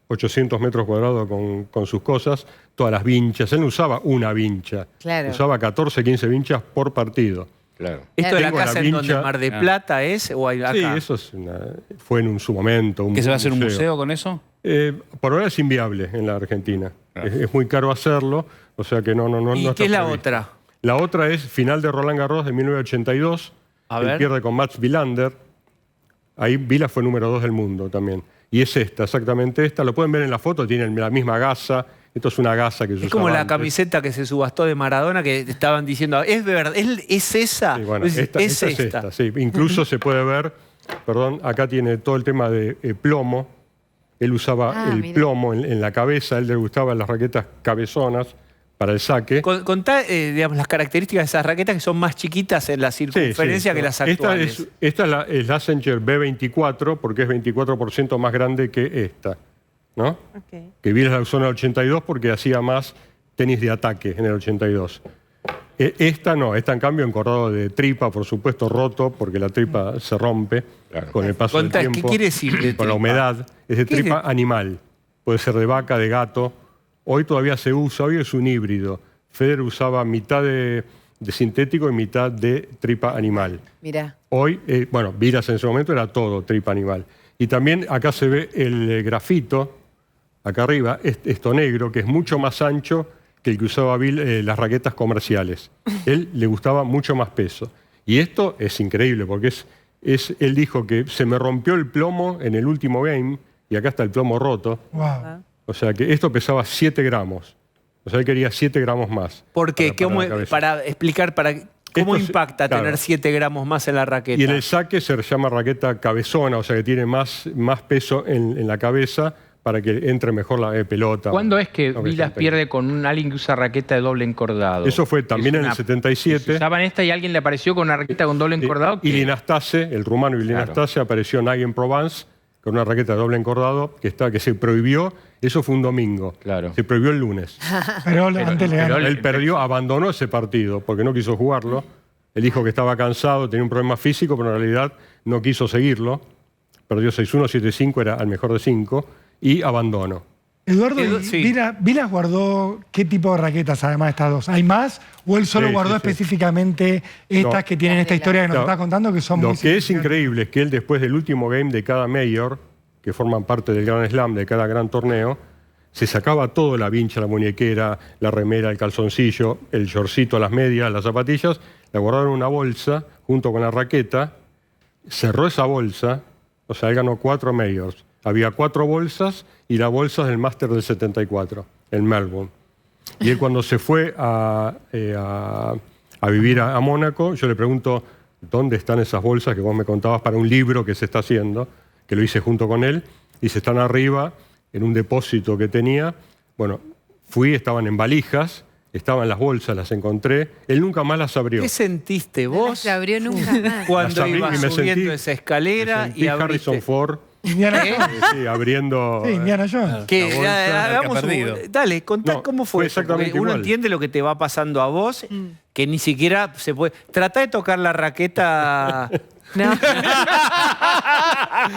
800 metros cuadrados con sus cosas, todas las vinchas. Él no usaba una vincha. Claro. Usaba 14, 15 vinchas por partido. Claro. ¿Esto de la Tengo la casa en donde vincha- Mar de Plata es o acá? Sí, eso fue en su momento. ¿Qué se va a hacer un museo con eso? Por ahora es inviable en la Argentina. Es muy caro hacerlo, o sea que no ¿Y está qué es la previsto. otra? La otra es final de Roland Garros de 1982. A Él ver. pierde con Mats Wilander. Ahí Vilas fue número 2 del mundo también. Y es esta, exactamente esta. Lo pueden ver en la foto, tiene la misma gasa. Esto es una gasa que se Es como usaba la antes. camiseta que se subastó de Maradona que estaban diciendo, ¿es verdad? ¿Es esa? Sí, bueno, Es esta es esta, sí. Incluso se puede ver, acá tiene todo el tema de plomo. Él usaba el mira. plomo en la cabeza, a él le gustaban las raquetas cabezonas para el saque. Contá, digamos, las características de esas raquetas que son más chiquitas en la circunferencia que las actuales. Esta es la Accenture B24 porque es 24% más grande que esta, ¿no? Que Vilas la usó en el 82 porque hacía más tenis de ataque en el 82. Esta no, esta en cambio encordado de tripa, por supuesto roto porque la tripa se rompe con el paso Contá, del ¿qué tiempo. quiere decir de con la tripa? humedad. Es de ¿Qué es tripa de- animal. Puede ser de vaca, de gato. Hoy todavía se usa, hoy es un híbrido. Federer usaba mitad de sintético y mitad de tripa animal. Mirá. Hoy, Vilas en ese momento era todo tripa animal. Y también acá se ve el grafito, acá arriba, esto negro, que es mucho más ancho que el que usaba las raquetas comerciales. Él le gustaba mucho más peso. Y esto es increíble, porque él dijo que se me rompió el plomo en el último game, y acá está el plomo roto. Wow. O sea que esto pesaba 7 gramos. O sea, él quería 7 gramos más. ¿Por qué? la cabeza. Para explicar, ¿cómo Esto impacta claro. tener 7 gramos más en la raqueta? Y en el saque se llama raqueta cabezona, o sea que tiene más peso en la cabeza para que entre mejor la pelota. ¿Cuándo es que No, Vilas siempre. pierde con alguien que usa raqueta de doble encordado? Eso fue también Es en el una- 77. Usaban esta y alguien le apareció con una raqueta con doble encordado. Y Linastase, el rumano y Linastase, apareció en Aix-en-Provence con una raqueta de doble encordado que se prohibió. Eso fue un domingo. Claro. Se prohibió el lunes. Pero antes le ganó. Él perdió, abandonó ese partido porque no quiso jugarlo. Él dijo que estaba cansado, tenía un problema físico, pero en realidad no quiso seguirlo. Perdió 6-1, 7-5, era al mejor de 5 y abandonó. Eduardo, ¿y Sí. Vilas guardó qué tipo de raquetas además de estas dos? ¿Hay más? ¿O él solo Sí, guardó sí, sí. específicamente estas No. que tienen esta historia que nos Claro. estás contando que son Lo muy que es significativas? increíble es que él después del último game de cada mayor, que forman parte del Gran Slam, de cada gran torneo, se sacaba todo, la vincha, la muñequera, la remera, el calzoncillo, el shortcito, las medias, las zapatillas, la guardaron en una bolsa junto con la raqueta, cerró esa bolsa, o sea, él ganó 4 majors. Había 4 bolsas y la bolsa del Master del 74, en Melbourne. Y él cuando se fue a vivir a Mónaco, yo le pregunto, ¿dónde están esas bolsas que vos me contabas para un libro que se está haciendo? Que lo hice junto con él. Y se están arriba, en un depósito que tenía. Bueno, fui, estaban en valijas, estaban las bolsas, las encontré. Él nunca más las abrió. ¿Qué sentiste vos Se abrió nunca más. cuando Las abrí ibas y me subiendo sentí- esa escalera Me y sentí abriste? Harrison Ford, Indiana Jones. sí, abriendo... Sí, Indiana Jones. Que, La bolsa hagamos que ha perdido. dale, contá No, cómo fue fue eso, porque exactamente uno igual. entiende lo que te va pasando a vos, que ni siquiera se puede... Trata de tocar la raqueta... No.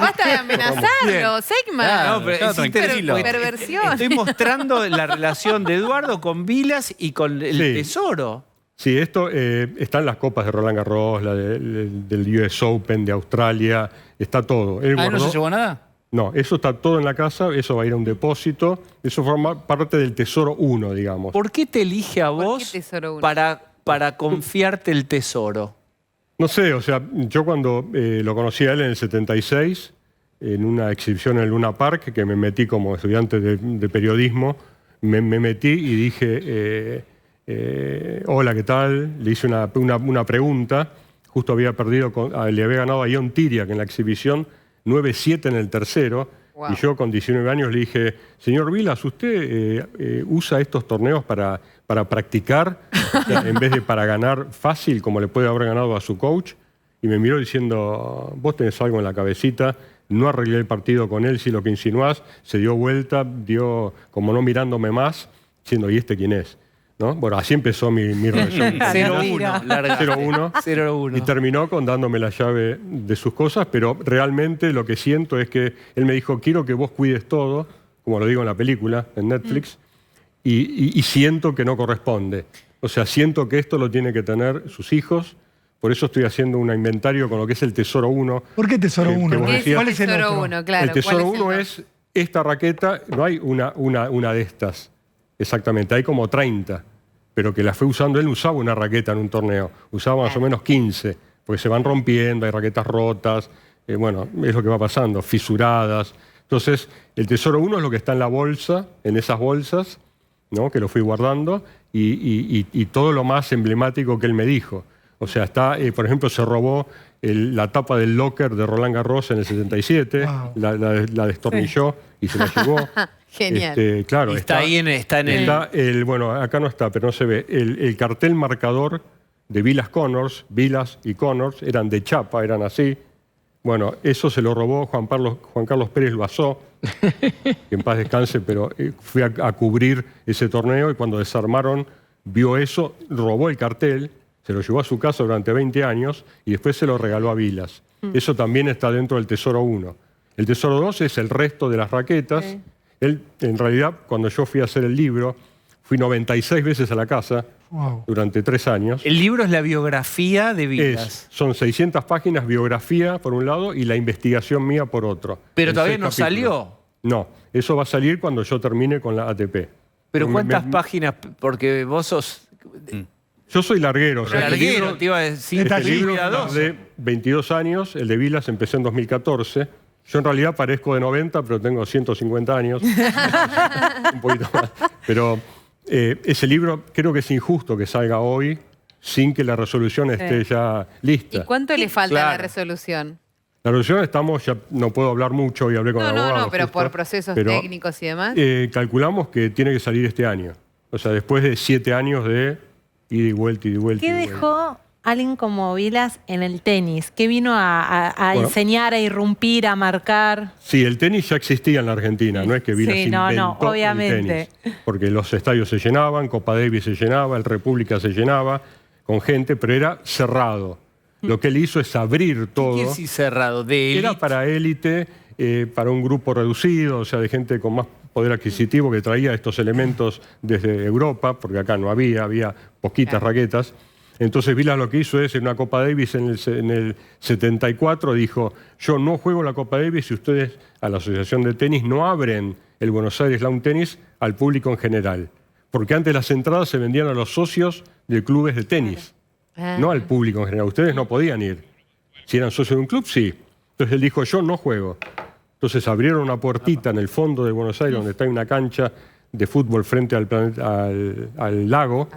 Basta de amenazarlo, Seigman. No, pero es Super porque perversión. Estoy mostrando la relación de Eduardo con Vilas y con el Sí. tesoro. Sí, esto está en las copas de Roland Garros, del US Open, de Australia, está todo. Él ¿No guardó- se llevó nada? No, eso está todo en la casa, eso va a ir a un depósito, eso forma parte del Tesoro 1, digamos. ¿Por qué te elige a ¿Por qué vos Tesoro 1? para confiarte el tesoro? No sé, o sea, yo cuando lo conocí a él en el 76, en una exhibición en Luna Park, que me metí como estudiante de periodismo, me metí y dije, hola, ¿qué tal? Le hice una pregunta, justo había perdido, le había ganado a Ion Tiriac en la exhibición, 9-7 en el tercero, wow. Y yo con 19 años le dije, señor Vilas, ¿usted usa estos torneos para practicar en vez de para ganar fácil, como le puede haber ganado a su coach? Y me miró diciendo, vos tenés algo en la cabecita, no arreglé el partido con él, si lo que insinuás, se dio vuelta, dio como no mirándome más, diciendo, ¿y este quién es? ¿No? Bueno, así empezó mi relación. 0-1. Y terminó con dándome la llave de sus cosas, pero realmente lo que siento es que él me dijo, quiero que vos cuides todo, como lo digo en la película, en Netflix, y siento que no corresponde. O sea, siento que esto lo tienen que tener sus hijos, por eso estoy haciendo un inventario con lo que es el Tesoro 1. ¿Por qué Tesoro 1? ¿Cuál es el Tesoro 1? Claro, el Tesoro 1 es esta raqueta, no hay una de estas. Exactamente, hay como 30, pero que la fue usando, él usaba una raqueta en un torneo, usaba más o menos 15, porque se van rompiendo, hay raquetas rotas, bueno, es lo que va pasando, fisuradas. Entonces, el Tesoro 1 es lo que está en la bolsa, en esas bolsas, ¿no? Que lo fui guardando, y todo lo más emblemático que él me dijo. O sea, está, por ejemplo, se robó la tapa del locker de Roland Garros en el 77, wow. la destornilló y se la llevó. Genial. Claro, está en el... Bueno, acá no está, pero no se ve. El cartel marcador de Vilas Connors, Vilas y Connors, eran de chapa, eran así. Bueno, eso se lo robó Juan Carlos Pérez Loazó, que en paz descanse, pero fui a cubrir ese torneo y cuando desarmaron, vio eso, robó el cartel, se lo llevó a su casa durante 20 años y después se lo regaló a Vilas. Eso también está dentro del Tesoro 1. El Tesoro 2 es el resto de las raquetas. Sí. Él, en realidad, cuando yo fui a hacer el libro, fui 96 veces a la casa durante 3 años. El libro es la biografía de Vilas. Son 600 páginas, biografía por un lado y la investigación mía por otro. ¿Pero todavía no salió? No, eso va a salir cuando yo termine con la ATP. ¿Pero cuántas páginas? Porque vos sos... Yo soy larguero. O sea, larguero, te iba a decir. Este libro de 22 años, el de Vilas empecé en 2014. Yo en realidad parezco de 90, pero tengo 150 años. Un poquito más. Pero ese libro creo que es injusto que salga hoy sin que la resolución esté ya lista. ¿Y cuánto le falta a la resolución? La resolución estamos, ya no puedo hablar mucho y hablé con el abogado. No, pero justo, por procesos técnicos y demás. Calculamos que tiene que salir este año. O sea, después de 7 años de ida y vuelta, ida y vuelta. ¿Qué dejó alguien como Vilas en el tenis? ¿Qué vino a enseñar, a irrumpir, a marcar? Sí, el tenis ya existía en la Argentina, no es que Vilas inventó obviamente. el tenis. Porque los estadios se llenaban, Copa Davis se llenaba, el República se llenaba con gente, pero era cerrado. Lo que él hizo es abrir todo. ¿Qué es decir cerrado? ¿De élite? Era para élite, para un grupo reducido, o sea, de gente con más poder adquisitivo que traía estos elementos desde Europa, porque acá no había poquitas raquetas. Entonces Vilas lo que hizo es, en una Copa Davis en el 74, dijo, yo no juego la Copa Davis si ustedes a la Asociación de Tenis no abren el Buenos Aires Lawn Tennis al público en general. Porque antes las entradas se vendían a los socios de clubes de tenis, no al público en general. Ustedes no podían ir. Si eran socios de un club, sí. Entonces él dijo, yo no juego. Entonces abrieron una puertita en el fondo de Buenos Aires, donde está una cancha de fútbol frente al lago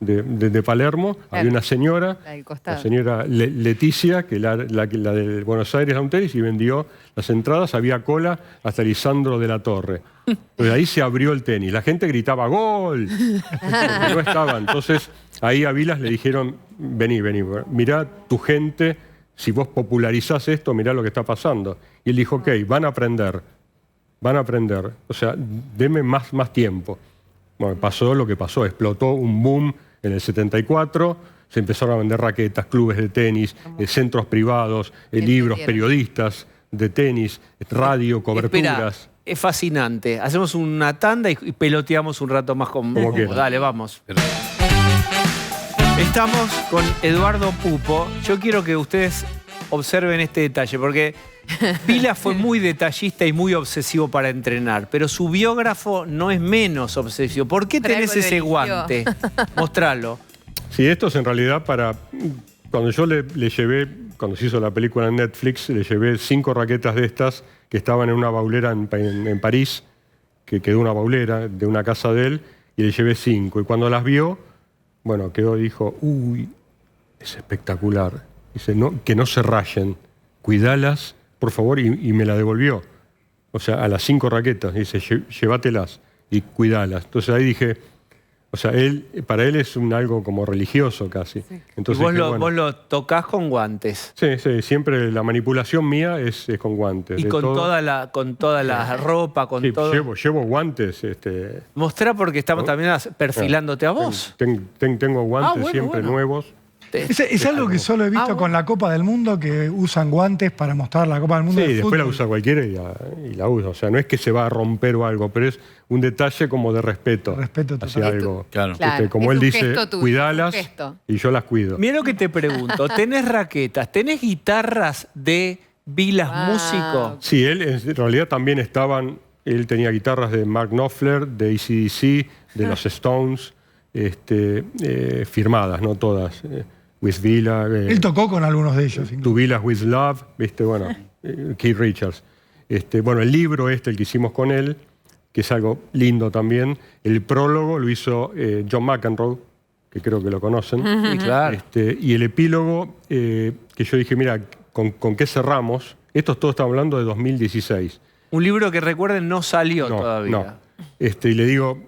de Palermo. Claro. Había una señora, la señora Leticia, que la de Buenos Aires Lawn Tennis, y vendió las entradas. Había cola hasta Lisandro de la Torre. Entonces ahí se abrió el tenis. La gente gritaba ¡gol! Porque no estaba. Entonces ahí a Vilas le dijeron, vení, mirá tu gente, si vos popularizás esto, mirá lo que está pasando. Y él dijo, ok, van a aprender. O sea, deme más tiempo. Bueno, pasó lo que pasó, explotó un boom en el 74, se empezaron a vender raquetas, clubes de tenis, centros privados, libros, periodistas de tenis, radio, coberturas. Espera, es fascinante. Hacemos una tanda y peloteamos un rato más con vos. Dale, vamos. Estamos con Eduardo Pupo. Yo quiero que ustedes observen este detalle, porque Vilas fue muy detallista y muy obsesivo para entrenar, pero su biógrafo no es menos obsesivo. ¿Por qué tenés ese guante? Mostralo. Sí, esto es en realidad para cuando yo le llevé, cuando se hizo la película en Netflix, le llevé 5 raquetas de estas que estaban en una baulera en París, que quedó una baulera de una casa de él, y le llevé 5. Y cuando las vio, bueno, dijo, uy, es espectacular. Dice, no, que no se rayen, cuidalas, por favor, y me la devolvió. O sea, a las 5 raquetas, dice, llévatelas y cuidalas. Entonces ahí dije, o sea, para él es algo como religioso casi. Sí. Entonces, y vos lo tocás con guantes. Sí, sí, siempre la manipulación mía es con guantes. Y con toda la ropa, con todo. Llevo guantes. Mostrá porque estamos también perfilándote a vos. Tengo guantes siempre nuevos. Es algo que solo he visto con la Copa del Mundo, que usan guantes para mostrar la Copa del Mundo. Sí, del después fútbol. la usa cualquiera y la usa. O sea, no es que se va a romper o algo, pero es un detalle como de respeto. Respeto hacia algo. Claro. Como él dice, cuidalas y yo las cuido. Mira lo que te pregunto. ¿Tenés raquetas? ¿Tenés guitarras de Vilas Músico? Sí, él en realidad también estaban... Él tenía guitarras de Mark Knopfler, de AC/DC, de los Stones, firmadas, no todas. With Villa. Él tocó con algunos de ellos. To Villas with Love, ¿viste? Bueno, Keith Richards. Bueno, el libro el que hicimos con él, que es algo lindo también, el prólogo lo hizo John McEnroe, que creo que lo conocen. Sí, claro. Y el epílogo, que yo dije, mira, ¿con qué cerramos? Esto todo está hablando de 2016. Un libro que recuerden no salió todavía. No. Y le digo,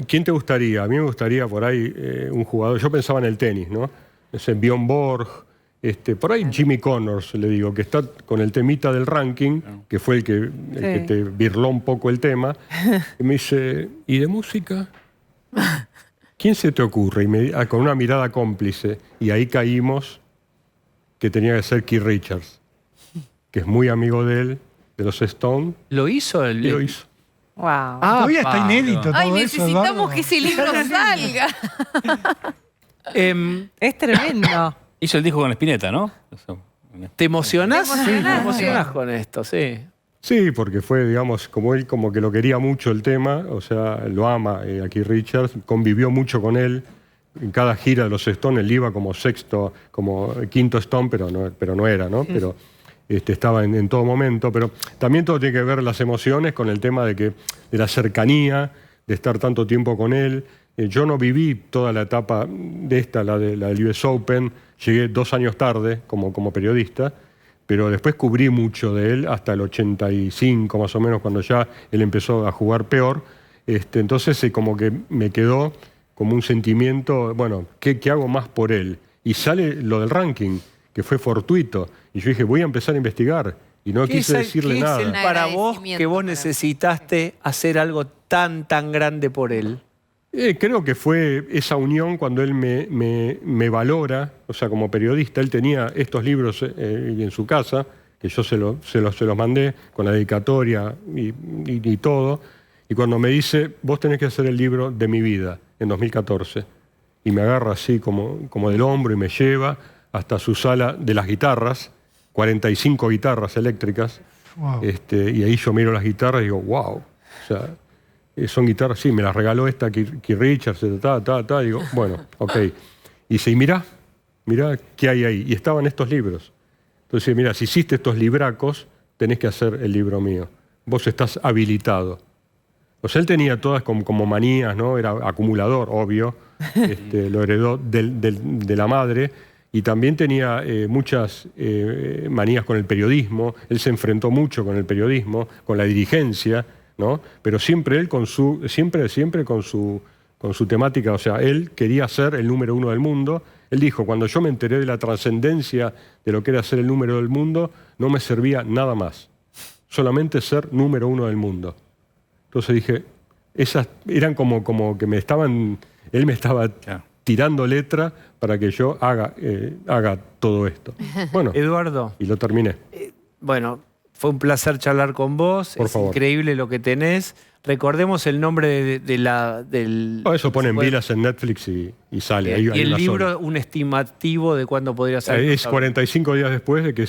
¿quién te gustaría? A mí me gustaría por ahí un jugador. Yo pensaba en el tenis, ¿no? Bjorn Borg, por ahí Jimmy Connors, le digo, que está con el temita del ranking, que fue el que te birló un poco el tema. Y me dice, ¿y de música? ¿Quién se te ocurre? Y con una mirada cómplice. Y ahí caímos que tenía que ser Keith Richards, que es muy amigo de él, de los Stones. ¿Lo hizo él? Lo hizo. Wow. Todavía está inédito todo Ay, eso, necesitamos Eduardo. que ese libro salga. Es tremendo. Hizo el disco con Spinetta, ¿no? ¿Te emocionás? Sí, te emocionás con esto, sí. Sí, porque fue, digamos, como él como que lo quería mucho el tema, o sea, lo ama a Keith Richards, convivió mucho con él. En cada gira de los Stones él iba como quinto Stone, pero no era, ¿no? Pero estaba en todo momento. Pero también todo tiene que ver las emociones con el tema de la cercanía, de estar tanto tiempo con él. Yo no viví toda la etapa de la del US Open, llegué 2 años tarde como periodista, pero después cubrí mucho de él hasta el 85 más o menos, cuando ya él empezó a jugar peor. Entonces como que me quedó como un sentimiento, bueno, ¿qué hago más por él? Y sale lo del ranking, que fue fortuito, y yo dije, voy a empezar a investigar, y no quise decirle nada. ¿Qué es el para vos que vos necesitaste hacer algo tan grande por él? Creo que fue esa unión cuando él me valora, o sea, como periodista. Él tenía estos libros en su casa, que yo se los mandé con la dedicatoria y todo. Y cuando me dice, vos tenés que hacer el libro de mi vida, en 2014. Y me agarra así como del hombro y me lleva hasta su sala de las guitarras, 45 guitarras eléctricas. Wow. Y ahí yo miro las guitarras y digo, wow. O sea, son guitarras, sí, me las regaló esta Keith Richards, digo, bueno, ok. Y dice, y mirá qué hay ahí. Y estaban estos libros. Entonces, mira, si hiciste estos libracos, tenés que hacer el libro mío. Vos estás habilitado. O sea, él tenía todas como manías, ¿no? Era acumulador, obvio. Lo heredó de la madre. Y también tenía muchas manías con el periodismo. Él se enfrentó mucho con el periodismo, con la dirigencia, ¿no? Pero siempre él siempre con su temática, o sea, él quería ser el número 1 del mundo. Él dijo, cuando yo me enteré de la trascendencia de lo que era ser el número del mundo, no me servía nada más, solamente ser número 1 del mundo. Entonces dije, esas eran como que él me estaba tirando letra para que yo haga todo esto. Bueno, Eduardo. Y lo terminé. Bueno, fue un placer charlar con vos. Por favor. Increíble lo que tenés. Recordemos el nombre del... Eso ponen Vilas en Netflix y sale. Ahí, y el libro, un estimativo de cuándo podría salir. Es 45 días después de que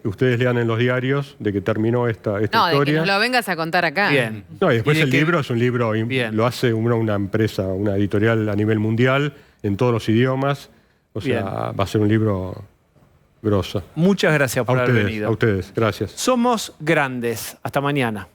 ustedes lean en los diarios de que terminó esta historia. De que nos lo vengas a contar acá. Bien. No, y después el libro es un libro, lo hace una empresa, una editorial a nivel mundial, en todos los idiomas. O sea, Bien. va a ser un libro grosso. Muchas gracias por haber ustedes, venido. A ustedes, gracias. Somos grandes. Hasta mañana.